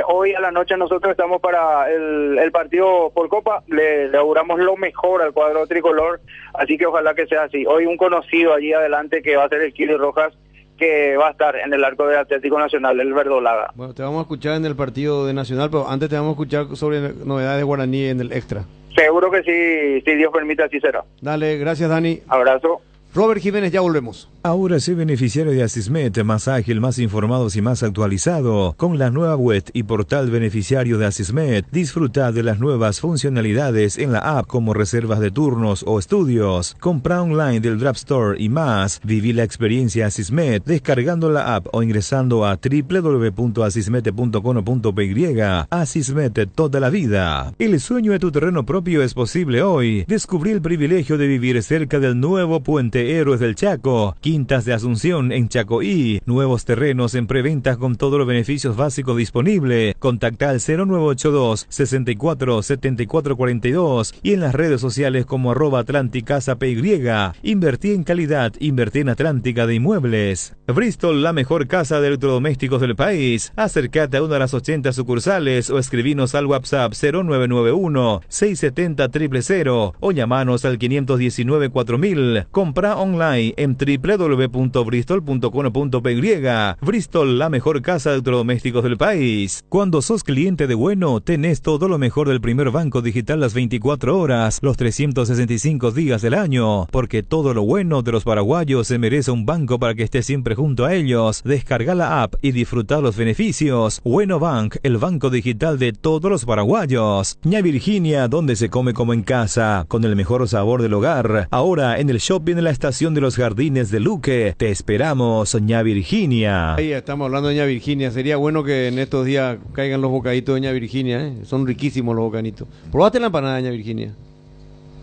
Hoy a la noche nosotros estamos para el partido por Copa. Le auguramos lo mejor al cuadro tricolor, así que ojalá que sea así. Hoy un conocido allí adelante que va a ser el Kili Rojas, que va a estar en el arco de Atlético Nacional, el verdolaga. Bueno, te vamos a escuchar en el partido de Nacional, pero antes te vamos a escuchar sobre novedades de Guaraní en el extra. Seguro que sí, si Dios permite, así será. Dale, gracias, Dani. Abrazo. Robert Jiménez, ya volvemos. Ahora sé beneficiario de Asismet, más ágil, más informados y más actualizado. Con la nueva web y portal beneficiario de Asismet, disfruta de las nuevas funcionalidades en la app como reservas de turnos o estudios, compra online del Draft Store y más. Viví la experiencia Asismet descargando la app o ingresando a www.asismet.com.py. Asismet, toda la vida. El sueño de tu terreno propio es posible hoy. Descubrí el privilegio de vivir cerca del nuevo puente Héroes del Chaco, Quintas de Asunción en Chacoí, nuevos terrenos en preventa con todos los beneficios básicos disponibles. Contacta al 0982 64 74 42 y en las redes sociales como @Atlanticasa.py. Invertí en calidad, invertí en Atlántica de Inmuebles. Bristol, la mejor casa de electrodomésticos del país. Acércate a una de las 80 sucursales o escribinos al WhatsApp 0991 670 000 o llamanos al 519 4000. Compra online en www.bristol.com.py. Bristol, la mejor casa de electrodomésticos del país. Cuando sos cliente de Bueno, tenés todo lo mejor del primer banco digital las 24 horas, los 365 días del año, porque todo lo bueno de los paraguayos se merece un banco para que esté siempre junto a ellos. Descarga la app y disfruta los beneficios. Bueno Bank, el banco digital de todos los paraguayos. Ña Virginia, donde se come como en casa, con el mejor sabor del hogar. Ahora en el shopping de la estación de los Jardines de Luque. Te esperamos, Ña Virginia. Ahí estamos hablando de Ña Virginia. Sería bueno que en estos días caigan los bocaditos de Ña Virginia, ¿eh? Son riquísimos los bocaditos. ¿Probaste la empanada de Ña Virginia?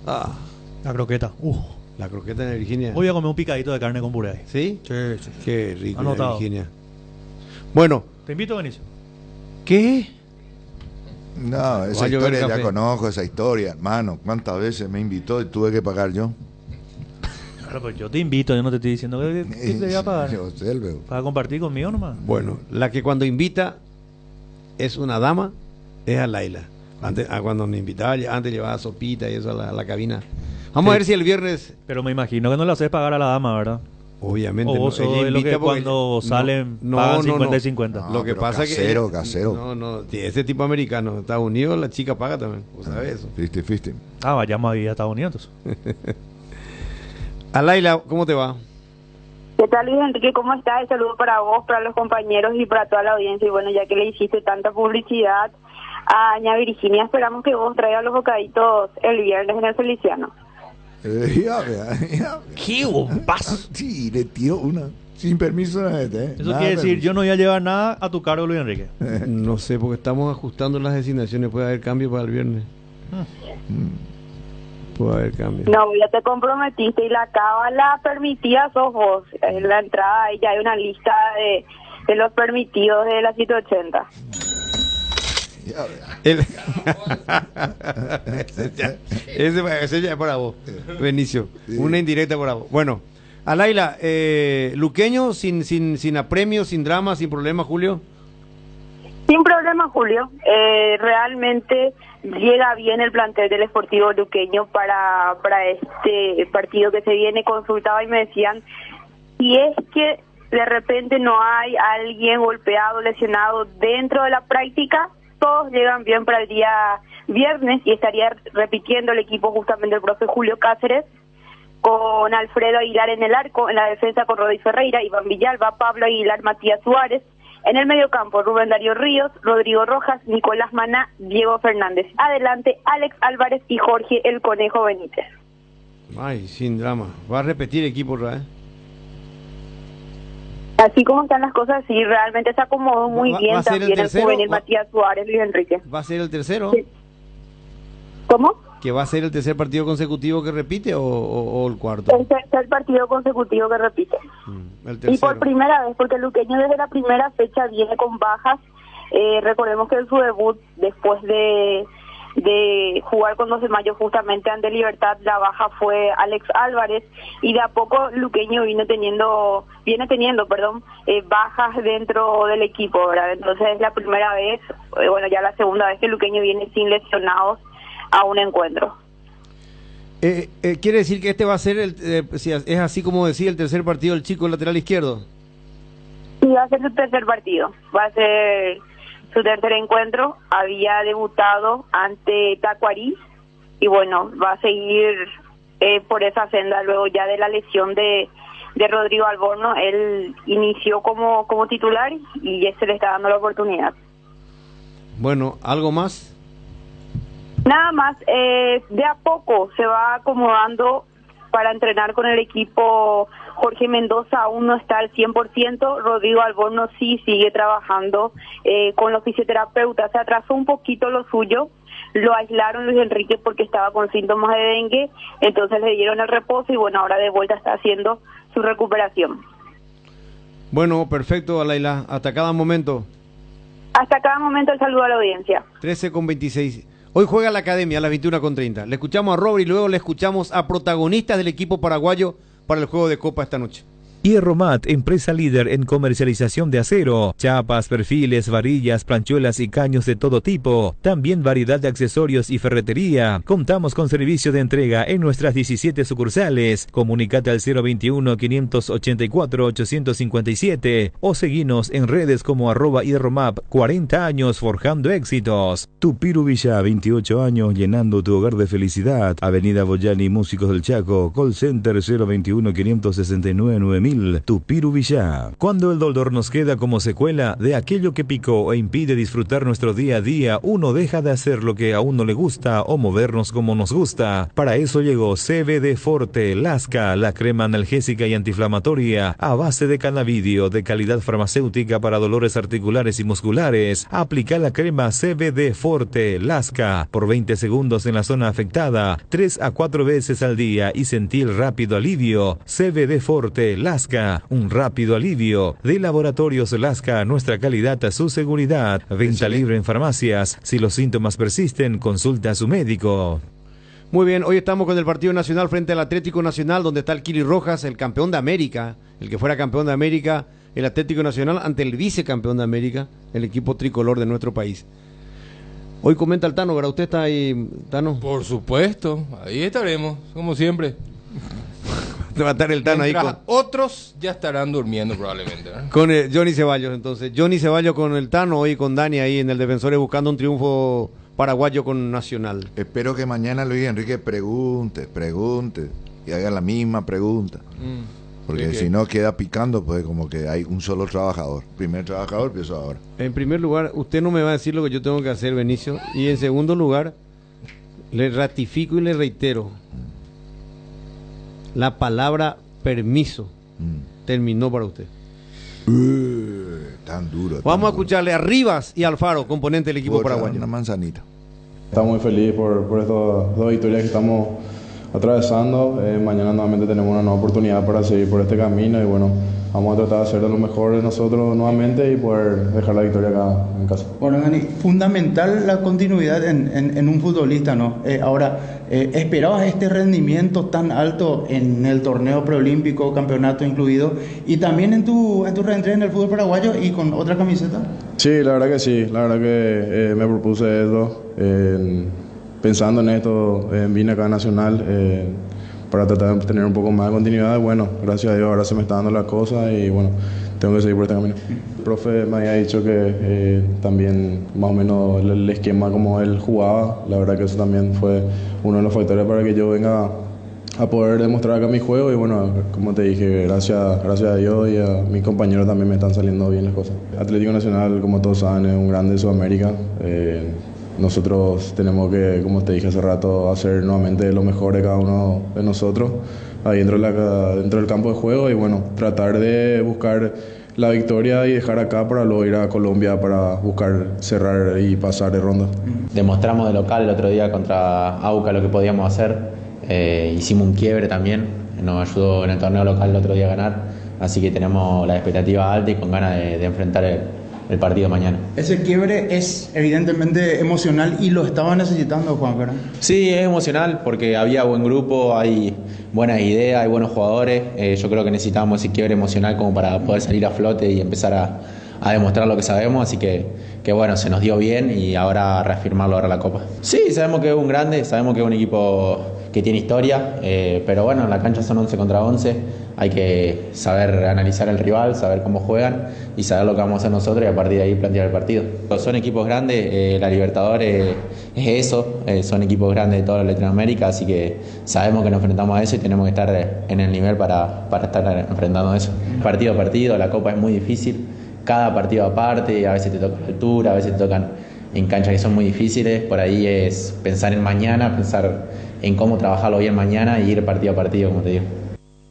La croqueta. La croqueta de Virginia. Voy a comer un picadito de carne con puré ahí. ¿Sí? Sí, sí. Qué rico, Anotado. Virginia. Bueno. Te invito, Benicio. ¿Qué? No, esa historia ya conozco, esa historia, hermano. ¿Cuántas veces me invitó y tuve que pagar yo? Claro, pues yo te invito, yo no te estoy diciendo que te voy a pagar. Yo sé, veo. Para compartir conmigo nomás. Bueno, la que cuando invita es una dama, es a Laila. Antes, cuando me invitaba, antes llevaba sopita y eso a la cabina. Vamos a ver si el viernes... Pero me imagino que no le haces pagar a la dama, ¿verdad? Obviamente. O vos sos de lo que cuando salen pagan 50 y 50. No, lo que pasa es que... Casero. No, ese tipo americano. En Estados Unidos la chica paga también. ¿Vos sabés eso? 50-50. Ah, vayamos ahí a Estados Unidos. A Laila, ¿cómo te va? ¿Qué tal, Luis Enrique? ¿Cómo estás? Saludos para vos, para los compañeros y para toda la audiencia. Y bueno, ya que le hiciste tanta publicidad a Ña Virginia, esperamos que vos traigas los bocaditos el viernes en el Feliciano. ¡Qué bombazo! Sí, le tiró una. Sin permiso de gente, Eso quiere decir, yo no voy a llevar nada a tu cargo, Luis Enrique. No sé, porque estamos ajustando las designaciones. Puede haber cambio para el viernes. Puede haber cambio. No, ya te comprometiste y la cábala permitida sos vos. En la entrada ahí ya hay una lista de los permitidos de la 180. Ese ya es para vos, Benicio. Una indirecta para vos. Bueno, a Laila, Luqueño sin apremio, sin drama, sin problema, Julio. Sin problema, Julio. Realmente llega bien el plantel del Sportivo Luqueño para este partido que se viene. Consultaba y me decían, si es que de repente no hay alguien golpeado, lesionado dentro de la práctica, todos llegan bien para el día viernes y estaría repitiendo el equipo justamente el profe Julio Cáceres, con Alfredo Aguilar en el arco, en la defensa con Rodri Ferreira, Iván Villalba, Pablo Aguilar, Matías Suárez, en el mediocampo Rubén Darío Ríos, Rodrigo Rojas, Nicolás Maná, Diego Fernández. Adelante Alex Álvarez y Jorge el Conejo Benítez. Ay, sin drama. Va a repetir equipo, ¿verdad? Así como están las cosas, sí, realmente se acomodó muy bien también el juvenil Matías Suárez, Luis Enrique. ¿Va a ser el tercero? Sí. ¿Cómo? ¿Que va a ser el tercer partido consecutivo que repite o el cuarto? El tercer partido consecutivo que repite. Y por primera vez, porque Luqueño desde la primera fecha viene con bajas. Recordemos que en su debut, después de jugar con 12 de mayo justamente ante Libertad, la baja fue Alex Álvarez, y de a poco Luqueño viene teniendo bajas dentro del equipo, ¿verdad? Entonces es la primera vez, bueno, ya la segunda vez que Luqueño viene sin lesionados a un encuentro. ¿Quiere decir que este va a ser, si es así como decía, el tercer partido del chico lateral izquierdo? Sí, va a ser su tercer partido, va a ser su tercer encuentro. Había debutado ante Tacuarí y bueno, va a seguir por esa senda luego ya de la lesión de Rodrigo Alborno. Él inició como titular y ya se le está dando la oportunidad. Bueno, ¿algo más? Nada más, de a poco se va acomodando para entrenar con el equipo. Jorge Mendoza aún no está al 100%, Rodrigo Alborno sí sigue trabajando con los fisioterapeutas. Se atrasó un poquito lo suyo, lo aislaron Luis Enrique porque estaba con síntomas de dengue, entonces le dieron el reposo y bueno, ahora de vuelta está haciendo su recuperación. Bueno, perfecto, Laila, hasta cada momento. Hasta cada momento el saludo a la audiencia. 13:26. Hoy juega la Academia a las 21:30. Le escuchamos a Robert y luego le escuchamos a protagonistas del equipo paraguayo para el juego de Copa esta noche. Hierromat, empresa líder en comercialización de acero, chapas, perfiles, varillas, planchuelas y caños de todo tipo. También variedad de accesorios y ferretería. Contamos con servicio de entrega en nuestras 17 sucursales. Comunicate al 021-584-857 o seguinos en redes como @hierromap. 40 años forjando éxitos. Tupiru Villa, 28 años llenando tu hogar de felicidad. Avenida Boyani, Músicos del Chaco. Call Center 021-569-9000. 2000, Tupirubillá. Cuando el dolor nos queda como secuela de aquello que picó e impide disfrutar nuestro día a día, uno deja de hacer lo que a uno le gusta o movernos como nos gusta. Para eso llegó CBD Forte Lasca, la crema analgésica y antiinflamatoria a base de cannabidio de calidad farmacéutica para dolores articulares y musculares. Aplica la crema CBD Forte Lasca por 20 segundos en la zona afectada, 3 a 4 veces al día y sentir rápido alivio. CBD Forte Lasca, un rápido alivio. De Laboratorios Lasca, nuestra calidad a su seguridad. Venta libre en farmacias. Si los síntomas persisten, consulta a su médico. Muy bien, hoy estamos con el Partido Nacional frente al Atlético Nacional, donde está el Kili Rojas, el campeón de América, el que fuera campeón de América, el Atlético Nacional ante el vicecampeón de América, el equipo tricolor de nuestro país. Hoy comenta el Tano, ¿verdad? ¿Usted está ahí, Tano? Por supuesto, ahí estaremos, como siempre. Va a estar el Tano ahí con... Otros ya estarán durmiendo probablemente, ¿no? Con Johnny Ceballos, entonces. Johnny Ceballos con el Tano, hoy con Dani ahí en el Defensores buscando un triunfo paraguayo con Nacional. Espero que mañana Luis Enrique pregunte y haga la misma pregunta. Porque si no queda picando, pues como que hay un solo trabajador. Primer trabajador, empiezo ahora. En primer lugar, usted no me va a decir lo que yo tengo que hacer, Benicio. Y en segundo lugar, le ratifico y le reitero. La palabra permiso terminó para usted. Tan duro. Vamos a escucharle a Rivas y Alfaro, componente del equipo paraguayo. Una manzanita. Estamos muy felices por estas dos victorias que estamos atravesando. Mañana nuevamente tenemos una nueva oportunidad para seguir por este camino y bueno, vamos a tratar de hacer de lo mejor de nosotros nuevamente y poder dejar la victoria acá en casa. Bueno, Dani, fundamental la continuidad en un futbolista, ¿no? Ahora, ¿esperabas este rendimiento tan alto en el torneo preolímpico, campeonato incluido, y también en tu reentré en el fútbol paraguayo y con otra camiseta? Sí, la verdad que sí, la verdad que me propuse eso, pensando en esto, vine acá a Nacional para tratar de tener un poco más de continuidad. Bueno, gracias a Dios ahora se me está dando la cosa y bueno, tengo que seguir por este camino. El profe me había dicho que también más o menos el esquema como él jugaba, la verdad que eso también fue uno de los factores para que yo venga a poder demostrar acá mi juego y bueno, como te dije, gracias a Dios y a mis compañeros también me están saliendo bien las cosas. Atlético Nacional, como todos saben, es un grande de Sudamérica. Nosotros tenemos que, como te dije hace rato, hacer nuevamente lo mejor de cada uno de nosotros ahí dentro del campo de juego y bueno, tratar de buscar la victoria y dejar acá para luego ir a Colombia para buscar cerrar y pasar de ronda. Demostramos de local el otro día contra AUCA lo que podíamos hacer, hicimos un quiebre también, nos ayudó en el torneo local el otro día a ganar, así que tenemos la expectativa alta y con ganas de enfrentar el partido mañana. Ese quiebre es evidentemente emocional y lo estaba necesitando, Juan, ¿verdad? Sí, es emocional porque había buen grupo, hay buenas ideas, hay buenos jugadores. Yo creo que necesitábamos ese quiebre emocional como para poder salir a flote y empezar a demostrar lo que sabemos, así que bueno, se nos dio bien y ahora reafirmarlo ahora en la Copa. Sí, sabemos que es un grande, sabemos que es un equipo que tiene historia, pero bueno, en la cancha son 11 contra 11, hay que saber analizar el rival, saber cómo juegan y saber lo que vamos a hacer nosotros y a partir de ahí plantear el partido. Son equipos grandes, la Libertadores es eso, son equipos grandes de toda Latinoamérica, así que sabemos que nos enfrentamos a eso y tenemos que estar en el nivel para estar enfrentando a eso. Partido a partido, la Copa es muy difícil, cada partido aparte, a veces te toca altura, a veces te tocan en canchas que son muy difíciles, por ahí es pensar en mañana, pensar en cómo trabajarlo bien mañana y ir partido a partido, como te digo.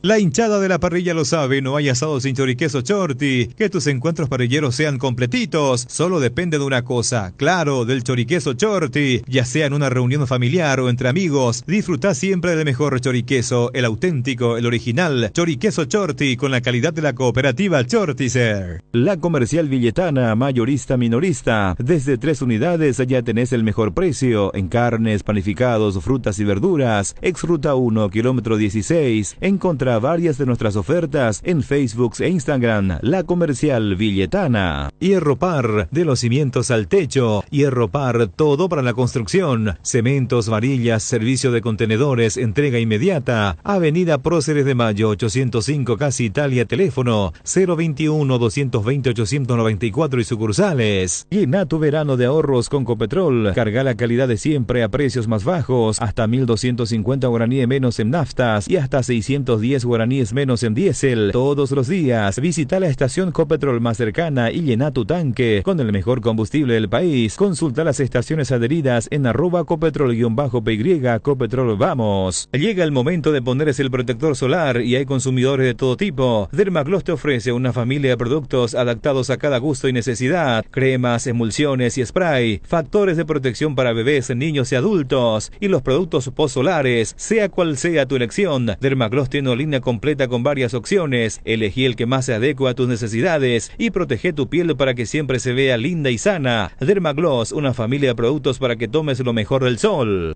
La hinchada de la parrilla lo sabe, no hay asado sin choriqueso Chorti. Que tus encuentros parrilleros sean completitos, solo depende de una cosa, claro, del choriqueso Chorti. Ya sea en una reunión familiar o entre amigos, disfruta siempre del mejor choriqueso, el auténtico, el original, choriqueso Chorti, con la calidad de la cooperativa Chortizer. La Comercial Villetana, mayorista minorista, desde 3 unidades ya tenés el mejor precio, en carnes, panificados, frutas y verduras. Ex Ruta 1, kilómetro 16, encontrá varias de nuestras ofertas en Facebook e Instagram. La Comercial Villetana. Hierro Par, de los cimientos al techo. Hierro Par, todo para la construcción. Cementos, varillas, servicio de contenedores, entrega inmediata. Avenida Próceres de Mayo 805, Casi Italia, teléfono 021-220-894 y sucursales. Llena tu verano de ahorros con Copetrol. Carga la calidad de siempre a precios más bajos, hasta 1.250 guaraníes menos en naftas y hasta 610 10 guaraníes menos en diésel todos los días. Visita la estación Copetrol más cercana y llena tu tanque con el mejor combustible del país. Consulta las estaciones adheridas en @copetrol_py. Copetrol vamos. Llega el momento de ponerse el protector solar y hay consumidores de todo tipo. Dermagloss te ofrece una familia de productos adaptados a cada gusto y necesidad. Cremas, emulsiones y spray. Factores de protección para bebés, niños y adultos. Y los productos post-solares, sea cual sea tu elección. Dermagloss tiene una línea completa con varias opciones. Elegí el que más se adecua a tus necesidades y protege tu piel para que siempre se vea linda y sana. Dermagloss, una familia de productos para que tomes lo mejor del sol.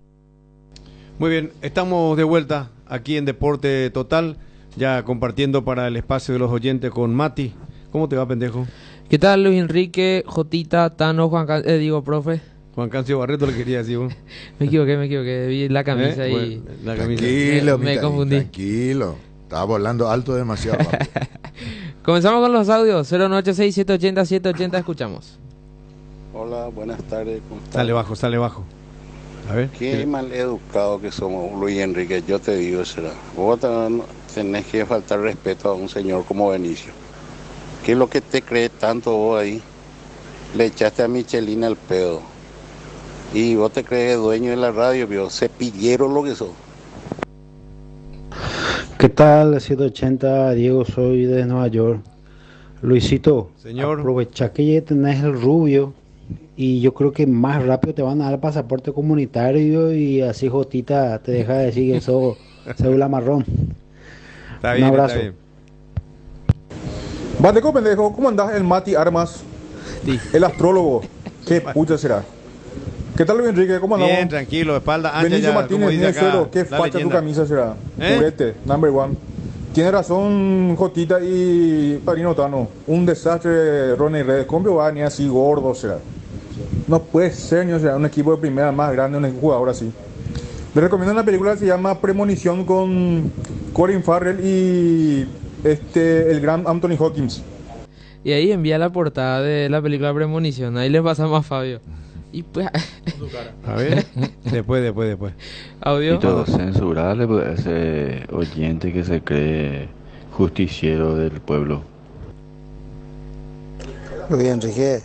Muy bien, estamos de vuelta aquí en Deporte Total, ya compartiendo para el espacio de los oyentes con Mati. ¿Cómo te va, pendejo? ¿Qué tal, Luis Enrique, Jotita, Tano, profe? Juan Cancio Barreto le quería decir, ¿no? Me equivoqué, vi la camisa y bueno, la camisa. Tranquilo, me confundí. Tranquilo, estaba volando alto demasiado. Comenzamos con los audios, 0986-780-780, escuchamos. Hola, buenas tardes. ¿Cómo estás? Sale bajo. A ver. Qué mal educado que somos, Luis Enrique, yo te digo, será. Vos tenés que faltar respeto a un señor como Benicio. ¿Qué es lo que te crees tanto vos ahí? Le echaste a Michelin al pedo. Y vos te crees dueño de la radio, pero cepillero lo que sos. ¿Qué tal, 780? Diego, soy de Nueva York. Luisito, señor, aprovecha que ya tenés el rubio y yo creo que más rápido te van a dar pasaporte comunitario y así Jotita te deja de decir que sos cédula marrón. Está bien, un abrazo. Está bien. Bandeco, pendejo, ¿cómo andás? El Mati Armas, sí. El astrólogo. ¿Qué pucha será? ¿Qué tal, Luis Enrique? ¿Cómo andamos? Bien, tranquilo, espalda ancha. Benicio ya, Martínez, Niesero, qué facha tu camisa será. Purete, number one. Tiene razón Jotita y Parino Tano. Un desastre Ronnie Redes. ¿Cómo va ni así gordo será? No puede ser, ni o sea, un equipo de primera más grande, un jugador así. Les recomiendo una película que se llama Premonición con Colin Farrell y el gran Anthony Hopkins. Y ahí envía la portada de la película Premonición. Ahí les pasamos a Fabio. Y pues... A ver, después. Audio. Y todo censurable por ese oyente que se cree justiciero del pueblo. Luis Enrique.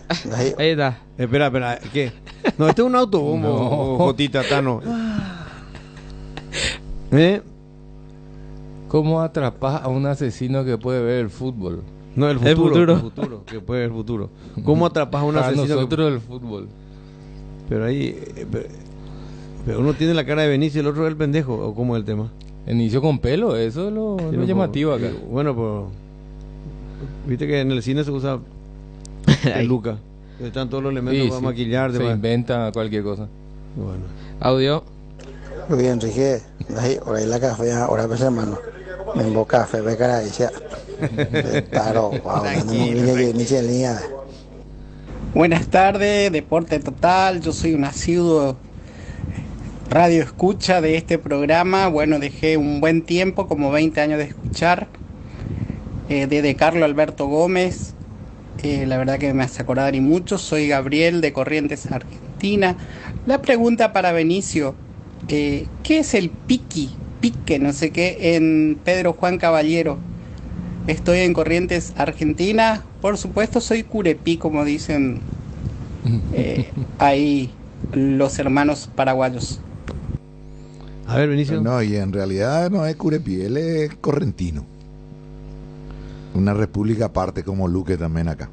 Ahí está. Espera, ¿qué? No, este es un autobombo, no. Jotita, Tano. ¿Cómo atrapas a un asesino que puede ver el fútbol? No, el futuro, que puede ver el futuro. ¿Cómo atrapas a un asesino? Para nosotros el fútbol. Pero ahí... Pero uno tiene la cara de Benicio y el otro es el pendejo, ¿o cómo es el tema? Benicio con pelo, eso es lo llamativo acá. Bueno, pues... Viste que en el cine se usa peluca. Están todos los elementos para maquillar. Se inventa cualquier cosa. Bueno. Audio. Luis Enrique, ahora la café, ahora pues hermano. Me emboca café, ve cara y sea. Claro, Buenas tardes, Deporte Total. Yo soy un asiduo radio escucha de este programa. Bueno, dejé un buen tiempo, como 20 años de escuchar. De Carlos Alberto Gómez. La verdad que me hace acordar y mucho. Soy Gabriel de Corrientes, Argentina. La pregunta para Benicio. ¿Qué es el pique, no sé qué, en Pedro Juan Caballero? Estoy en Corrientes, Argentina. Por supuesto soy curepí, como dicen ahí los hermanos paraguayos. A ver, Benicio. No, y en realidad no es curepí, él es correntino. Una república aparte, como Luque también acá.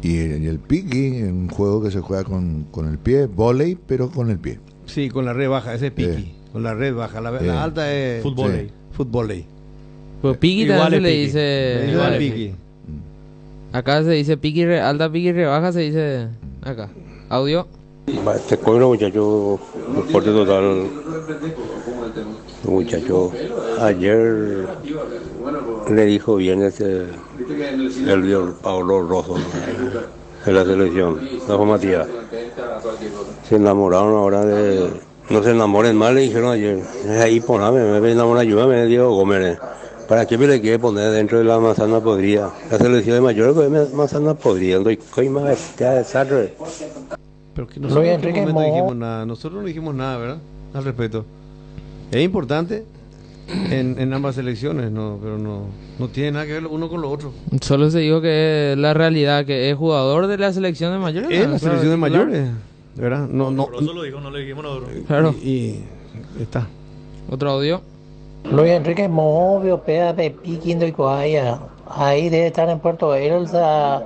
Y el piqui, un juego que se juega con el pie, vóley, pero con el pie. Sí, con la red baja, ese es piqui. Con la red baja, la alta es fútbol. Fútbol. Pues piqui también se le dice. Igual piqui. Acá se dice piqui, alta piqui, rebaja se dice acá. Audio. Te cuento, muchacho, Deporte Total. Muchacho, ayer le dijo bien el Pablo Rosso de la selección, la Matías. Se enamoraron ahora de... No se enamoren más, le dijeron ayer. Ahí poname, me enamora, ayúdame, Diego Gómez. ¿Para qué me le quiere poner dentro de la manzana podrida? La selección de mayor es manzana podrida, no hay más desastre. Pero que nosotros en no dijimos nada, ¿verdad? Al respecto. Es importante en ambas selecciones, no, pero no tiene nada que ver uno con lo otro. Solo se dijo que la realidad, que es jugador de la selección de mayores. Es la selección de mayores, ¿verdad? No, Rosso lo dijo, no le dijimos nosotros. Claro. Y está. Otro audio. Luis Enrique Movio, peda de Piquindo y Coaya. Ahí debe estar en Puerto Elsa.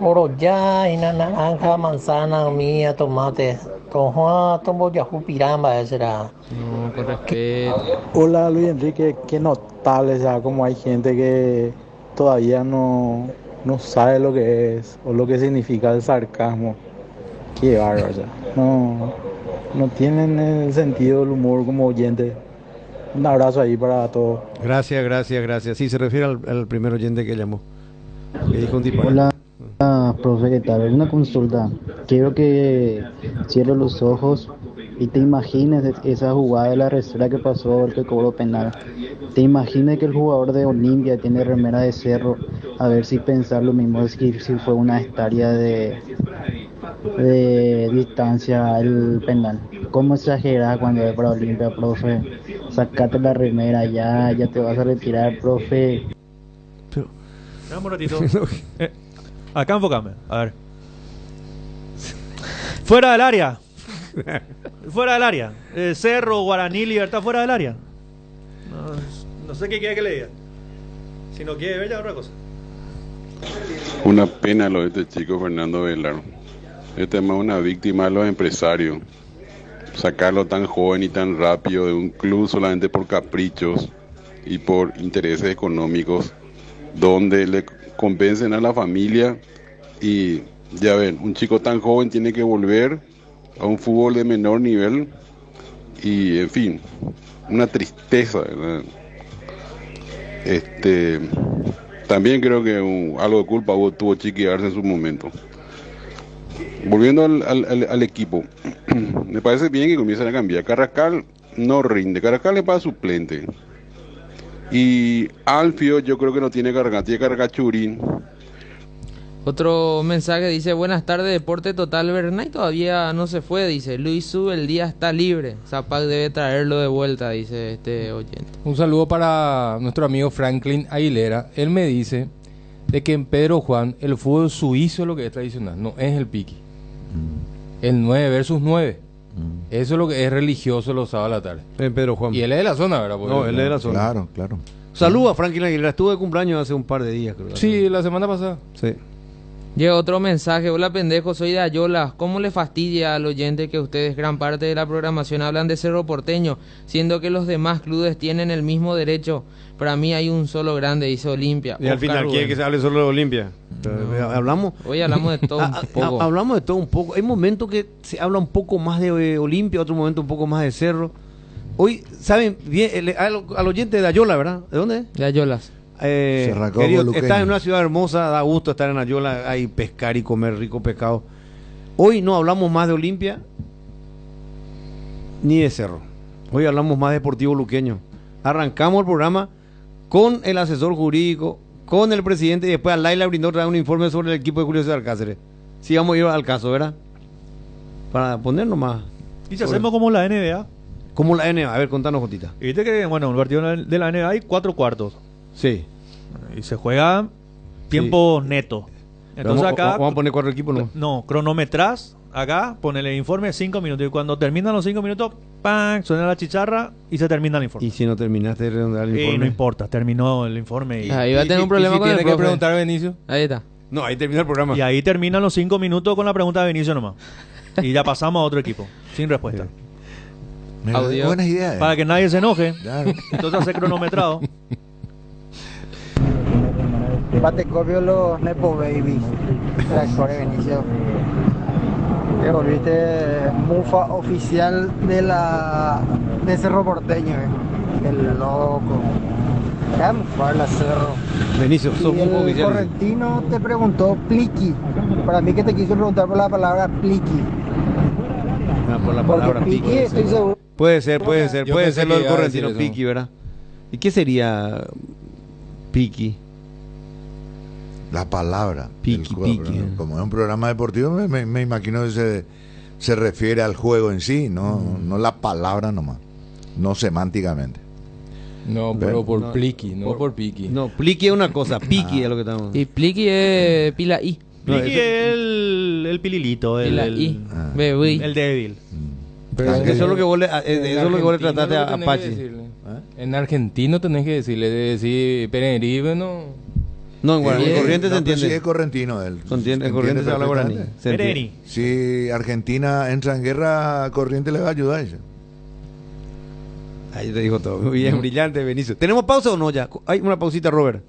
Oroya, y naranja, manzana, mía, tomate. Tojo, tombo yahu piramba, será. No, con respeto. Hola Luis Enrique, qué notable, o sea, como hay gente que todavía no sabe lo que es o lo que significa el sarcasmo. Qué bárbaro, o sea, no tienen el sentido del humor como oyente. Un abrazo ahí para todos. Gracias. Sí, se refiere al primer oyente que llamó. Que dijo un disparate. Hola, profe, ¿qué tal? Una consulta. Quiero que cierres los ojos y te imagines esa jugada de la reserva que pasó, el que cobró penal. Te imagines que el jugador de Olimpia tiene remera de Cerro, a ver si pensar lo mismo, es que si fue una hectárea de distancia el penal. ¿Cómo exageras cuando es para Olimpia, profe? Sacate la remera, ya te vas a retirar, profe. Dame un ratito. Acá enfocame, a ver. Fuera del área. Fuera del área. Cerro, Guaraní, Libertad, fuera del área. No sé qué quiere que le diga. Si no quiere ver, ya otra cosa. Una pena lo de este chico Fernando Velar. Este es más una víctima de los empresarios. Sacarlo tan joven y tan rápido de un club solamente por caprichos y por intereses económicos, donde le convencen a la familia y ya ven, un chico tan joven tiene que volver a un fútbol de menor nivel y en fin, una tristeza, ¿verdad? También creo que algo de culpa tuvo Chiqui Arce en su momento. Volviendo al equipo, me parece bien que comiencen a cambiar. Carrascal no rinde, Carrascal es para suplente. Y Alfio yo creo que no tiene Carrascal, tiene Carrascal Churín. Otro mensaje dice: buenas tardes, Deporte Total. Bernay todavía no se fue, dice. Luis Sube el día está libre. Zapac debe traerlo de vuelta, dice este oyente. Un saludo para nuestro amigo Franklin Aguilera. Él me dice de que en Pedro Juan el fútbol suizo es lo que es tradicional, no es el piqui. El 9 versus 9. Eso es lo que es religioso los sábados a la tarde. En Pedro Juan. Y él es de la zona, ¿verdad? No, él es de la zona. Claro. Saludos a Franklin Aguilera. Estuvo de cumpleaños hace un par de días, creo. Sí, la semana pasada. Sí. Llega otro mensaje: hola pendejo, soy de Ayola. ¿Cómo le fastidia al oyente que ustedes gran parte de la programación hablan de Cerro Porteño, siendo que los demás clubes tienen el mismo derecho? Para mí hay un solo grande, dice Olimpia. Y al final quiere que se hable solo de Olimpia. Hablamos. Hoy hablamos de todo un poco. Hablamos de todo un poco. Hay momentos que se habla un poco más de Olimpia, otro momento un poco más de Cerro. Hoy, ¿saben bien? Al oyente de Ayola, ¿verdad? ¿De dónde? De Ayolas. Querido, estás en una ciudad hermosa, da gusto estar en Ayola, hay pescar y comer rico pescado. Hoy no hablamos más de Olimpia ni de Cerro. Hoy hablamos más de Deportivo Luqueño. Arrancamos el programa con el asesor jurídico, con el presidente, y después a Laila brindó traer un informe sobre el equipo de Julio César Cáceres. Sí, vamos a ir al caso, ¿verdad? Para ponernos más. Y si hacemos como la NBA. Como la NBA, a ver, contanos, Jotita. Y viste que, bueno, en el partido de la NBA hay 4 cuartos. Sí. Y se juega tiempo neto. Entonces acá... ¿Vamos a poner 4 equipos, no? No, cronometras. Acá, ponele informe 5 minutos. Y cuando terminan los 5 minutos, ¡pam! Suena la chicharra y se termina el informe. Y si no terminaste de redondear el informe. No importa, terminó el informe. Y... ahí va a tener un problema con el profe. Tiene que preguntar a Benicio. Ahí está. No, ahí termina el programa. Y ahí terminan los 5 minutos con la pregunta de Benicio nomás. Y ya pasamos a otro equipo, sin respuesta. Buenas ideas. Para que nadie se enoje. Claro. Entonces hace cronometrado. Batecopio los Nepo Baby. Tractor Benicio. Que volviste mufa oficial de Cerro Porteño. El loco. Déjame jugar la Cerro. Benicio, sos mufa oficial. El correntino te preguntó pliqui. Para mí que te quiso preguntar por la palabra pliqui. Por la palabra piqui, estoy seguro. Puede ser lo del correntino piqui, ¿verdad? ¿Y qué sería piqui? La palabra piqui. Como es un programa deportivo, me imagino que se refiere al juego en sí, no la palabra nomás, no semánticamente. No, pero por Pliqui, no por Piqui. No, Pliqui es una cosa, Piqui es lo que estamos. Y Pliqui es pila I. Pliqui es el pililito, Pila I. Bebé. el débil. Pero eso es lo que vos le, eso es lo que vos le trataste a Apache. En argentino tenés que decirle, de decir Peneribe, no. No, en Corrientes se entiende. Sí, es correntino él. En Corrientes se habla guaraní. Pereni. Si Argentina entra en guerra, Corrientes le va a ayudar. Ahí te dijo todo. Muy bien, brillante, Benicio. ¿Tenemos pausa o no ya? Hay una pausita, Robert.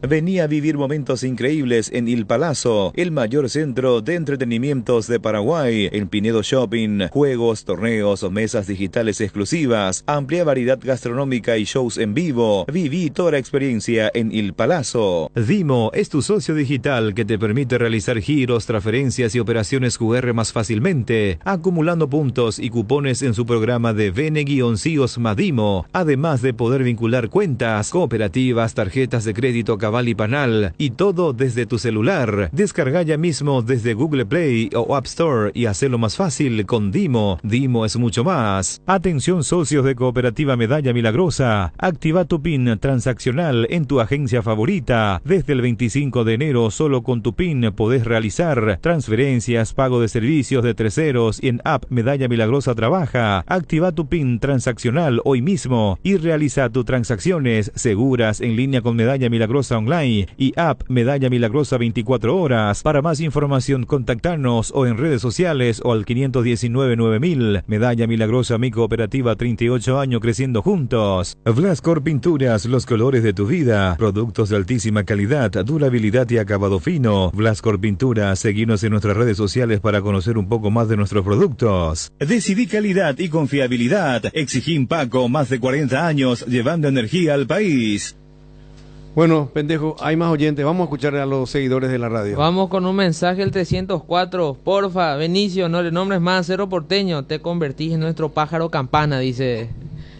Vení a vivir momentos increíbles en Il Palazzo, el mayor centro de entretenimientos de Paraguay. En Pinedo Shopping, juegos, torneos, mesas digitales exclusivas, amplia variedad gastronómica y shows en vivo. Viví toda la experiencia en Il Palazzo. Dimo es tu socio digital que te permite realizar giros, transferencias y operaciones QR más fácilmente, acumulando puntos y cupones en su programa de Bene-CIOS Madimo, además de poder vincular cuentas, cooperativas, tarjetas de crédito Cabal y Panal, y todo desde tu celular. Descarga ya mismo desde Google Play o App Store y hacelo más fácil con Dimo. Dimo es mucho más. Atención socios de Cooperativa Medalla Milagrosa. Activa tu PIN transaccional en tu agencia favorita. Desde el 25 de enero solo con tu PIN podés realizar transferencias, pago de servicios de terceros y en App Medalla Milagrosa trabaja. Activa tu PIN transaccional hoy mismo y realiza tus transacciones seguras en línea con Medalla Milagrosa Online y App Medalla Milagrosa 24 horas. Para más información, contactarnos o en redes sociales o al 519-9000. Medalla Milagrosa, mi cooperativa, 38 años creciendo juntos. Blascor Pinturas, los colores de tu vida. Productos de altísima calidad, durabilidad y acabado fino. Blascor Pinturas, seguinos en nuestras redes sociales para conocer un poco más de nuestros productos. Decidí calidad y confiabilidad. Exigí Paco, más de 40 años llevando energía al país. Bueno, pendejo, hay más oyentes. Vamos a escuchar a los seguidores de la radio. Vamos con un mensaje el 304. Porfa, Benicio, no le nombres más Cerro Porteño. Te convertís en nuestro pájaro campana, dice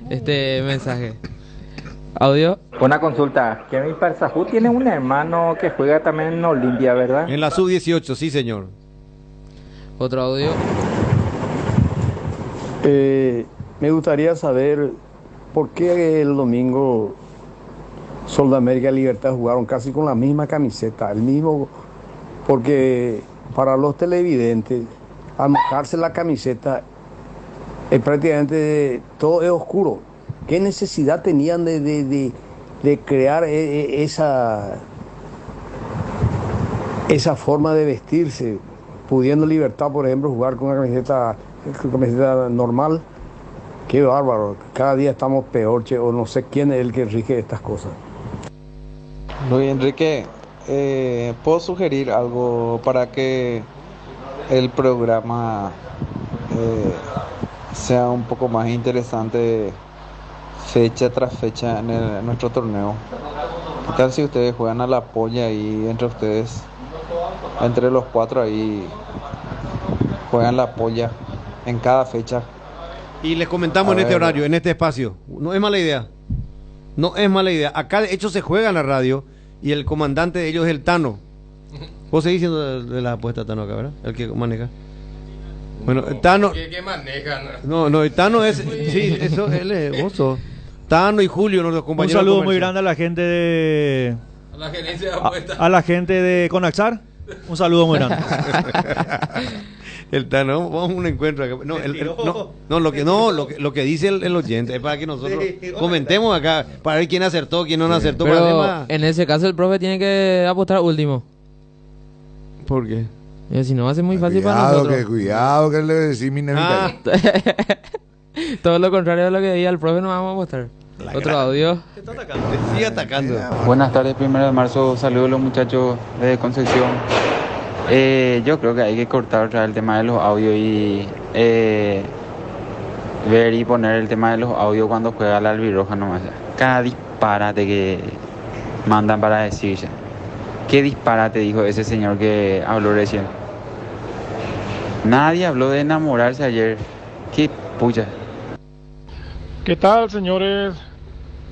este mensaje. Audio. Una consulta. Kevin Parsajú tiene un hermano que juega también en Olimpia, ¿verdad? En la sub-18, sí, señor. Otro audio. Me gustaría saber por qué el domingo Sol de América y Libertad jugaron casi con la misma camiseta, el mismo, porque para los televidentes, al mojarse la camiseta, prácticamente todo es oscuro. ¿Qué necesidad tenían de crear esa forma de vestirse, pudiendo Libertad, por ejemplo, jugar con una camiseta normal? Qué bárbaro, cada día estamos peor, o no sé quién es el que rige estas cosas. Luis Enrique, ¿puedo sugerir algo para que el programa sea un poco más interesante fecha tras fecha en nuestro torneo? ¿Qué tal si ustedes juegan a la polla y entre ustedes, entre los cuatro ahí, juegan la polla en cada fecha? Y les comentamos en este horario, en este espacio. No es mala idea. No es mala idea. Acá de hecho se juega en la radio y el comandante de ellos es el Tano. Vos seguís diciendo de la apuesta Tano acá, ¿verdad? El que maneja. Bueno, el Tano. ¿Qué maneja? No, el Tano es. Sí, eso, él es vos. Tano y Julio, nuestros compañeros. Un saludo muy grande a la gente de. A la gerencia de apuestas. A la gente de Conaxar. Un saludo muy grande. El Tano, vamos a un encuentro acá. Lo que dice el oyente es para que nosotros comentemos acá, para ver quién acertó, quién no acertó. Pero para en ese caso el profe tiene que apostar último. ¿Por qué? Y si no va a ser muy fácil para nosotros. Cuidado que le decís mi nevita. Todo lo contrario de lo que decía el profe, no vamos a apostar. Otro audio. Sigue atacando. Buenas tardes, 1 de marzo. Saludos a los muchachos de Concepción. Yo creo que hay que cortar otra vez el tema de los audios y ver y poner el tema de los audios cuando juega la albirroja nomás. Cada disparate que mandan para decirse. ¿Qué disparate dijo ese señor que habló recién? Nadie habló de enamorarse ayer. Qué pucha. ¿Qué tal, señores?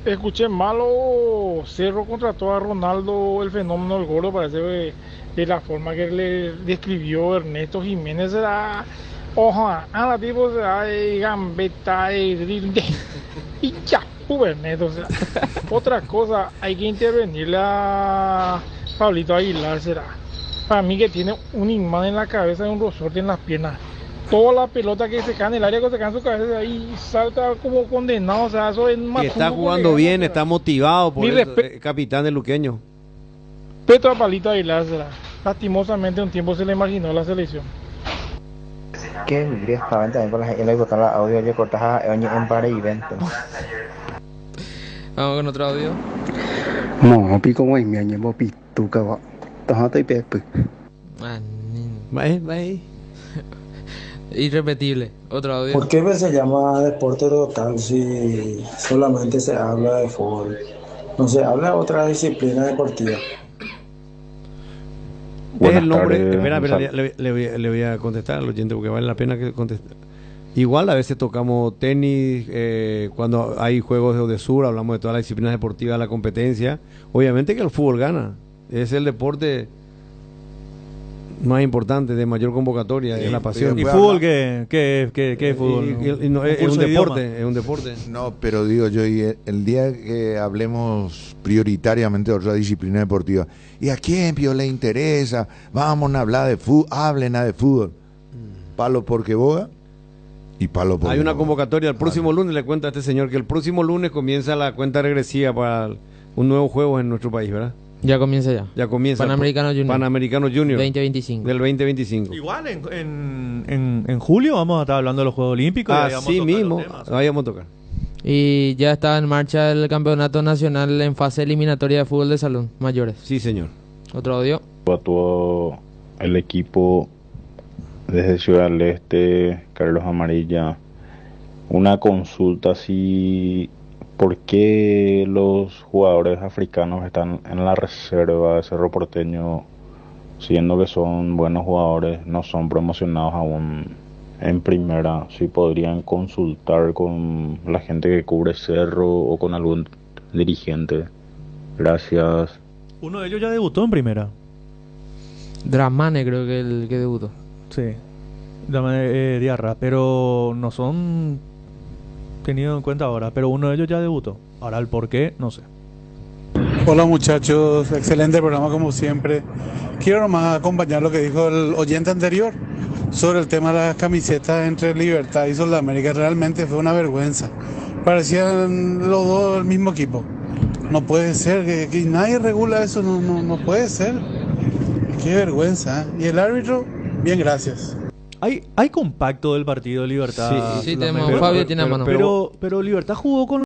Escuché malo. Cerro contrató a Ronaldo, el fenómeno del gordo, parece de la forma que le describió Ernesto Jiménez. Será hoja, tipo será de gambeta, y ya. Bernet, o sea, otra cosa, hay que intervenirle a Pablito Aguilar, será. Para mí que tiene un imán en la cabeza y un resorte en las piernas. Toda la pelota que se cae en el área, que se cae en su cabeza ahí salta como condenado, o sea, eso es más. Que está jugando bien, está motivado por el capitán del luqueño. Respeto a Pablito Aguilar, será. Lastimosamente un tiempo se le imaginó la selección. Que directamente también con las y botar la audio yo cortas en para evento. Vamos con otro audio. No, pico muy mi año pituca va. Tajata y pepe. Bye. Irrepetible. Otro audio. ¿Por qué se llama deporte total si solamente se habla de fútbol? No se habla de otra disciplina deportiva. Es el nombre. Espera, le voy a contestar al oyente porque vale la pena que conteste. Igual a veces tocamos tenis, cuando hay juegos de sur, hablamos de todas las disciplinas deportivas de la competencia. Obviamente que el fútbol gana. Es el deporte más importante, de mayor convocatoria, es la pasión. ¿Y fútbol qué es fútbol? Es un deporte, es un deporte. No, pero digo yo, y el día que hablemos prioritariamente de otra disciplina deportiva, ¿y a quién le interesa? Vamos a hablar de fútbol, hablen de fútbol. Palo porque boga y palo porque hay una boga. Convocatoria el próximo lunes, le cuenta a este señor que el próximo lunes comienza la cuenta regresiva para un nuevo juego en nuestro país, ¿verdad? Ya comienza ya. Ya comienza. Panamericano Junior. 2025. Del 2025. Igual en julio vamos a estar hablando de los Juegos Olímpicos. Así mismo, vayamos a tocar. Y ya está en marcha el campeonato nacional en fase eliminatoria de fútbol de salón mayores. Sí, señor. Otro audio. A todo el equipo desde Ciudad del Este, Carlos Amarilla, una consulta si ¿por qué los jugadores africanos están en la reserva de Cerro Porteño, siendo que son buenos jugadores, no son promocionados aún en primera? Si podrían consultar con la gente que cubre Cerro o con algún dirigente. Gracias. Uno de ellos ya debutó en primera. Dramane creo que el que debutó. Sí, Dramane Diarra, pero no son tenido en cuenta ahora, pero uno de ellos ya debutó. Ahora el por qué, no sé. Hola muchachos, excelente programa como siempre. Quiero nomás acompañar lo que dijo el oyente anterior sobre el tema de las camisetas entre Libertad y Sudamérica. Realmente fue una vergüenza. Parecían los dos el mismo equipo. No puede ser, que nadie regula eso, no puede ser. Qué vergüenza, ¿eh? Y el árbitro, bien, gracias. Hay compacto del partido de Libertad. Sí, tenemos. Fabio tiene a mano. Pero Libertad jugó con